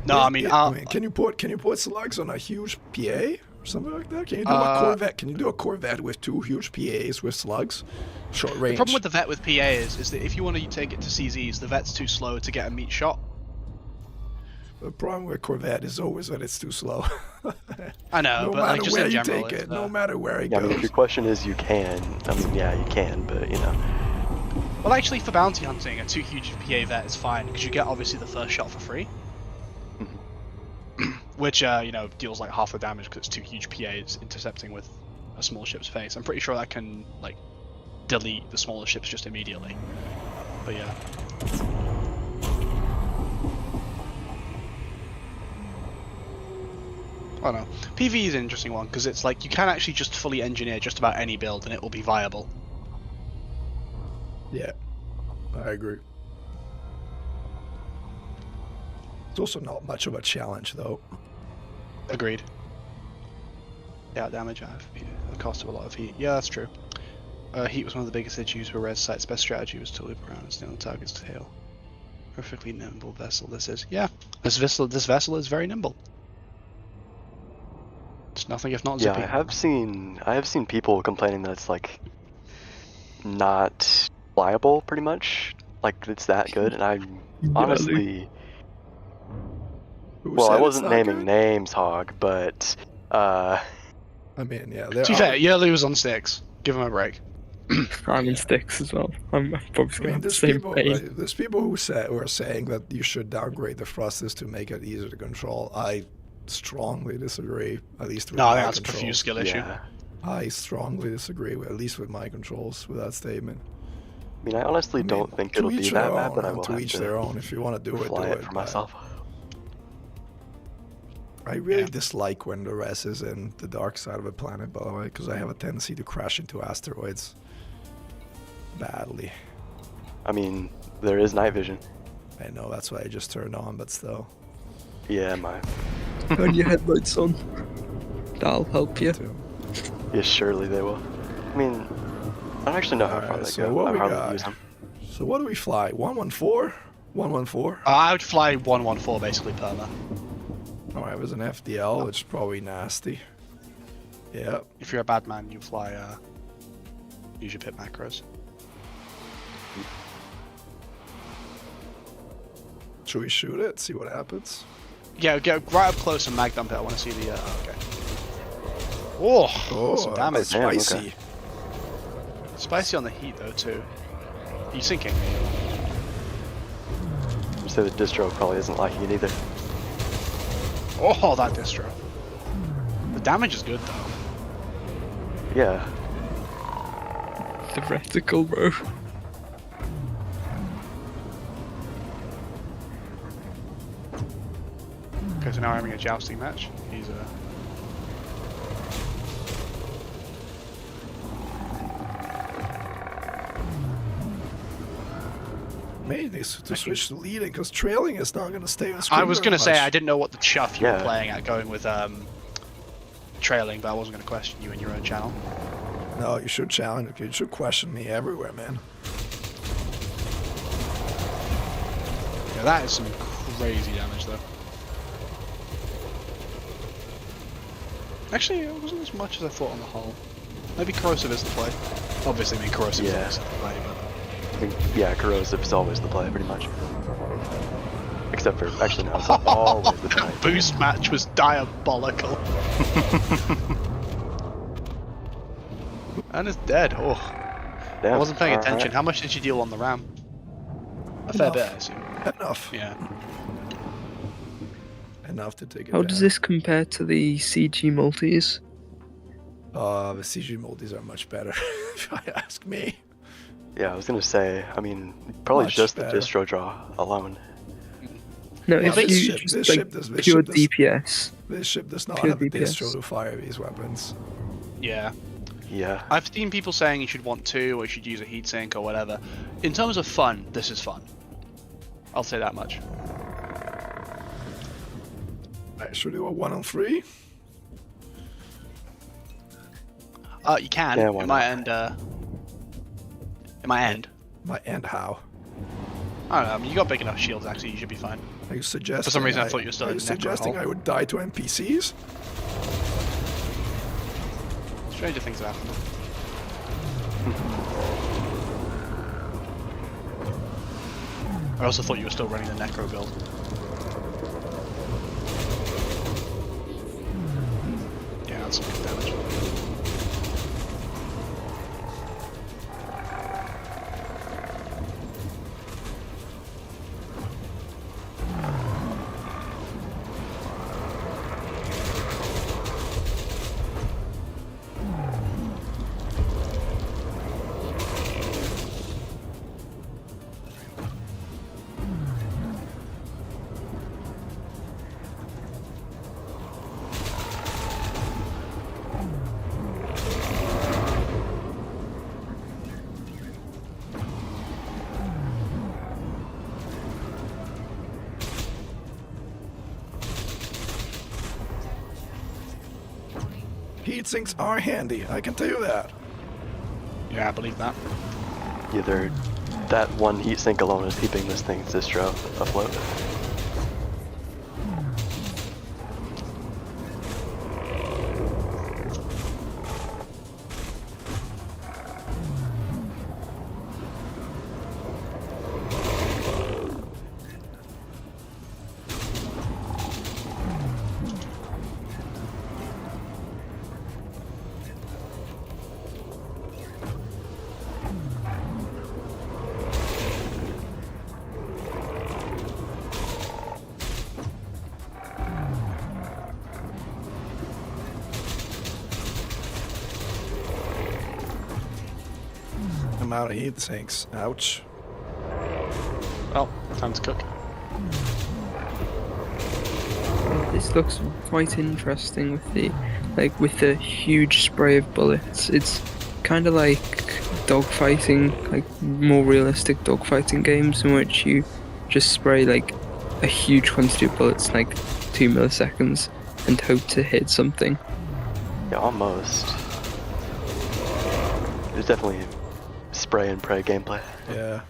[SPEAKER 3] No, I mean,
[SPEAKER 2] can you put slugs on a huge PA or something like that? Can you do a Corvette? Can you do a Corvette with 2 huge PAs with slugs, short range?
[SPEAKER 3] the problem with the vet with PA is that if you want to take it to CZs, the vet's too slow to get a meat shot.
[SPEAKER 2] The problem with Corvette is always that it's too slow.
[SPEAKER 3] I know,
[SPEAKER 2] No
[SPEAKER 3] but like
[SPEAKER 2] matter
[SPEAKER 3] just
[SPEAKER 2] where
[SPEAKER 3] in
[SPEAKER 2] you
[SPEAKER 3] general,
[SPEAKER 2] take
[SPEAKER 3] it's,
[SPEAKER 2] it, no matter where it
[SPEAKER 5] Yeah, I mean, if
[SPEAKER 2] goes.
[SPEAKER 5] your question is you can, I mean, yeah, you can, but you know.
[SPEAKER 3] Well, actually, for bounty hunting, a 2 huge PA vet is fine because you get obviously the first shot for free, which deals like half the damage because it's 2 huge PAs intercepting with a small ship's face. I'm pretty sure that can like delete the smaller ships just immediately. But yeah. I don't know. PvE is an interesting one because it's like you can actually just fully engineer just about any build and it will be viable.
[SPEAKER 2] Yeah, I agree. It's also not much of a challenge, though.
[SPEAKER 3] Agreed. Yeah, damage, the cost of a lot of heat. Yeah, that's true. Heat was one of the biggest issues for Res Sight's best strategy was to loop around and stay on the target's tail. Perfectly nimble vessel this is. Yeah, this vessel is very nimble. It's nothing if not zippy.
[SPEAKER 5] Yeah, I have seen people complaining that it's like not flyable, pretty much. Like it's that good, and I honestly, well, I wasn't naming names, Hog, but
[SPEAKER 2] I mean, yeah.
[SPEAKER 3] To be fair, Yearly was on sticks. Give him a break.
[SPEAKER 4] I'm in sticks as well. I'm probably gonna have the
[SPEAKER 2] there's
[SPEAKER 4] same
[SPEAKER 2] people,
[SPEAKER 4] pain.
[SPEAKER 2] there's people who are saying that you should downgrade the thrusters to make it easier to control. I strongly disagree. At least with
[SPEAKER 3] No, I
[SPEAKER 2] my
[SPEAKER 3] think that's a
[SPEAKER 2] controls.
[SPEAKER 3] profuse skill issue.
[SPEAKER 5] yeah.
[SPEAKER 2] I strongly disagree, at least with my controls, with that statement.
[SPEAKER 5] I mean, I honestly don't think it'll be that bad, but I will
[SPEAKER 2] to
[SPEAKER 5] have
[SPEAKER 2] each
[SPEAKER 5] to
[SPEAKER 2] their own. If you want to do it,
[SPEAKER 5] fly
[SPEAKER 2] do
[SPEAKER 5] it for myself.
[SPEAKER 2] I really dislike when the res is in the dark side of a planet, by the way, because I have a tendency to crash into asteroids badly.
[SPEAKER 5] I mean, there is night vision.
[SPEAKER 2] I know, that's why I just turned on, but still.
[SPEAKER 5] Yeah, my.
[SPEAKER 4] Turn your headlights on. That'll help you.
[SPEAKER 2] Too.
[SPEAKER 5] Yeah, surely they will. I mean, I don't actually know how far
[SPEAKER 2] Alright,
[SPEAKER 5] they
[SPEAKER 2] so
[SPEAKER 5] go.
[SPEAKER 2] what
[SPEAKER 5] I
[SPEAKER 2] we
[SPEAKER 5] hardly
[SPEAKER 2] got?
[SPEAKER 5] use them.
[SPEAKER 2] So what do we fly? 114? 114?
[SPEAKER 3] I would fly 114 basically perma.
[SPEAKER 2] Alright, there's an FDL, which is probably nasty. Yeah.
[SPEAKER 3] If you're a bad man, you fly. Use your pit macros.
[SPEAKER 2] Should we shoot it? See what happens?
[SPEAKER 3] Yeah, get right up close and mag dump it. I want to see the. Okay. Oh, some damage.
[SPEAKER 5] damn,
[SPEAKER 2] Spicy.
[SPEAKER 5] okay.
[SPEAKER 3] Spicy on the heat though too. Are you sinking?
[SPEAKER 5] I'd say the distro probably isn't liking it either.
[SPEAKER 3] Oh, that distro. The damage is good though.
[SPEAKER 5] Yeah.
[SPEAKER 4] The reticle, bro.
[SPEAKER 3] Okay, so now we're having a jousting match. He's
[SPEAKER 2] Maybe needs to switch to leading, because trailing is not going to stay on screen.
[SPEAKER 3] I was
[SPEAKER 2] very
[SPEAKER 3] gonna say
[SPEAKER 2] much.
[SPEAKER 3] I didn't know what the chuff you were
[SPEAKER 5] Yeah.
[SPEAKER 3] playing at going with trailing, but I wasn't gonna question you in your own channel.
[SPEAKER 2] No, you should challenge. You should question me everywhere, man.
[SPEAKER 3] Yeah, that is some crazy damage though. Actually, it wasn't as much as I thought on the whole. Maybe corrosive is the play. Obviously, I mean corrosive is
[SPEAKER 5] Yeah.
[SPEAKER 3] always the play, but
[SPEAKER 5] I mean, yeah, corrosive is always the play, pretty much. Except for, actually, no, it's not always the play.
[SPEAKER 3] boost match was diabolical. And it's dead. Oh,
[SPEAKER 5] Damn,
[SPEAKER 3] I wasn't paying
[SPEAKER 5] alright.
[SPEAKER 3] attention. How much did you deal on the ram? A fair
[SPEAKER 2] Enough.
[SPEAKER 3] bit, I assume.
[SPEAKER 2] Enough.
[SPEAKER 3] Yeah.
[SPEAKER 2] Enough to take it
[SPEAKER 4] How
[SPEAKER 2] down.
[SPEAKER 4] does this compare to the CG multis?
[SPEAKER 2] The CG multis are much better, if you ask me.
[SPEAKER 5] Yeah, I was gonna say, I mean, probably
[SPEAKER 2] Much
[SPEAKER 5] just
[SPEAKER 2] better.
[SPEAKER 5] the distro draw alone.
[SPEAKER 4] No,
[SPEAKER 2] Well,
[SPEAKER 4] if
[SPEAKER 2] this
[SPEAKER 4] you
[SPEAKER 2] ship-
[SPEAKER 4] just
[SPEAKER 2] this
[SPEAKER 4] like
[SPEAKER 2] ship does- this
[SPEAKER 4] pure
[SPEAKER 2] ship does-
[SPEAKER 4] DPS.
[SPEAKER 2] This ship does not
[SPEAKER 4] Pure
[SPEAKER 2] have a
[SPEAKER 4] DPS.
[SPEAKER 2] distro to fire these weapons.
[SPEAKER 3] Yeah.
[SPEAKER 5] Yeah.
[SPEAKER 3] I've seen people saying you should want two or you should use a heatsink or whatever. In terms of fun, this is fun. I'll say that much.
[SPEAKER 2] Alright, should we do a 1-on-3?
[SPEAKER 3] You can.
[SPEAKER 5] Yeah, why
[SPEAKER 3] it might
[SPEAKER 5] not?
[SPEAKER 3] end. It might end.
[SPEAKER 2] Might end how?
[SPEAKER 3] I don't know. I mean, you got big enough shields. Actually, you should be fine.
[SPEAKER 2] Are you suggesting?
[SPEAKER 3] For some reason, I thought you were still
[SPEAKER 2] Are
[SPEAKER 3] in
[SPEAKER 2] you
[SPEAKER 3] the necro
[SPEAKER 2] suggesting
[SPEAKER 3] hole.
[SPEAKER 2] I would die to NPCs?
[SPEAKER 3] Stranger things have happened. I also thought you were still running the necro build. Yeah, that's some good damage.
[SPEAKER 2] heat sinks are handy, I can tell you that.
[SPEAKER 3] Yeah, I believe that.
[SPEAKER 5] Either that one heatsink alone is keeping this thing's distro afloat.
[SPEAKER 2] I'm out of heat sinks. Ouch.
[SPEAKER 3] Well, time to cook.
[SPEAKER 4] This looks quite interesting with the huge spray of bullets. It's kind of like dogfighting, like more realistic dogfighting games in which you just spray like a huge quantity of bullets in like 2 milliseconds and hope to hit something.
[SPEAKER 5] Yeah, almost. There's definitely spray and pray gameplay.
[SPEAKER 2] Yeah.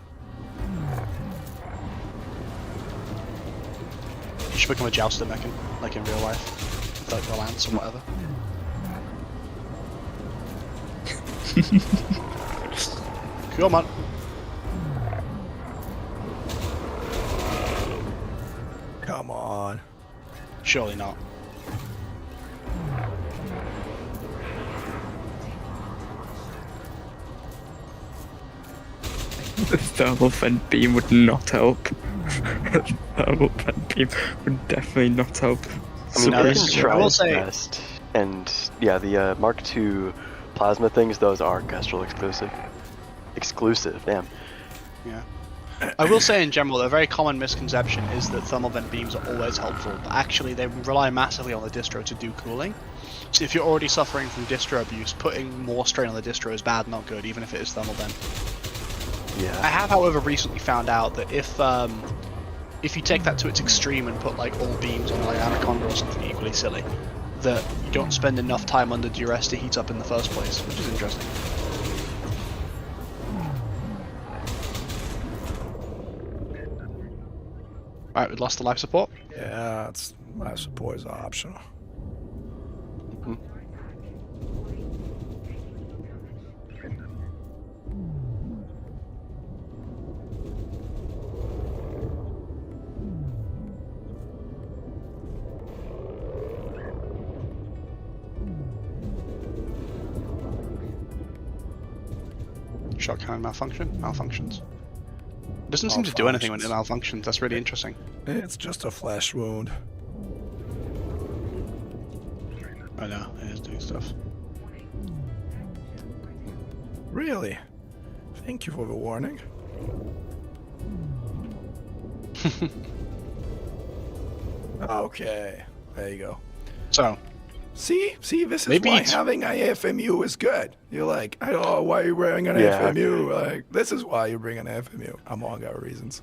[SPEAKER 3] You should become a jouster mechan, like in real life. With like the lance or whatever. Come on.
[SPEAKER 2] Come on.
[SPEAKER 3] Surely not.
[SPEAKER 4] The thermal vent beam would not help. The thermal vent beam would definitely not help.
[SPEAKER 5] I mean,
[SPEAKER 3] No,
[SPEAKER 5] they
[SPEAKER 3] this
[SPEAKER 5] can
[SPEAKER 3] is-
[SPEAKER 5] try
[SPEAKER 3] I will
[SPEAKER 5] its
[SPEAKER 3] say-
[SPEAKER 5] best. And yeah, the Mark II plasma things, those are Kestrel exclusive. Exclusive, damn.
[SPEAKER 3] Yeah. I will say in general, a very common misconception is that thermal vent beams are always helpful, but actually they rely massively on the distro to do cooling. So if you're already suffering from distro abuse, putting more strain on the distro is bad, not good, even if it is thermal vent. I
[SPEAKER 5] Yeah.
[SPEAKER 3] have, however, recently found out that if you take that to its extreme and put like all beams on like Anaconda or something equally silly, that you don't spend enough time under duress to heat up in the first place, which is interesting. Right, we lost the life support.
[SPEAKER 2] Yeah, it's life support is optional.
[SPEAKER 5] Mhm.
[SPEAKER 3] Shot cannon malfunctions. Doesn't seem to do anything when it malfunctions. That's really interesting.
[SPEAKER 2] It's just a flesh wound.
[SPEAKER 3] I know, it is doing stuff.
[SPEAKER 2] Really? Thank you for the warning. Okay, there you go.
[SPEAKER 3] So,
[SPEAKER 2] See, this is
[SPEAKER 3] Maybe
[SPEAKER 2] why
[SPEAKER 3] it's-
[SPEAKER 2] having an AFMU is good. You're like, oh, why are you wearing an
[SPEAKER 5] Yeah.
[SPEAKER 2] AFMU? Like, this is why you bring an AFMU, among other reasons.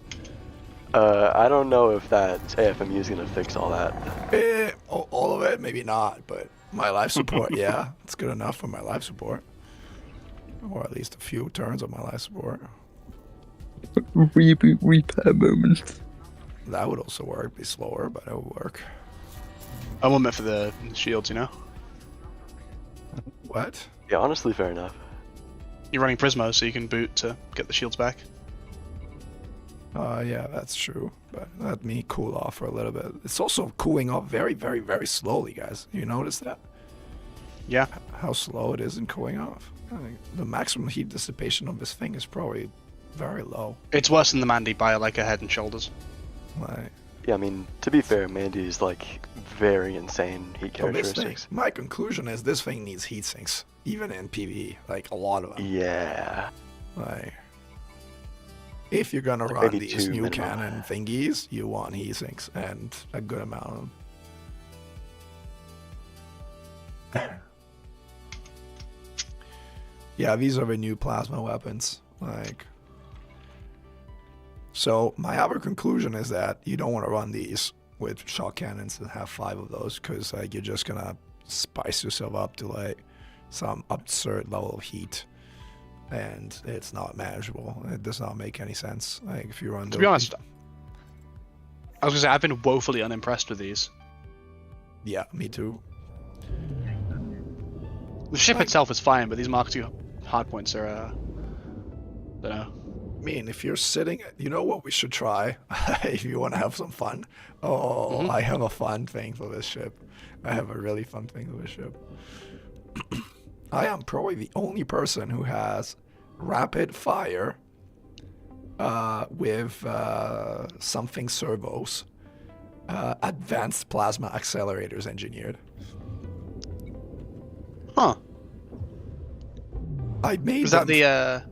[SPEAKER 5] I don't know if that AFMU is gonna fix all that.
[SPEAKER 2] All of it, maybe not, but my life support, yeah, it's good enough for my life support. Or at least a few turns of my life support.
[SPEAKER 4] Reboot repair moment.
[SPEAKER 2] That would also work, be slower, but it would work.
[SPEAKER 3] I want it for the shields, you know?
[SPEAKER 2] What?
[SPEAKER 5] Yeah, honestly, fair enough.
[SPEAKER 3] You're running Prismo, so you can boot to get the shields back.
[SPEAKER 2] Yeah, that's true, but let me cool off for a little bit. It's also cooling off very, very, very slowly, guys. You notice that?
[SPEAKER 3] Yeah.
[SPEAKER 2] How slow it is in cooling off. I mean, the maximum heat dissipation of this thing is probably very low.
[SPEAKER 3] It's worse than the Mandy by like a head and shoulders.
[SPEAKER 2] Like,
[SPEAKER 5] Yeah, I mean, to be fair, Mandy's like very insane heat
[SPEAKER 2] so this thing,
[SPEAKER 5] characteristics.
[SPEAKER 2] my conclusion is this thing needs heat sinks, even in PvE, like a lot of them.
[SPEAKER 5] Yeah.
[SPEAKER 2] Like, if you're gonna
[SPEAKER 5] Like
[SPEAKER 2] run
[SPEAKER 5] maybe
[SPEAKER 2] these
[SPEAKER 5] 2
[SPEAKER 2] new
[SPEAKER 5] minimum.
[SPEAKER 2] cannon thingies, you want heat sinks and a good amount of them. Yeah, these are the new plasma weapons. Like, so my other conclusion is that you don't want to run these with shot cannons and have 5 of those, because like you're just gonna spice yourself up to like some absurd level of heat, and it's not manageable. It does not make any sense. Like if you run.
[SPEAKER 3] To be honest, I was gonna say I've been woefully unimpressed with these.
[SPEAKER 2] Yeah, me too.
[SPEAKER 3] The ship itself is fine, but these Mark II hardpoints are, don't know.
[SPEAKER 2] I mean, if you're sitting, you know what we should try if you want to have some fun. Oh, I have a fun thing for this ship. I have a really fun thing for this ship. I am probably the only person who has rapid fire with something servos, advanced plasma accelerators engineered.
[SPEAKER 3] Huh.
[SPEAKER 2] I made
[SPEAKER 3] Is that
[SPEAKER 2] them.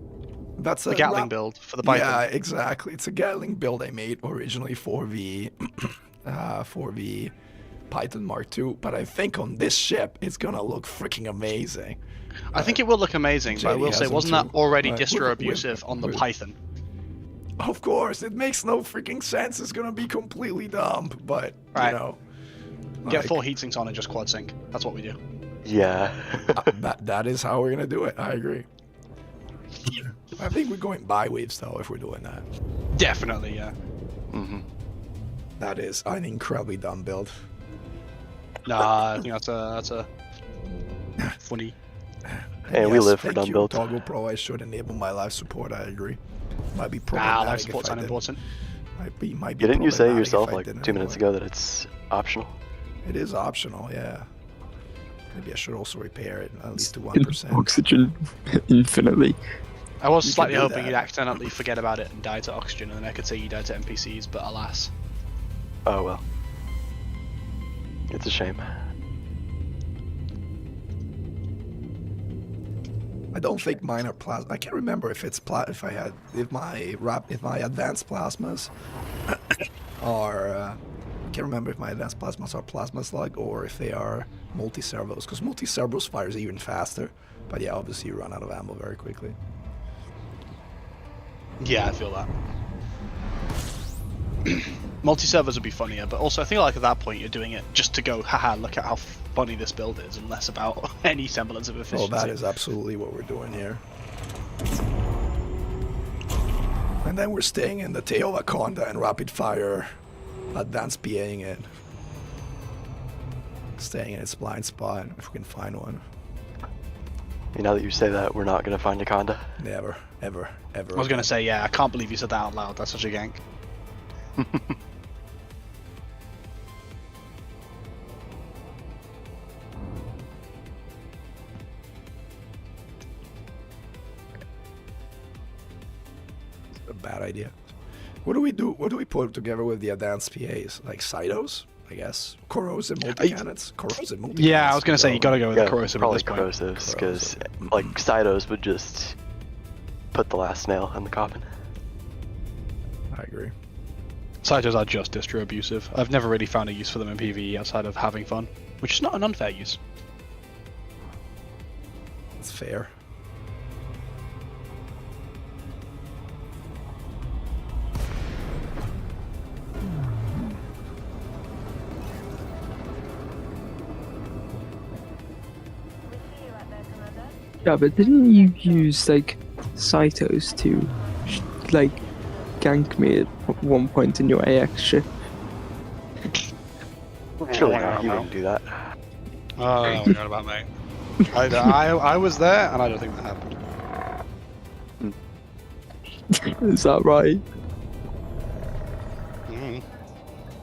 [SPEAKER 2] That's
[SPEAKER 3] the Gatling build for the Python?
[SPEAKER 2] Yeah, exactly. It's a Gatling build I made originally for the Python Mark II, but I think on this ship it's gonna look freaking amazing.
[SPEAKER 3] I think it will look amazing, but I
[SPEAKER 2] JD
[SPEAKER 3] will
[SPEAKER 2] has
[SPEAKER 3] say,
[SPEAKER 2] them
[SPEAKER 3] wasn't
[SPEAKER 2] too.
[SPEAKER 3] that already
[SPEAKER 2] With-
[SPEAKER 3] distro abusive on the
[SPEAKER 2] with-
[SPEAKER 3] Python?
[SPEAKER 2] Of course, it makes no freaking sense. It's gonna be completely dumb, but
[SPEAKER 3] Right.
[SPEAKER 2] you know,
[SPEAKER 3] Get
[SPEAKER 2] like,
[SPEAKER 3] 4 heat sinks on and just quad sync. That's what we do.
[SPEAKER 5] Yeah.
[SPEAKER 2] that is how we're gonna do it. I agree. I think we're going bi-waves though if we're doing that.
[SPEAKER 3] Definitely, yeah.
[SPEAKER 5] hmm
[SPEAKER 2] That is an incredibly dumb build.
[SPEAKER 3] Nah, I think that's a funny.
[SPEAKER 5] Hey, we live for
[SPEAKER 2] thank
[SPEAKER 5] dumb
[SPEAKER 2] you,
[SPEAKER 5] builds.
[SPEAKER 2] Toggle Pro, I should enable my live support. I agree. Might be
[SPEAKER 3] Nah,
[SPEAKER 2] problematic
[SPEAKER 3] life
[SPEAKER 2] if
[SPEAKER 3] support's
[SPEAKER 2] I didn't.
[SPEAKER 3] unimportant.
[SPEAKER 2] Might be
[SPEAKER 5] Didn't you say
[SPEAKER 2] problematic
[SPEAKER 5] yourself
[SPEAKER 2] if I
[SPEAKER 5] like
[SPEAKER 2] didn't
[SPEAKER 5] 2 minutes
[SPEAKER 2] enable
[SPEAKER 5] ago that it's optional?
[SPEAKER 2] it. It is optional, yeah. Maybe I should also repair it at least to 1%.
[SPEAKER 4] Oxygen infinitely.
[SPEAKER 3] I was
[SPEAKER 2] You can
[SPEAKER 3] slightly
[SPEAKER 2] do
[SPEAKER 3] hoping
[SPEAKER 2] that.
[SPEAKER 3] you'd accidentally forget about it and die to oxygen, and then I could say you died to NPCs, but alas.
[SPEAKER 5] Oh well. It's a shame.
[SPEAKER 2] I don't think mine are plasma. I can't remember if it's if my advanced plasmas are. I can't remember if my advanced plasmas are plasma slug or if they are multi-servos. Because multi-servos fires even faster. But yeah, obviously you run out of ammo very quickly.
[SPEAKER 3] Yeah, I feel that. Multi-servers would be funnier, but also I think like at that point you're doing it just to go, haha, look at how funny this build is, and less about any semblance of
[SPEAKER 2] Oh,
[SPEAKER 3] efficiency.
[SPEAKER 2] that is absolutely what we're doing here. And then we're staying in the tail of Akonda and rapid fire, advanced PAing it. Staying in its blind spot, if we can find one.
[SPEAKER 5] Now that you say that, we're not gonna find Akanda.
[SPEAKER 2] Never, ever, ever.
[SPEAKER 3] I was gonna say, yeah, I can't believe you said that out loud. That's such a gank.
[SPEAKER 2] A bad idea. What do we do? What do we put together with the advanced PAs? Like Cytos, I guess. Corrosive multi-cannons. Corrosive multi-cannons.
[SPEAKER 3] Yeah, I was gonna say you gotta go with the
[SPEAKER 5] Yeah,
[SPEAKER 3] corrosive at
[SPEAKER 5] probably
[SPEAKER 3] this point.
[SPEAKER 5] corrosives, because
[SPEAKER 2] Corrosive.
[SPEAKER 5] like Cytos would just put the last nail in the coffin.
[SPEAKER 2] I agree.
[SPEAKER 3] Cytos are just distro abusive. I've never really found a use for them in PvE outside of having fun, which is not an unfair use.
[SPEAKER 2] It's fair.
[SPEAKER 4] Yeah, but didn't you use like Cytos to like gank me at one point in your AX ship?
[SPEAKER 5] Surely not, you wouldn't do that.
[SPEAKER 3] Oh, I forgot about mate. I was there, and I don't think that happened.
[SPEAKER 4] Is that right?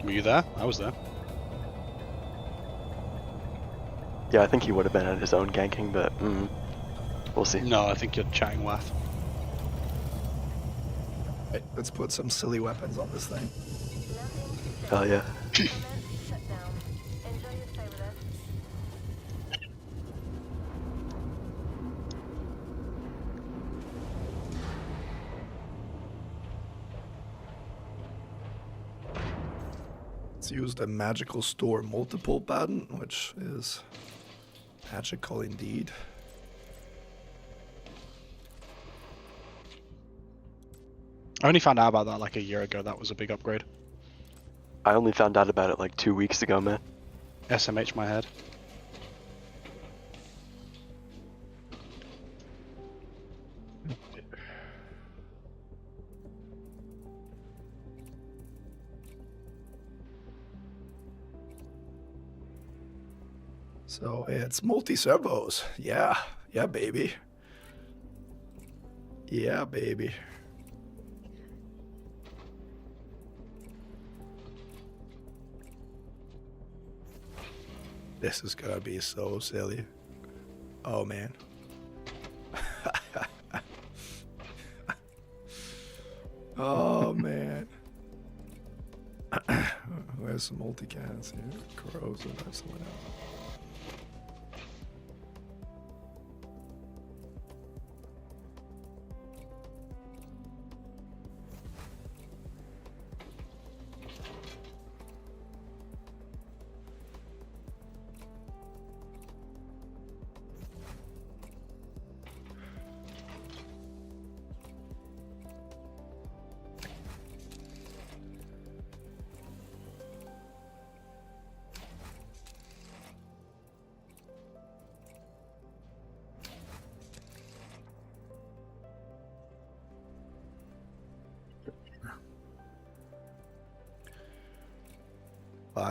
[SPEAKER 3] Were you there? I was there.
[SPEAKER 5] Yeah, I think he would have been at his own ganking, but we'll see.
[SPEAKER 3] No, I think you're chatting waff.
[SPEAKER 2] Right, let's put some silly weapons on this thing.
[SPEAKER 5] Hell yeah.
[SPEAKER 2] Let's use the magical store multiple pattern, which is magical indeed.
[SPEAKER 3] I only found out about that like a year ago. That was a big upgrade.
[SPEAKER 5] I only found out about it like 2 weeks ago, man.
[SPEAKER 3] SMH my head.
[SPEAKER 2] So it's multi-servos. Yeah. Yeah, baby. Yeah, baby. This is gonna be so silly. Oh, man. Oh, man. Where's some multi-cans here? Corrosion, excellent.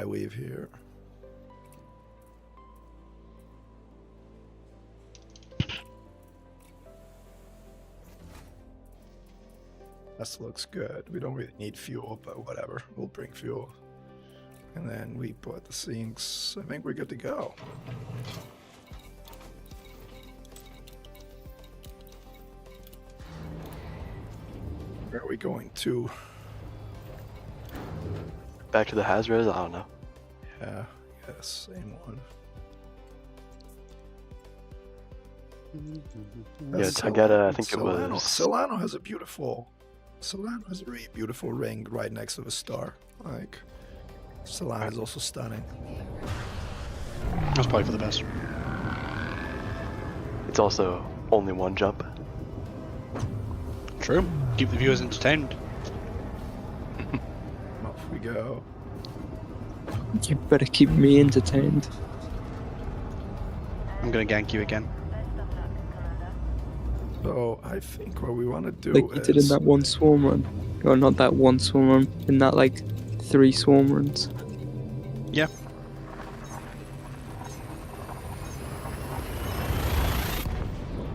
[SPEAKER 2] Weave here. This looks good. We don't really need fuel, but whatever. We'll bring fuel. And then we put the sinks. I think we're good to go. Where are we going to?
[SPEAKER 5] Back to the Hydras? I don't know.
[SPEAKER 2] Yeah, yes, same one.
[SPEAKER 5] Yeah, Tagata, I think it
[SPEAKER 2] Solano.
[SPEAKER 5] was.
[SPEAKER 2] Solano has a really beautiful ring right next to the star. Like, Solano is also stunning.
[SPEAKER 3] That's probably for the best.
[SPEAKER 5] It's also only one jump.
[SPEAKER 3] True. Keep the viewers entertained.
[SPEAKER 2] Off we go.
[SPEAKER 4] You better keep me entertained.
[SPEAKER 3] I'm gonna gank you again.
[SPEAKER 2] So I think what we want to do
[SPEAKER 4] Like you
[SPEAKER 2] is
[SPEAKER 4] did in that one swarm run. Or not that one swarm run, in that like 3 swarm runs.
[SPEAKER 3] Yeah.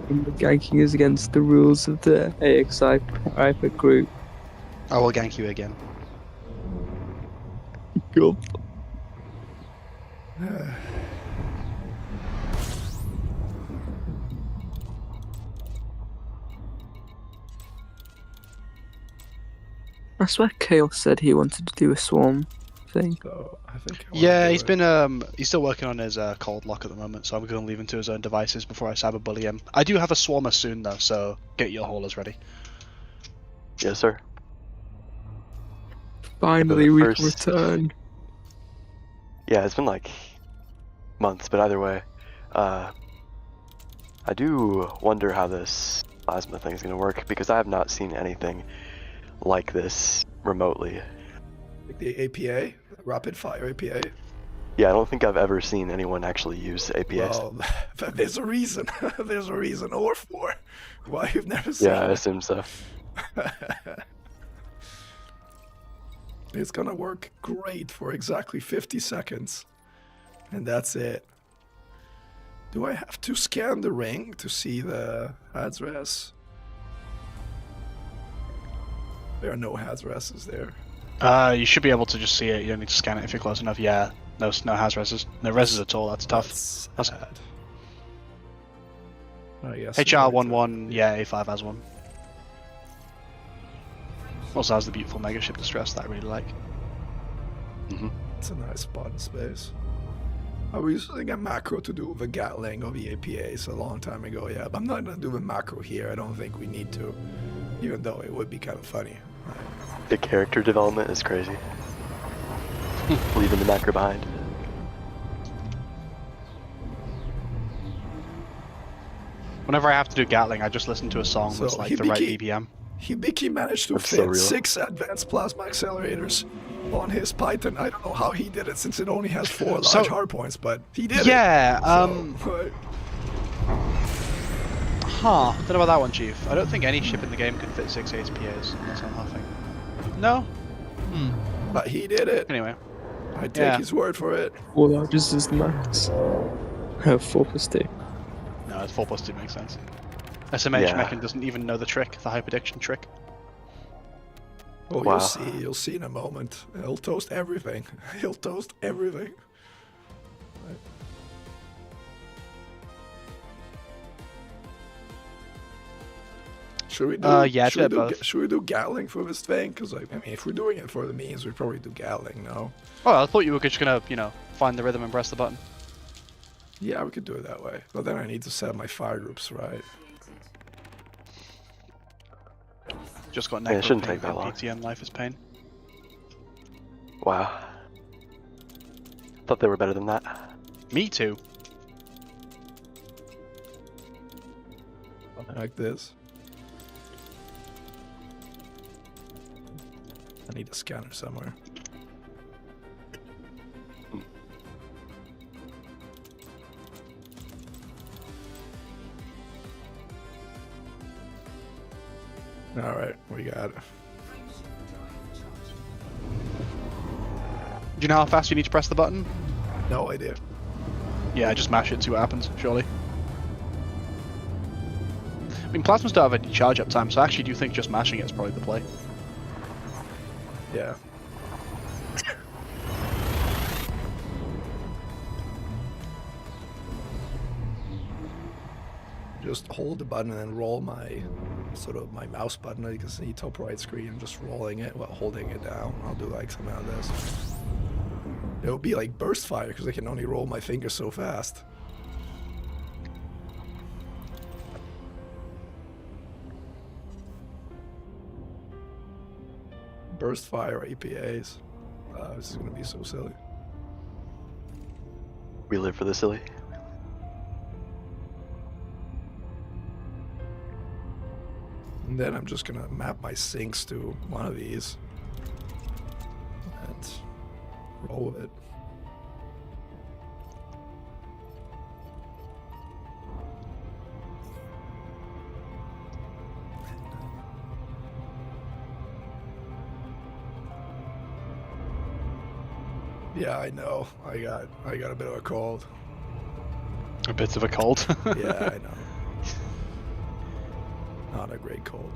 [SPEAKER 4] And the ganking is against the rules of the AXI private group.
[SPEAKER 3] I will gank you again.
[SPEAKER 4] Cool. I swear Chaos said he wanted to do a swarm thing.
[SPEAKER 2] So I think.
[SPEAKER 3] Yeah, he's been he's still working on his cold lock at the moment, so I'm going to leave him to his own devices before I cyberbully him. I do have a swarmer soon though, so get your haulers ready.
[SPEAKER 5] Yes, sir.
[SPEAKER 4] Finally, we
[SPEAKER 5] first-
[SPEAKER 4] return.
[SPEAKER 5] Yeah, it's been like months, but either way, I do wonder how this plasma thing is going to work because I have not seen anything like this remotely.
[SPEAKER 2] Like the APA, rapid fire APA.
[SPEAKER 5] Yeah, I don't think I've ever seen anyone actually use APS.
[SPEAKER 2] Well, there's a reason. There's a reason or for why you've never seen
[SPEAKER 5] Yeah, I
[SPEAKER 2] it.
[SPEAKER 5] assume so.
[SPEAKER 2] It's gonna work great for exactly 50 seconds. And that's it. Do I have to scan the ring to see the address? There are no addresses there.
[SPEAKER 3] You should be able to just see it. You don't need to scan it if you're close enough. Yeah, no has reses. No reses at all. That's tough.
[SPEAKER 2] That's sad. I guess
[SPEAKER 3] HR11, yeah, A5 has one. Also has the beautiful megaship distress that I really like.
[SPEAKER 2] It's a nice spot in space. I was using a macro to do the Gatling of the APAs a long time ago, yeah, but I'm not gonna do the macro here. I don't think we need to, even though it would be kind of funny.
[SPEAKER 5] The character development is crazy. Leaving the macro behind.
[SPEAKER 3] Whenever I have to do Gatling, I just listen to a song
[SPEAKER 2] So
[SPEAKER 3] that's like the right
[SPEAKER 2] Hibiki-
[SPEAKER 3] BPM.
[SPEAKER 2] Hibiki managed to
[SPEAKER 5] That's so
[SPEAKER 2] fit
[SPEAKER 5] real.
[SPEAKER 2] 6 advanced plasma accelerators on his Python. I don't know how he did it since it only has 4 large
[SPEAKER 3] So-
[SPEAKER 2] hardpoints, but he did
[SPEAKER 3] Yeah,
[SPEAKER 2] it. So,
[SPEAKER 3] Huh, don't know about that one, Chief. I don't think any ship in the game can fit 6 HPAs, unless I'm laughing. No?
[SPEAKER 2] but he did it.
[SPEAKER 3] Anyway.
[SPEAKER 2] I take
[SPEAKER 3] Yeah.
[SPEAKER 2] his word for it.
[SPEAKER 4] 4 largest is the max. 4+2.
[SPEAKER 3] No, it's 4+2 makes sense. SMH
[SPEAKER 5] Yeah.
[SPEAKER 3] Mechan doesn't even know the trick, the hyperdiction trick.
[SPEAKER 2] Well,
[SPEAKER 5] Wow.
[SPEAKER 2] you'll see in a moment. He'll toast everything. He'll toast everything. Should we do?
[SPEAKER 3] yeah,
[SPEAKER 2] should, we
[SPEAKER 3] do
[SPEAKER 2] do
[SPEAKER 3] both.
[SPEAKER 2] should we do Gatling for this thing? Because I mean, if we're doing it for the means, we probably do Gatling. No.
[SPEAKER 3] Oh, I thought you were just gonna, you know, find the rhythm and press the button.
[SPEAKER 2] Yeah, we could do it that way. But then I need to set my fire groups right.
[SPEAKER 3] Just got
[SPEAKER 5] Yeah, it
[SPEAKER 3] neck
[SPEAKER 5] shouldn't
[SPEAKER 3] pain
[SPEAKER 5] take that
[SPEAKER 3] and
[SPEAKER 5] long.
[SPEAKER 3] PTN Life is Pain.
[SPEAKER 5] Wow. Thought they were better than that.
[SPEAKER 3] Me too.
[SPEAKER 2] Something like this. I need a scanner somewhere. All right, we got it.
[SPEAKER 3] Do you know how fast you need to press the button?
[SPEAKER 2] No idea.
[SPEAKER 3] Yeah, just mash it, see what happens, surely. I mean, plasmas don't have any charge up time, so I actually do think just mashing it is probably the play.
[SPEAKER 2] Yeah. Just hold the button and roll my my mouse button. You can see top right screen, just rolling it while holding it down. I'll do like something like this. It'll be like burst fire because I can only roll my fingers so fast. Burst fire APAs. This is gonna be so silly.
[SPEAKER 5] We live for the silly.
[SPEAKER 2] And then I'm just gonna map my sinks to one of these and roll with it. Yeah, I know. I got a bit of a cold.
[SPEAKER 3] A bit of a cold.
[SPEAKER 2] Yeah, I know. Not a great cold.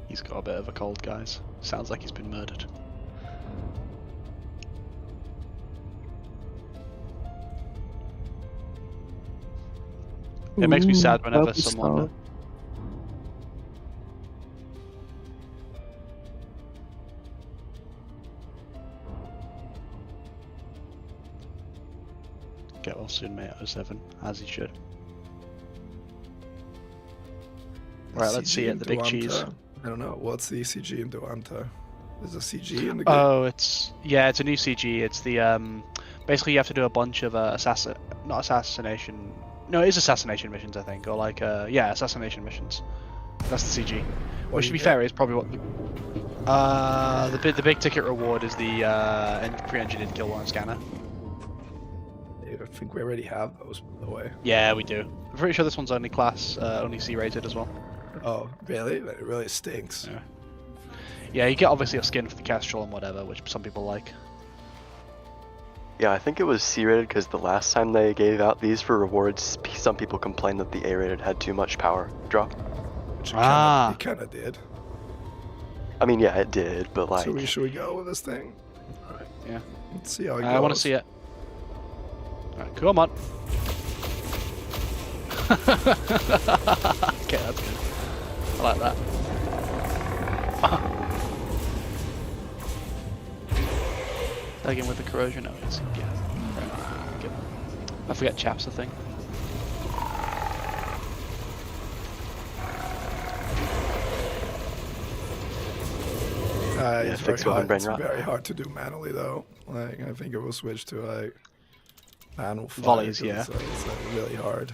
[SPEAKER 3] He's got a bit of a cold, guys. Sounds like he's been murdered. It makes me sad whenever
[SPEAKER 4] Purple
[SPEAKER 3] someone...
[SPEAKER 4] Star.
[SPEAKER 3] Get well soon, mate. 07, as he should. Right, let's see it. The big cheese.
[SPEAKER 2] I don't know. What's the CG in Duanta? Is a CG in the game?
[SPEAKER 3] Oh, it's a new CG. It's the basically you have to do a bunch of assassination. No, it is assassination missions, I think, or like assassination missions. That's the CG. Which, to be fair, is probably what the big ticket reward is the pre-engineered kill warrant scanner.
[SPEAKER 2] I think we already have those, by the way.
[SPEAKER 3] Yeah, we do. I'm pretty sure this one's only class, only C rated as well.
[SPEAKER 2] Oh, really? It really stinks.
[SPEAKER 3] Yeah. Yeah, you get obviously a skin for the Kestrel and whatever, which some people like.
[SPEAKER 5] Yeah, I think it was C-rated because the last time they gave out these for rewards, some people complained that the A-rated had too much power drop.
[SPEAKER 2] Which
[SPEAKER 3] Ah.
[SPEAKER 2] it kind of did.
[SPEAKER 5] I mean, yeah, it did, but like...
[SPEAKER 2] So should we go with this thing? Alright.
[SPEAKER 3] Yeah.
[SPEAKER 2] Let's see how it goes.
[SPEAKER 3] I want to see it. Alright, come on. Okay, that's good. I like that. Again with the corrosion. Oh, it's yeah. Good. I forget chaps the thing.
[SPEAKER 2] It's
[SPEAKER 5] fix
[SPEAKER 2] very
[SPEAKER 5] weapon
[SPEAKER 2] hard.
[SPEAKER 5] brain
[SPEAKER 2] It's
[SPEAKER 5] rot.
[SPEAKER 2] very hard to do manually though. Like I think it will switch to like manual fire,
[SPEAKER 3] Volleys,
[SPEAKER 2] 'cause
[SPEAKER 3] yeah.
[SPEAKER 2] It's like really hard.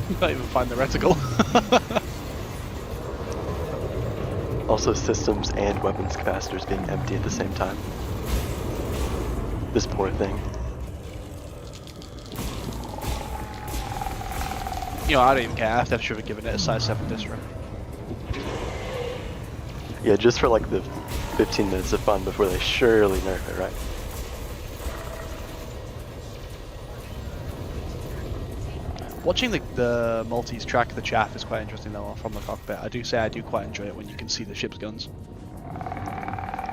[SPEAKER 3] You can't even find the reticle.
[SPEAKER 5] Also, systems and weapons capacitors being empty at the same time. This poor thing.
[SPEAKER 3] You know, I don't even care. I should have given it a size 7 distro.
[SPEAKER 5] Yeah, just for like the 15 minutes of fun before they surely nerf it, right?
[SPEAKER 3] Watching the multis track the chaff is quite interesting though from the cockpit. I do say I do quite enjoy it when you can see the ship's guns.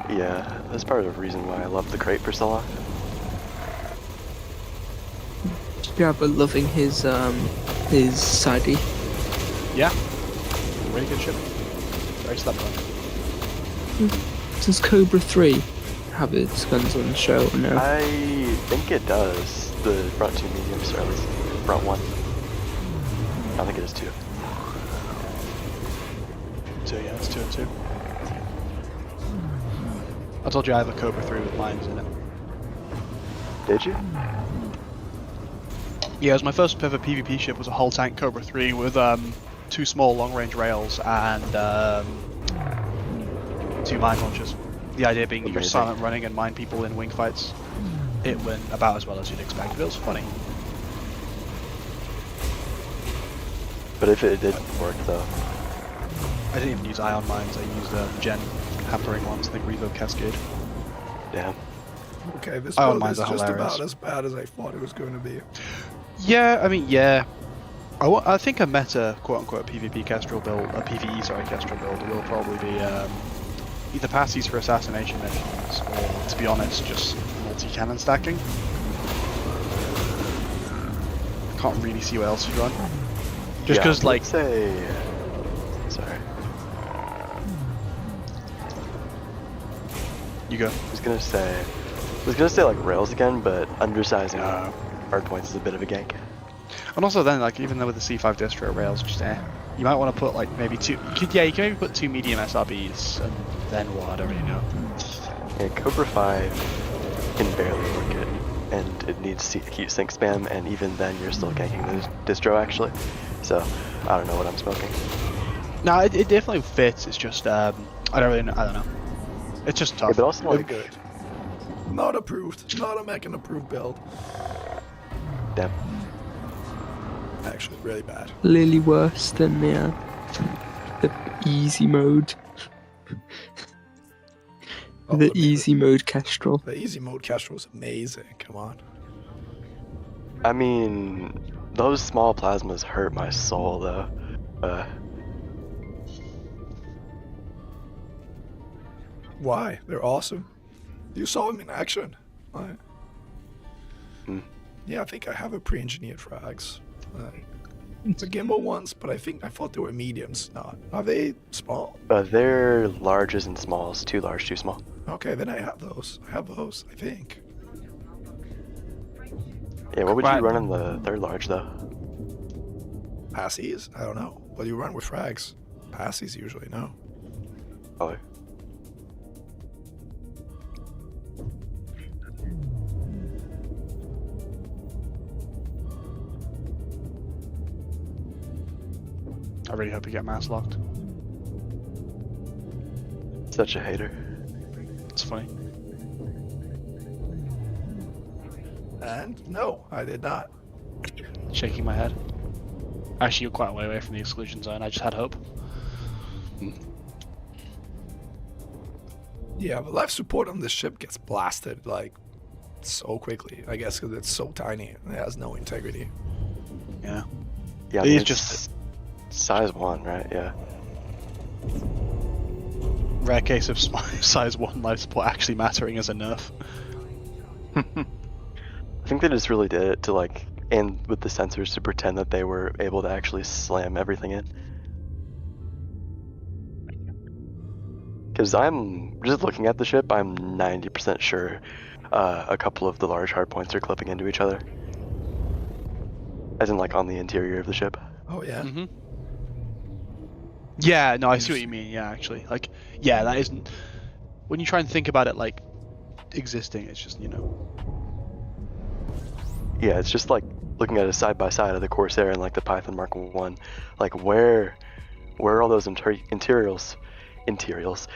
[SPEAKER 5] Yeah, that's part of the reason why I love the crate for so long.
[SPEAKER 4] Jabba loving his sidey.
[SPEAKER 3] Yeah, really good ship. Very slept on.
[SPEAKER 4] Does Cobra 3 have its guns on the show or no?
[SPEAKER 5] I think it does. The front 2 mediums, or at least front 1. I think it is 2.
[SPEAKER 3] 2, yeah, it's 2 and 2. I told you I have a Cobra 3 with mines in it.
[SPEAKER 5] Did you?
[SPEAKER 3] Yeah, it was my first ever PvP ship. Was a hull tank Cobra 3 with 2 small long-range rails and 2 mine launchers. The idea being that you're
[SPEAKER 5] Amazing.
[SPEAKER 3] silent running and mine people in wing fights. It went about as well as you'd expect, but it was funny.
[SPEAKER 5] But if it didn't work though.
[SPEAKER 3] I didn't even use ion mines. I used gen hampering ones. I think Revo Cascade.
[SPEAKER 5] Damn.
[SPEAKER 2] Okay, this
[SPEAKER 3] Ion
[SPEAKER 2] build
[SPEAKER 3] mines
[SPEAKER 2] is
[SPEAKER 3] are
[SPEAKER 2] just
[SPEAKER 3] hilarious.
[SPEAKER 2] about as bad as I thought it was going to be.
[SPEAKER 3] Yeah, I mean, yeah. I think a meta quote-unquote PvP Kestrel build, a PvE sorry Kestrel build will probably be either passes for assassination missions or, to be honest, just multi-cannon stacking. Can't really see what else you'd run. Just because, like,
[SPEAKER 5] say. Sorry.
[SPEAKER 3] you go.
[SPEAKER 5] I was gonna say like rails again, but undersizing hard points is a bit of a gank.
[SPEAKER 3] And also then, like, even though with the C5 distro rails, just you might want to put like maybe 2. You can maybe put 2 medium SRBs and then what? I don't really know.
[SPEAKER 5] Yeah, Cobra 5 can barely work it, and it needs heat sink spam, and even then you're still ganking the distro actually. So I don't know what I'm smoking.
[SPEAKER 3] No, it definitely fits. It's just I don't really know. I don't know. It's just tough.
[SPEAKER 5] Yeah, but also
[SPEAKER 2] Very
[SPEAKER 5] like,
[SPEAKER 2] good. Not approved. Not a Mechan approved build.
[SPEAKER 5] damn.
[SPEAKER 2] Actually, really bad.
[SPEAKER 4] Clearly worse than the easy mode.
[SPEAKER 2] Oh,
[SPEAKER 4] The
[SPEAKER 2] let me-
[SPEAKER 4] easy mode Kestrel.
[SPEAKER 2] The easy mode Kestrel was amazing. Come on.
[SPEAKER 5] I mean, those small plasmas hurt my soul though.
[SPEAKER 2] Why? They're awesome. You saw them in action. Right.
[SPEAKER 5] Hmm.
[SPEAKER 2] Yeah, I think I have a pre-engineered frags. The gimbal ones, but I thought they were mediums. No, are they small?
[SPEAKER 5] They're larges and smalls. Too large, too small.
[SPEAKER 2] Okay, then I have those. I think.
[SPEAKER 5] Yeah, what would you
[SPEAKER 3] Right.
[SPEAKER 5] run on the third large though?
[SPEAKER 2] Passies? I don't know. What do you run with frags? Passies usually, no.
[SPEAKER 5] Oh.
[SPEAKER 3] I really hope you get mass locked.
[SPEAKER 5] Such a hater.
[SPEAKER 3] It's funny.
[SPEAKER 2] And no, I did not.
[SPEAKER 3] Shaking my head. Actually, you're quite a way away from the exclusion zone. I just had hope.
[SPEAKER 2] Yeah, but life support on this ship gets blasted like so quickly. I guess because it's so tiny and it has no integrity.
[SPEAKER 3] Yeah.
[SPEAKER 5] Yeah, I
[SPEAKER 3] It
[SPEAKER 5] mean,
[SPEAKER 3] is
[SPEAKER 5] it's
[SPEAKER 3] just
[SPEAKER 5] size 1, right? Yeah.
[SPEAKER 3] rare case of size 1 life support actually mattering as a nerf.
[SPEAKER 5] I think they just really did it to like, and with the sensors to pretend that they were able to actually slam everything in. Because I'm just looking at the ship, I'm 90% sure a couple of the large hardpoints are clipping into each other. As in like on the interior of the ship.
[SPEAKER 2] Oh yeah.
[SPEAKER 3] Mm-hmm. Yeah, no, I see what you mean. Yeah, actually, like, yeah, that isn't. When you try and think about it, like existing, it's just, you know.
[SPEAKER 5] Yeah, it's just like looking at a side by side of the Corsair and like the Python Mark 1. Like where are all those interiors Interiors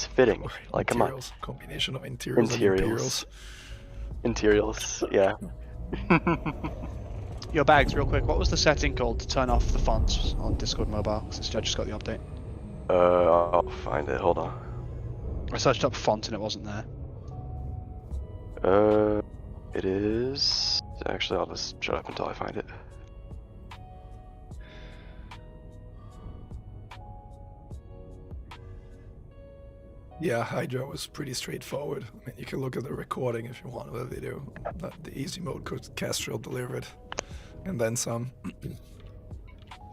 [SPEAKER 5] fitting. Like, come on.
[SPEAKER 2] Interiors, combination of interiors and
[SPEAKER 5] Interiors.
[SPEAKER 2] imperials.
[SPEAKER 5] Interiors, yeah.
[SPEAKER 3] Your bags, real quick. What was the setting called to turn off the fonts on Discord mobile? Since I just got the update.
[SPEAKER 5] I'll find it. Hold on.
[SPEAKER 3] I searched up font and it wasn't there.
[SPEAKER 5] It is. Actually, I'll just shut up until I find it.
[SPEAKER 2] Yeah, Hydra was pretty straightforward. I mean, you can look at the recording if you want of the video. The easy mode Kestrel delivered, and then some.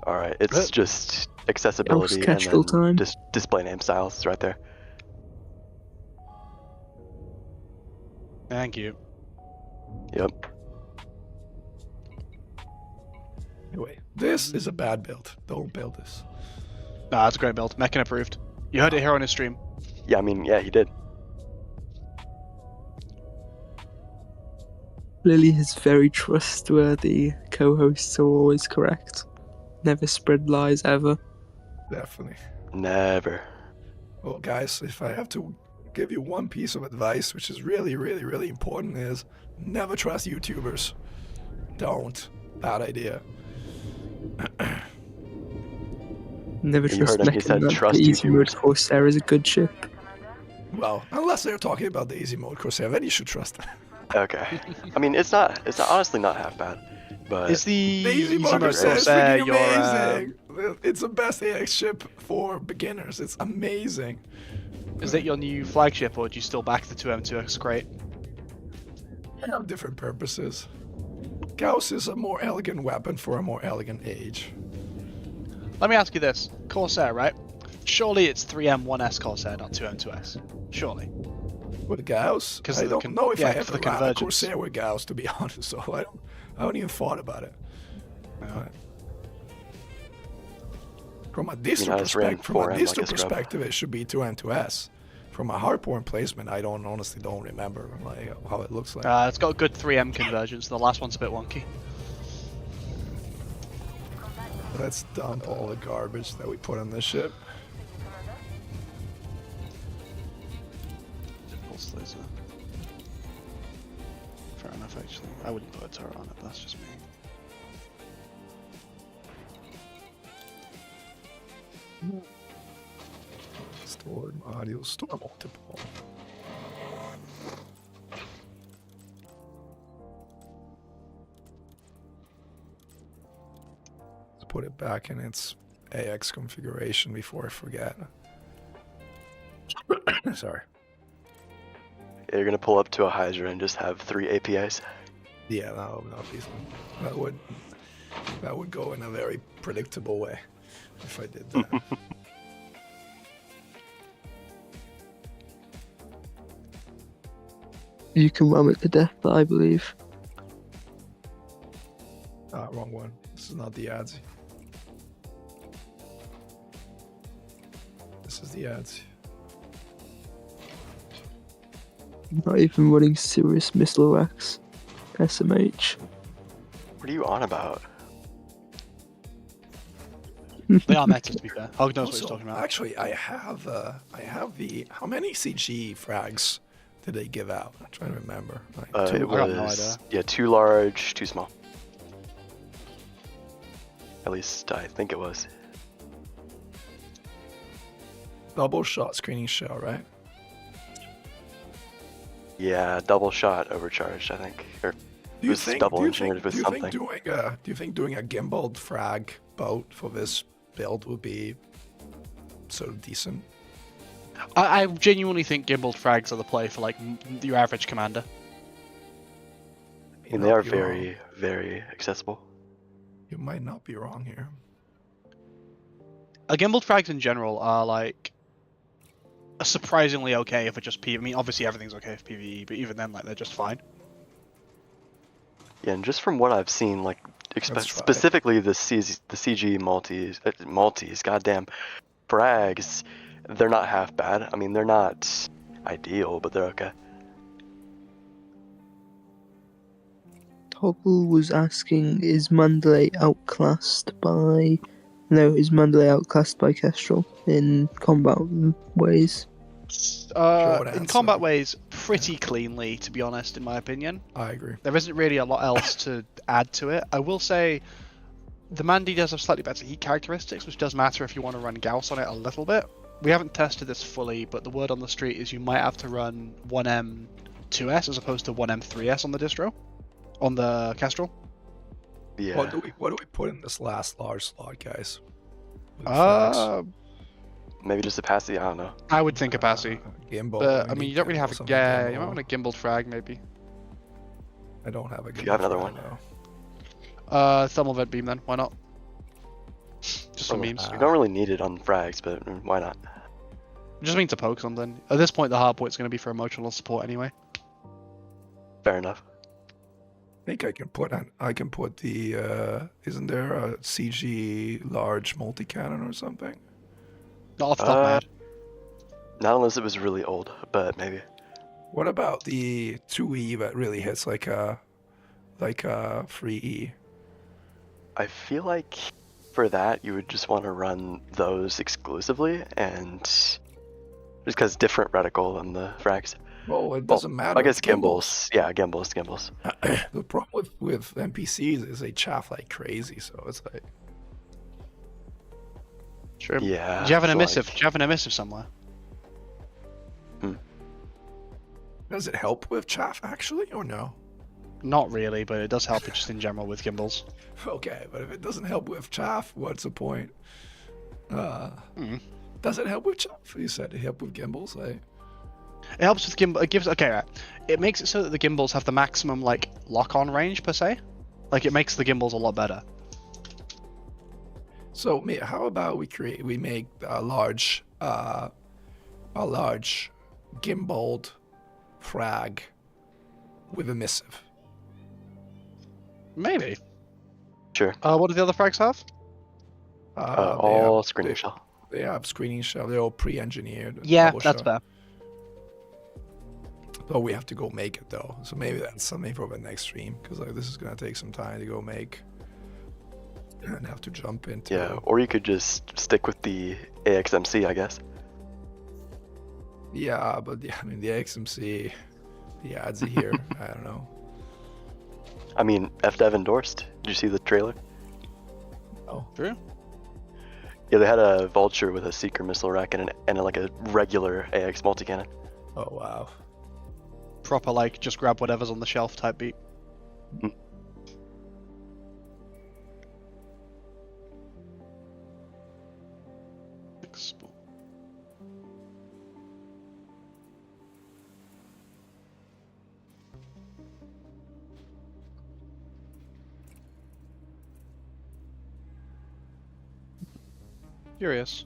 [SPEAKER 5] All right, it's just accessibility and
[SPEAKER 4] Kestrel
[SPEAKER 5] then
[SPEAKER 4] time.
[SPEAKER 5] display name styles right there.
[SPEAKER 3] Thank you.
[SPEAKER 5] Yep.
[SPEAKER 2] Anyway, this is a bad build. Don't build this.
[SPEAKER 3] Nah, that's a great build. Mechan approved. You heard it here on his stream.
[SPEAKER 5] Yeah, I mean, yeah, he did.
[SPEAKER 4] Lily is very trustworthy. Co-hosts are always correct. Never spread lies ever.
[SPEAKER 2] Definitely.
[SPEAKER 5] Never.
[SPEAKER 2] Well, guys, if I have to give you one piece of advice, which is really, really, really important, is never trust YouTubers. Don't. Bad idea.
[SPEAKER 4] Never
[SPEAKER 5] You
[SPEAKER 4] trust
[SPEAKER 5] heard him, he said
[SPEAKER 4] Mechan.
[SPEAKER 5] trust
[SPEAKER 4] The easy mode
[SPEAKER 5] YouTubers.
[SPEAKER 4] Corsair is a good ship.
[SPEAKER 2] Well, unless they're talking about the easy mode Corsair, then you should trust them.
[SPEAKER 5] Okay. I mean, it's not honestly not half bad, but
[SPEAKER 3] Is the
[SPEAKER 2] The easy mode Corsair is
[SPEAKER 3] Corsair
[SPEAKER 2] freaking
[SPEAKER 3] your
[SPEAKER 2] amazing. It's the best AX ship for beginners. It's amazing.
[SPEAKER 3] is it your new flagship, or do you still back the 2M2X crate?
[SPEAKER 2] They have different purposes. Gauss is a more elegant weapon for a more elegant age.
[SPEAKER 3] Let me ask you this: Corsair, right? Surely it's 3M1S Corsair, not 2M2S. Surely.
[SPEAKER 2] With Gauss,
[SPEAKER 3] 'Cause
[SPEAKER 2] I
[SPEAKER 3] of the
[SPEAKER 2] don't know if I
[SPEAKER 3] for
[SPEAKER 2] ever
[SPEAKER 3] the
[SPEAKER 2] ran a
[SPEAKER 3] convergence.
[SPEAKER 2] Corsair with Gauss, to be honest. So I haven't even thought about it. But from a distro
[SPEAKER 5] I just ran
[SPEAKER 2] perspective, from a
[SPEAKER 5] 4M like
[SPEAKER 2] distro
[SPEAKER 5] a scrub.
[SPEAKER 2] perspective, it should be 2M2S. From a hardpoint placement, I honestly don't remember like how it looks like.
[SPEAKER 3] It's got good 3M convergence. The last one's a bit wonky.
[SPEAKER 2] Let's dump all the garbage that we put on this ship.
[SPEAKER 3] Pulse laser. Fair enough, actually. I wouldn't put a turret on it. That's just me.
[SPEAKER 2] Stored modules, store multiple. Let's put it back in its AX configuration before I forget. Sorry.
[SPEAKER 5] you're gonna pull up to a Hydra and just have 3 APIs.
[SPEAKER 2] Yeah, that would go in a very predictable way if I did that.
[SPEAKER 4] You can ram it to death, I believe.
[SPEAKER 2] Wrong one. This is not the ads. This is the ads.
[SPEAKER 4] Not even running serious missile racks. SMH.
[SPEAKER 5] What are you on about?
[SPEAKER 3] They are meta, to be fair. Hog knows what he's
[SPEAKER 2] Also,
[SPEAKER 3] talking about.
[SPEAKER 2] actually, I have the. How many CG frags did they give out? I'm trying to remember. Like,
[SPEAKER 5] It
[SPEAKER 3] I got no
[SPEAKER 5] was
[SPEAKER 3] idea.
[SPEAKER 5] 2 large, 2 small. At least I think it was.
[SPEAKER 2] double shot screening shell, right?
[SPEAKER 5] Yeah, double shot overcharged, I think. Or it was double engineered with something.
[SPEAKER 2] Do you think doing a gimbaled frag boat for this build would be sort of decent?
[SPEAKER 3] I genuinely think gimbaled frags are the play for like your average commander.
[SPEAKER 5] And they are very, very accessible.
[SPEAKER 2] You might not be wrong here.
[SPEAKER 3] Gimbaled frags in general are like surprisingly okay for just PvE. I mean, obviously everything's okay for PvE, but even then, like they're just fine.
[SPEAKER 5] Yeah, and just from what I've seen, like
[SPEAKER 2] Let's try.
[SPEAKER 5] specifically the CG multis, goddamn frags, they're not half bad. I mean, they're not ideal, but they're okay.
[SPEAKER 4] Toggle was asking, is Mandalay outclassed by No, is Mandalay outclassed by Kestrel in combat ways?
[SPEAKER 2] Short
[SPEAKER 3] In
[SPEAKER 2] answer.
[SPEAKER 3] combat ways, pretty cleanly, to be honest, in my opinion.
[SPEAKER 2] I agree.
[SPEAKER 3] There isn't really a lot else to add to it. I will say the Mandy does have slightly better heat characteristics, which does matter if you want to run Gauss on it a little bit. We haven't tested this fully, but the word on the street is you might have to run 1M2S as opposed to 1M3S on the distro, on the Kestrel.
[SPEAKER 5] Yeah.
[SPEAKER 2] What do we put in this last large slot, guys? With frags?
[SPEAKER 5] Maybe just a passy. I don't know.
[SPEAKER 3] I would think a passy.
[SPEAKER 2] Gimbal.
[SPEAKER 3] But I
[SPEAKER 2] we
[SPEAKER 3] mean,
[SPEAKER 2] need
[SPEAKER 3] you don't really have
[SPEAKER 2] gimbal,
[SPEAKER 3] a
[SPEAKER 2] something
[SPEAKER 3] yeah. You
[SPEAKER 2] gimbal.
[SPEAKER 3] might want a gimbaled frag maybe.
[SPEAKER 2] I don't have a gimbal.
[SPEAKER 5] You have another
[SPEAKER 2] frag,
[SPEAKER 5] one?
[SPEAKER 2] no.
[SPEAKER 3] Thermal vent beam then. Why not? Just for memes.
[SPEAKER 5] You don't really need it on frags, but why not?
[SPEAKER 3] Just means to poke something. At this point, the hard point's going to be for emotional support anyway.
[SPEAKER 5] Fair enough.
[SPEAKER 2] I think I can put the isn't there a CG large multi-cannon or something?
[SPEAKER 3] Not off the top of my head.
[SPEAKER 5] Not unless it was really old, but maybe.
[SPEAKER 2] What about the 2E that really hits like a 3E?
[SPEAKER 5] I feel like for that you would just want to run those exclusively, and just because different reticle than the frags.
[SPEAKER 2] Well, it doesn't matter.
[SPEAKER 5] I guess gimbals. Yeah, gimbals.
[SPEAKER 2] The problem with NPCs is they chaff like crazy, so it's like
[SPEAKER 3] Sure.
[SPEAKER 5] Yeah.
[SPEAKER 3] Do you have an
[SPEAKER 5] so,
[SPEAKER 3] emissive?
[SPEAKER 5] like-
[SPEAKER 3] Do you have an emissive somewhere?
[SPEAKER 2] does it help with chaff actually or no?
[SPEAKER 3] Not really, but it does help it just in general with gimbals.
[SPEAKER 2] Okay, but if it doesn't help with chaff, what's the point? Does it help with chaff? You said it helped with gimbals, like.
[SPEAKER 3] It helps with gimbal. It gives right. It makes it so that the gimbals have the maximum like lock-on range per se. Like it makes the gimbals a lot better.
[SPEAKER 2] So how about we make a large gimbaled frag with emissive.
[SPEAKER 3] Maybe.
[SPEAKER 5] Sure.
[SPEAKER 3] What do the other frags have?
[SPEAKER 5] All screening shell.
[SPEAKER 2] They have screening shell. They're all pre-engineered.
[SPEAKER 3] Yeah,
[SPEAKER 2] double
[SPEAKER 3] that's
[SPEAKER 2] shell.
[SPEAKER 3] fair.
[SPEAKER 2] Oh, we have to go make it though. So maybe that's something for the next stream, because like this is gonna take some time to go make, and have to jump into.
[SPEAKER 5] Yeah, or you could just stick with the AXMC, I guess.
[SPEAKER 2] Yeah, but I mean the XMC, the ads here. I don't know.
[SPEAKER 5] I mean, FDev endorsed. Did you see the trailer?
[SPEAKER 2] Oh,
[SPEAKER 3] True.
[SPEAKER 5] Yeah, they had a Vulture with a Seeker missile rack and like a regular AX multi-cannon.
[SPEAKER 2] oh wow.
[SPEAKER 3] Proper like just grab whatever's on the shelf type beat.
[SPEAKER 5] Mm.
[SPEAKER 3] Export. Curious.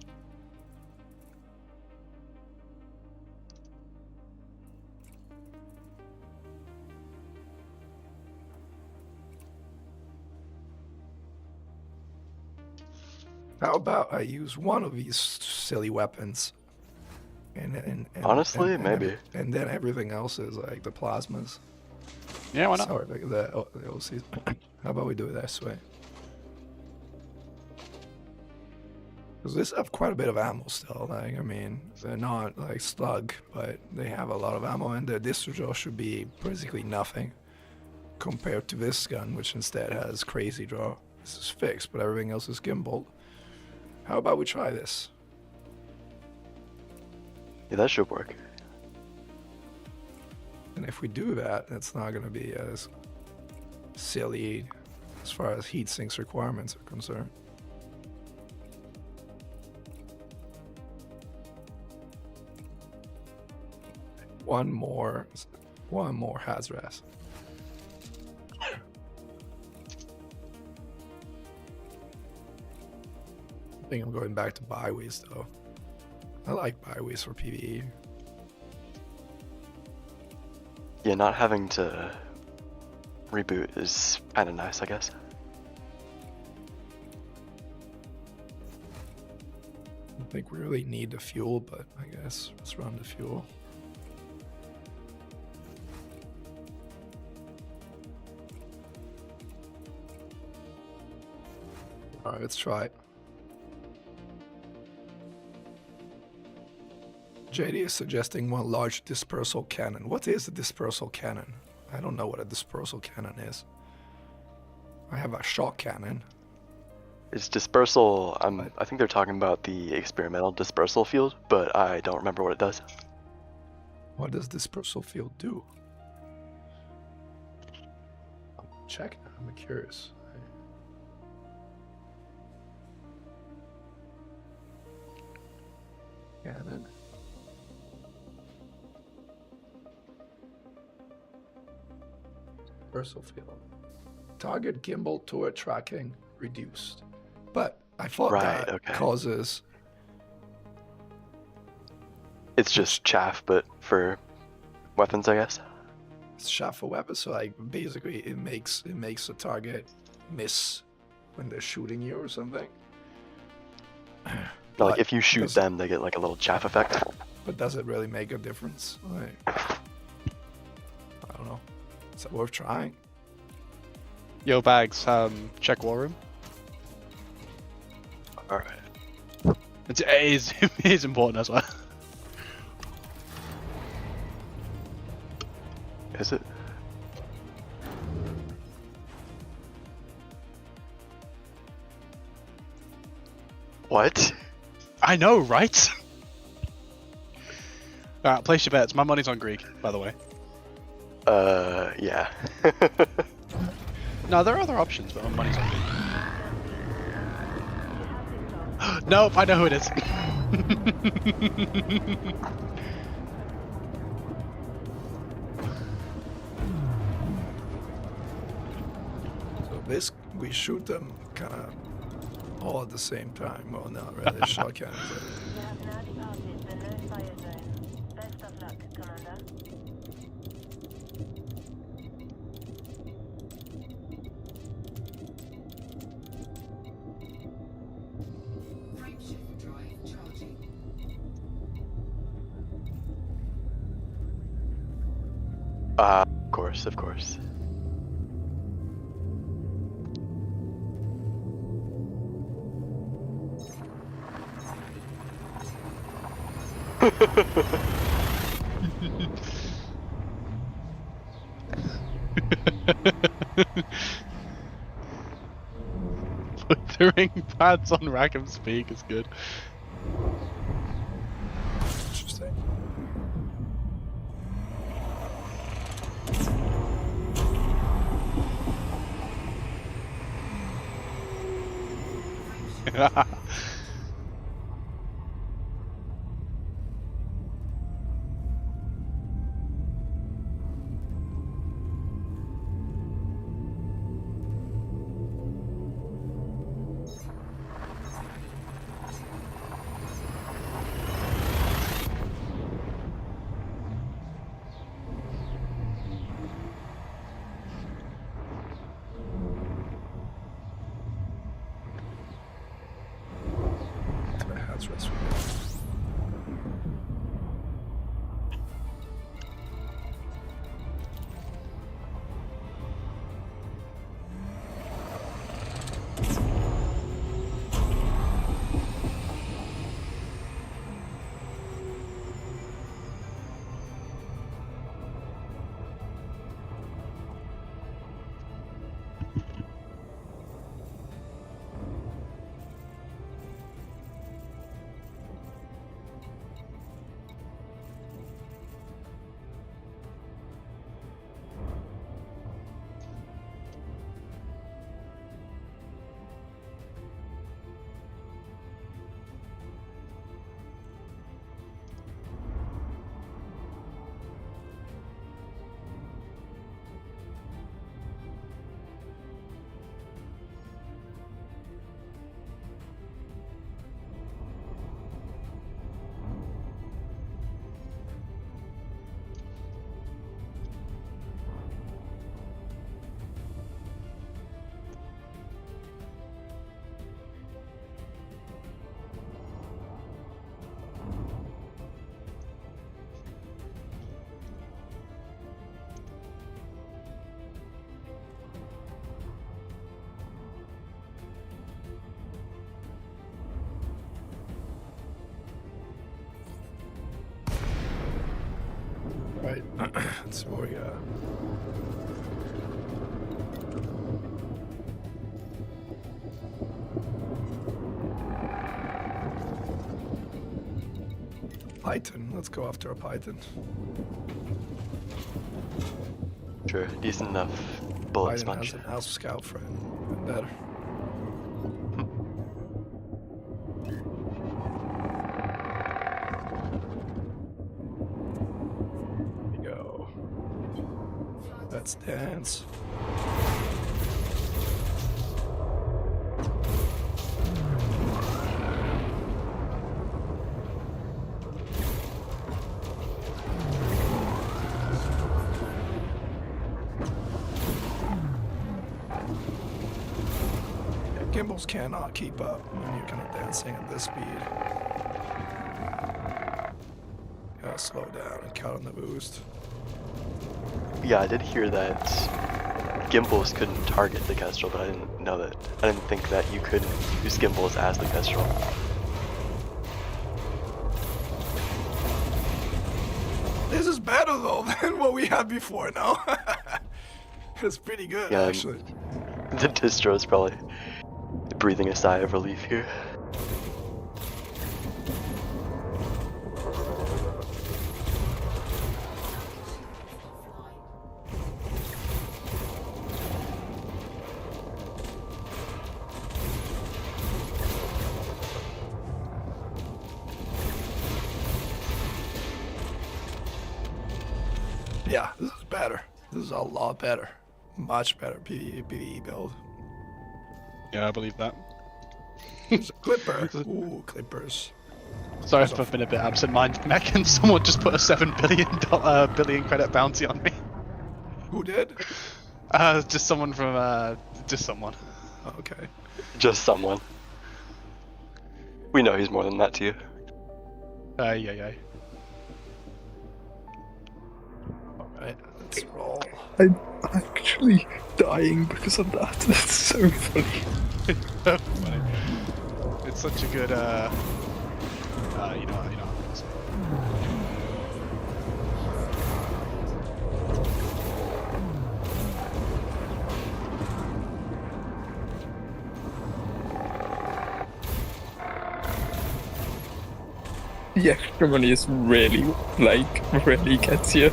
[SPEAKER 2] How about I use one of these silly weapons, and
[SPEAKER 5] Honestly, maybe.
[SPEAKER 2] and then everything else is like the plasmas.
[SPEAKER 3] Yeah, why not?
[SPEAKER 2] Sorry, like the OCs. How about we do it this way? Because this have quite a bit of ammo still. Like, I mean, they're not like slug, but they have a lot of ammo, and the distro should be basically nothing compared to this gun, which instead has crazy draw. This is fixed, but everything else is gimbaled. How about we try this?
[SPEAKER 5] Yeah, that should work.
[SPEAKER 2] And if we do that, it's not going to be as silly as far as heat sinks requirements are concerned. One more Hazras. I think I'm going back to Biwees though. I like Biwees for PvE.
[SPEAKER 5] Yeah, not having to reboot is kind of nice, I guess.
[SPEAKER 2] I don't think we really need the fuel, but I guess let's run the fuel. Alright, let's try it. JD is suggesting one large dispersal cannon. What is a dispersal cannon? I don't know what a dispersal cannon is. I have a shock cannon.
[SPEAKER 5] It's dispersal. I think they're talking about the experimental dispersal field, but I don't remember what it does.
[SPEAKER 2] What does dispersal field do? Check. I'm curious. Cannon. Dispersal field. Target gimbal turret tracking reduced. But I thought
[SPEAKER 5] Right,
[SPEAKER 2] that
[SPEAKER 5] okay.
[SPEAKER 2] causes.
[SPEAKER 5] It's just chaff, but for weapons, I guess.
[SPEAKER 2] Shot for weapons, so like basically it makes the target miss when they're shooting you or something.
[SPEAKER 5] No, like
[SPEAKER 2] But
[SPEAKER 5] if you shoot
[SPEAKER 2] does-
[SPEAKER 5] them, they get like a little chaff effect.
[SPEAKER 2] But does it really make a difference? Like, I don't know. Is it worth trying?
[SPEAKER 3] Yo, Bags, check war room.
[SPEAKER 5] All right.
[SPEAKER 3] It is important as well.
[SPEAKER 5] Is it? What?
[SPEAKER 3] I know, right? Alright, place your bets. My money's on Greek, by the way.
[SPEAKER 5] Yeah.
[SPEAKER 3] No, there are other options, but my money's on Greek. Nope, I know who it is.
[SPEAKER 2] So this we shoot them kind of all at the same time. Well, not really. Shotgun.
[SPEAKER 6] You have now departed the no-fire zone. Best of luck, Commander.
[SPEAKER 7] Frameshift drive charging.
[SPEAKER 5] Of course, of course.
[SPEAKER 3] Throwing pads on Rackham Speak is good.
[SPEAKER 2] Interesting. Let's see what we got. Python. Let's go after a Python.
[SPEAKER 5] Sure, decent enough bullet
[SPEAKER 2] Python has
[SPEAKER 5] sponge.
[SPEAKER 2] an Alpha Scout friend. Better. Here we go. Let's dance. Gimbals cannot keep up when you're kind of dancing at this speed. Gotta slow down and cut on the boost.
[SPEAKER 5] Yeah, I did hear that gimbals couldn't target the Kestrel, but I didn't know that. I didn't think that you could use gimbals as the Kestrel.
[SPEAKER 2] This is better though than what we had before, no? It's pretty good,
[SPEAKER 5] Yeah,
[SPEAKER 2] actually.
[SPEAKER 5] The distro is probably breathing a sigh of relief here.
[SPEAKER 2] Yeah, this is better. This is a lot better. Much better PvE build.
[SPEAKER 3] Yeah, I believe that.
[SPEAKER 2] There's a Clipper. Ooh, Clippers.
[SPEAKER 3] Sorry if I've been a bit absent-minded, Mechan. Someone just put a $7 billion credit bounty on me.
[SPEAKER 2] Who did?
[SPEAKER 3] Just someone from, just someone.
[SPEAKER 2] Oh, okay.
[SPEAKER 5] Just someone. We know he's more than that to you.
[SPEAKER 3] Yeah.
[SPEAKER 2] Alright, let's roll.
[SPEAKER 4] I'm actually dying because of that. That's so funny.
[SPEAKER 3] Funny. It's such a good, you know what I'm gonna say.
[SPEAKER 4] The extra money is really, really gets you.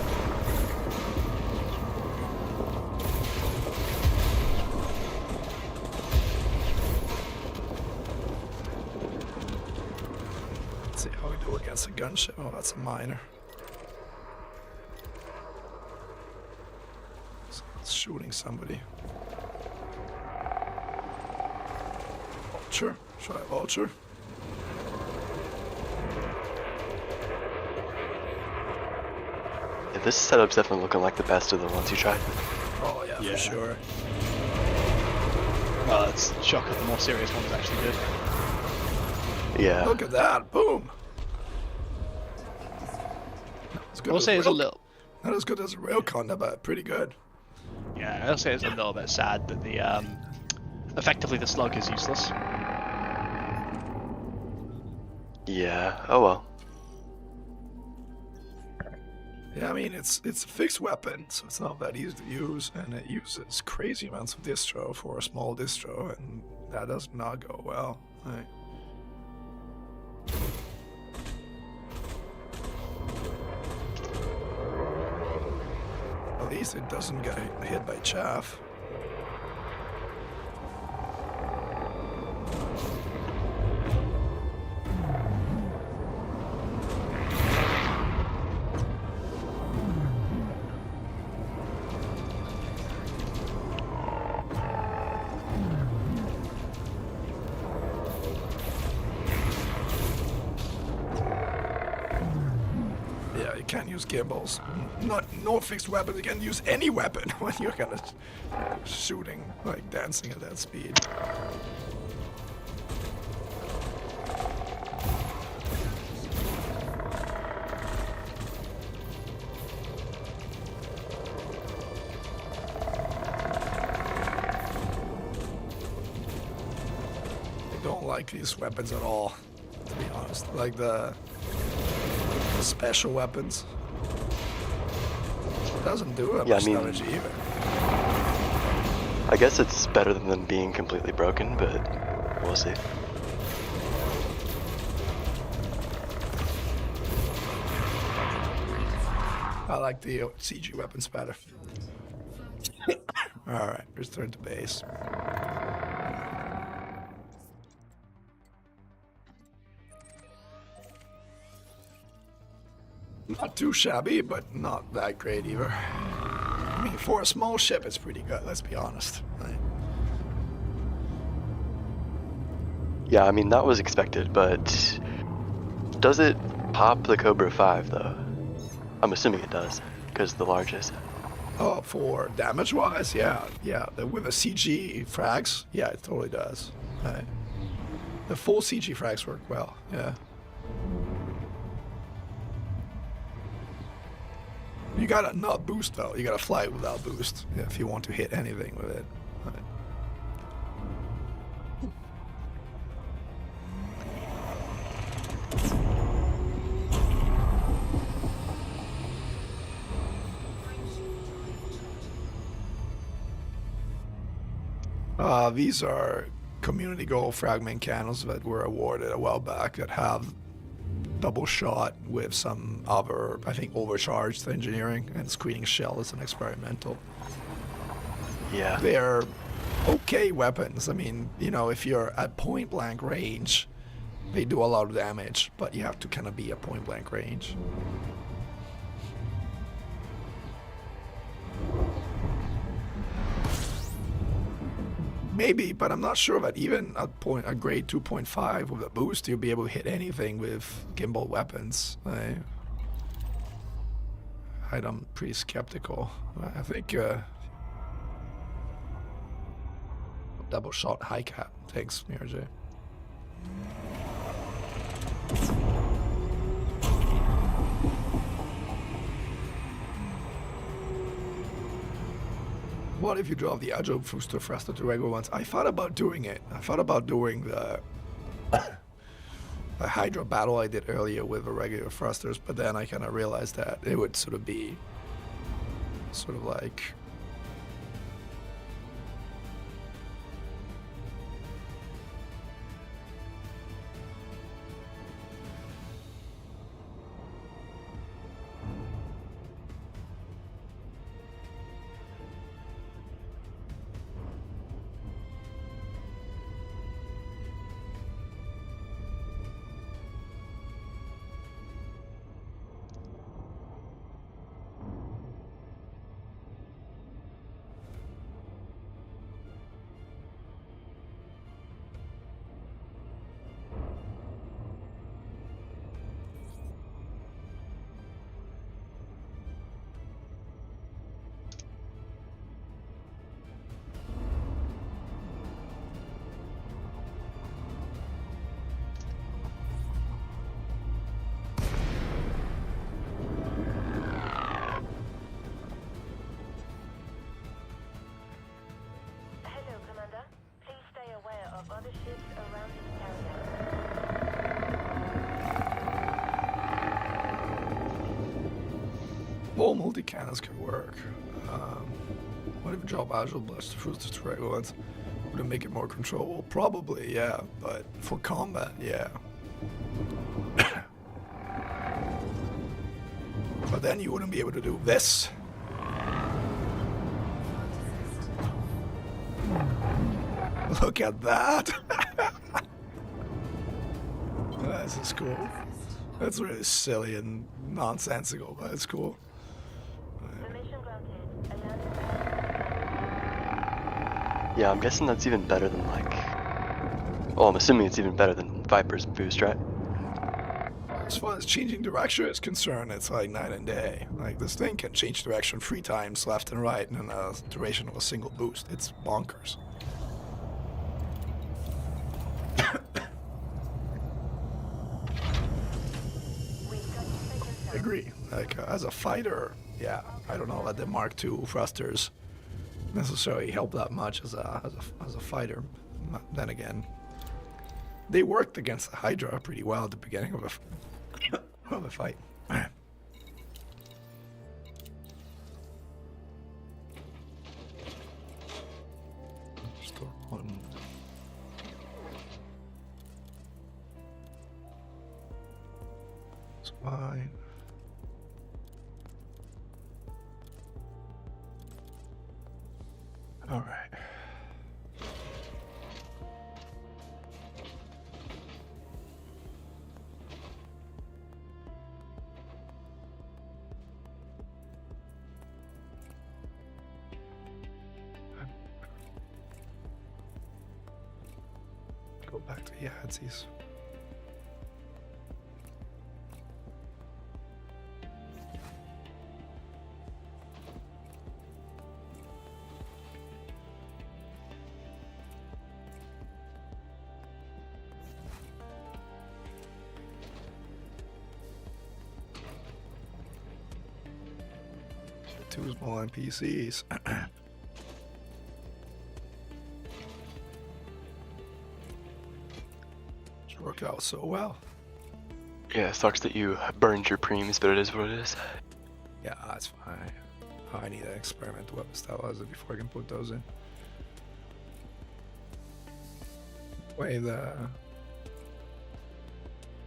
[SPEAKER 2] Let's see how we do against a gunship. Oh, that's a minor. So it's shooting somebody. Vulture. Try Vulture.
[SPEAKER 5] Yeah, this setup's definitely looking like the best of the ones you tried.
[SPEAKER 2] Oh, yeah,
[SPEAKER 3] Yeah.
[SPEAKER 2] for sure.
[SPEAKER 3] Well, it's a shocker the more serious one's actually good.
[SPEAKER 5] Yeah.
[SPEAKER 2] Look at that. Boom. As good
[SPEAKER 3] I'll
[SPEAKER 2] as
[SPEAKER 3] say it's a
[SPEAKER 2] rail-
[SPEAKER 3] little...
[SPEAKER 2] Not as good as Railcon, but pretty good.
[SPEAKER 3] Yeah, I'll say it's a little bit sad that the, effectively the slug is useless.
[SPEAKER 5] Yeah. Oh well.
[SPEAKER 2] Yeah, I mean, it's a fixed weapon, so it's not that easy to use, and it uses crazy amounts of distro for a small distro, and that does not go well. Right. At least it doesn't get hit by chaff. Yeah, you can't use gimbals. No fixed weapons. You can use any weapon when you're kind of shooting, like dancing at that speed. I don't like these weapons at all, to be honest. Like the special weapons. doesn't do that
[SPEAKER 5] Yeah,
[SPEAKER 2] much
[SPEAKER 5] I mean-
[SPEAKER 2] damage either.
[SPEAKER 5] I guess it's better than them being completely broken, but we'll see.
[SPEAKER 2] I like the CG weapons better. Alright, return to base. Not too shabby, but not that great either. I mean, for a small ship, it's pretty good, let's be honest. Right?
[SPEAKER 5] Yeah, I mean, that was expected, but does it pop the Cobra 5, though? I'm assuming it does, because the largest.
[SPEAKER 2] Oh, for damage-wise, yeah. With the CG frags, yeah, it totally does. Right. The full CG frags work well, yeah. You gotta not boost though. You gotta fly without boost if you want to hit anything with it. Right. These are community goal fragment cannons that were awarded a while back that have double shot with some other, I think, overcharged engineering and screening shell as an experimental.
[SPEAKER 5] Yeah.
[SPEAKER 2] They're okay weapons. I mean, you know, if you're at point blank range, they do a lot of damage, but you have to kind of be at point blank range. Maybe, but I'm not sure that even at grade 2.5 with a boost, you'll be able to hit anything with gimbal weapons. I'm pretty skeptical. I think double shot high cap. Thanks, Miraj. What if you drop the Agile booster faster to regular ones? I thought about doing it. I thought about doing the Hydra battle I did earlier with the regular thrusters, but then I kind of realized that it would sort of be sort of like
[SPEAKER 6] Hello, Commander. Please stay aware of other ships around this area.
[SPEAKER 2] all multi-cannons can work. What if you drop Agile blast to the regular ones? Would it make it more controllable? Probably, yeah, but for combat, yeah. But then you wouldn't be able to do this. Look at that! This is cool. That's really silly and nonsensical, but it's cool.
[SPEAKER 6] Permission granted. Alert.
[SPEAKER 5] Yeah, I'm guessing that's even better than, like... Well, I'm assuming it's even better than Viper's boost, right?
[SPEAKER 2] As far as changing direction is concerned, it's like night and day. Like, this thing can change direction 3 times left and right in a duration of a single boost. It's bonkers. I agree. Like, as a fighter, yeah, I don't know that the Mark II thrusters necessarily help that much as a fighter. Then again, they worked against the Hydra pretty well at the beginning of a fight. Fine. All right. Go back to Yahtzees. Two small NPCs. Should work out so well.
[SPEAKER 5] Yeah, it sucks that you burned your preems, but it is what it is.
[SPEAKER 2] Yeah, that's fine. I need an experimental weapon stabilizer before I can put those in.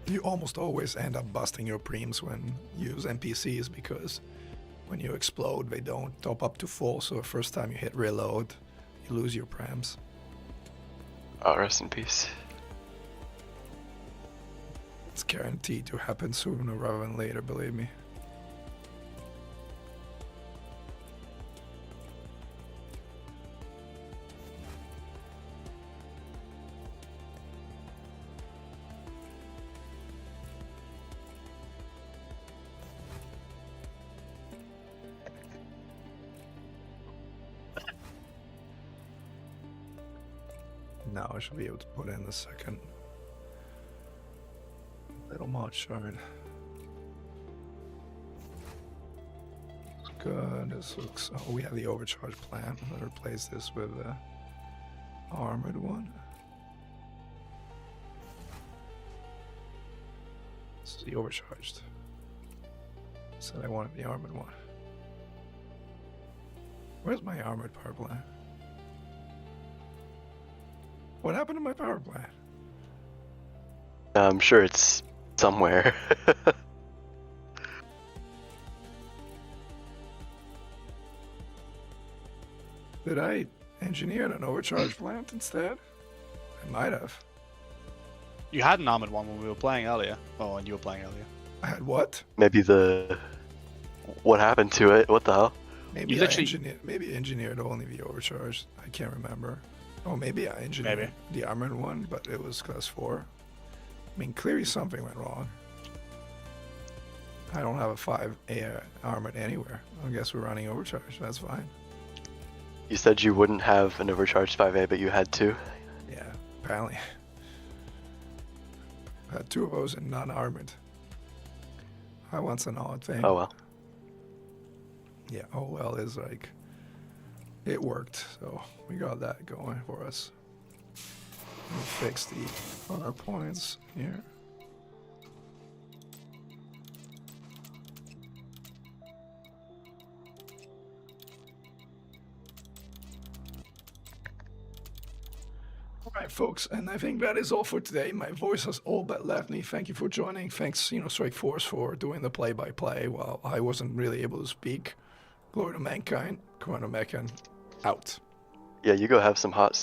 [SPEAKER 2] You almost always end up busting your preems when you use NPCs because when you explode, they don't top up to full. So the first time you hit reload, you lose your prems.
[SPEAKER 5] Oh, rest in peace.
[SPEAKER 2] It's guaranteed to happen sooner rather than later, believe me. Now I should be able to put in the second little mod shard. Good. This looks. Oh, we have the overcharge plant. I'll replace this with the armored one. This is the overcharged. Said I wanted the armored one. Where's my armored power plant? What happened to my power plant?
[SPEAKER 5] I'm sure it's somewhere.
[SPEAKER 2] Did I engineer an overcharge plant instead? I might have.
[SPEAKER 3] You had an armored one when we were playing earlier. Oh, when you were playing earlier.
[SPEAKER 2] I had what?
[SPEAKER 5] Maybe what happened to it? What the hell?
[SPEAKER 2] Maybe
[SPEAKER 3] You
[SPEAKER 2] I
[SPEAKER 3] literally-
[SPEAKER 2] engineered only the overcharged. I can't remember. Oh, maybe I engineered the armored one, but it was class 4. I mean, clearly something went wrong. I don't have a 5A armored anywhere. I guess we're running overcharge. That's fine.
[SPEAKER 5] You said you wouldn't have an overcharged 5A, but you had two.
[SPEAKER 2] Yeah, apparently. I had 2 of those and none armored. I want an odd thing.
[SPEAKER 5] Oh well.
[SPEAKER 2] Yeah, oh well is like, it worked, so we got that going for us. Let me fix the honor points here. Alright folks, and I think that is all for today. My voice has all but left me. Thank you for joining. Thanks, Xeno Strike Force, for doing the play-by-play while I wasn't really able to speak. Glory to mankind. Xeno Mechan, out.
[SPEAKER 5] Yeah, you go have some hot soup.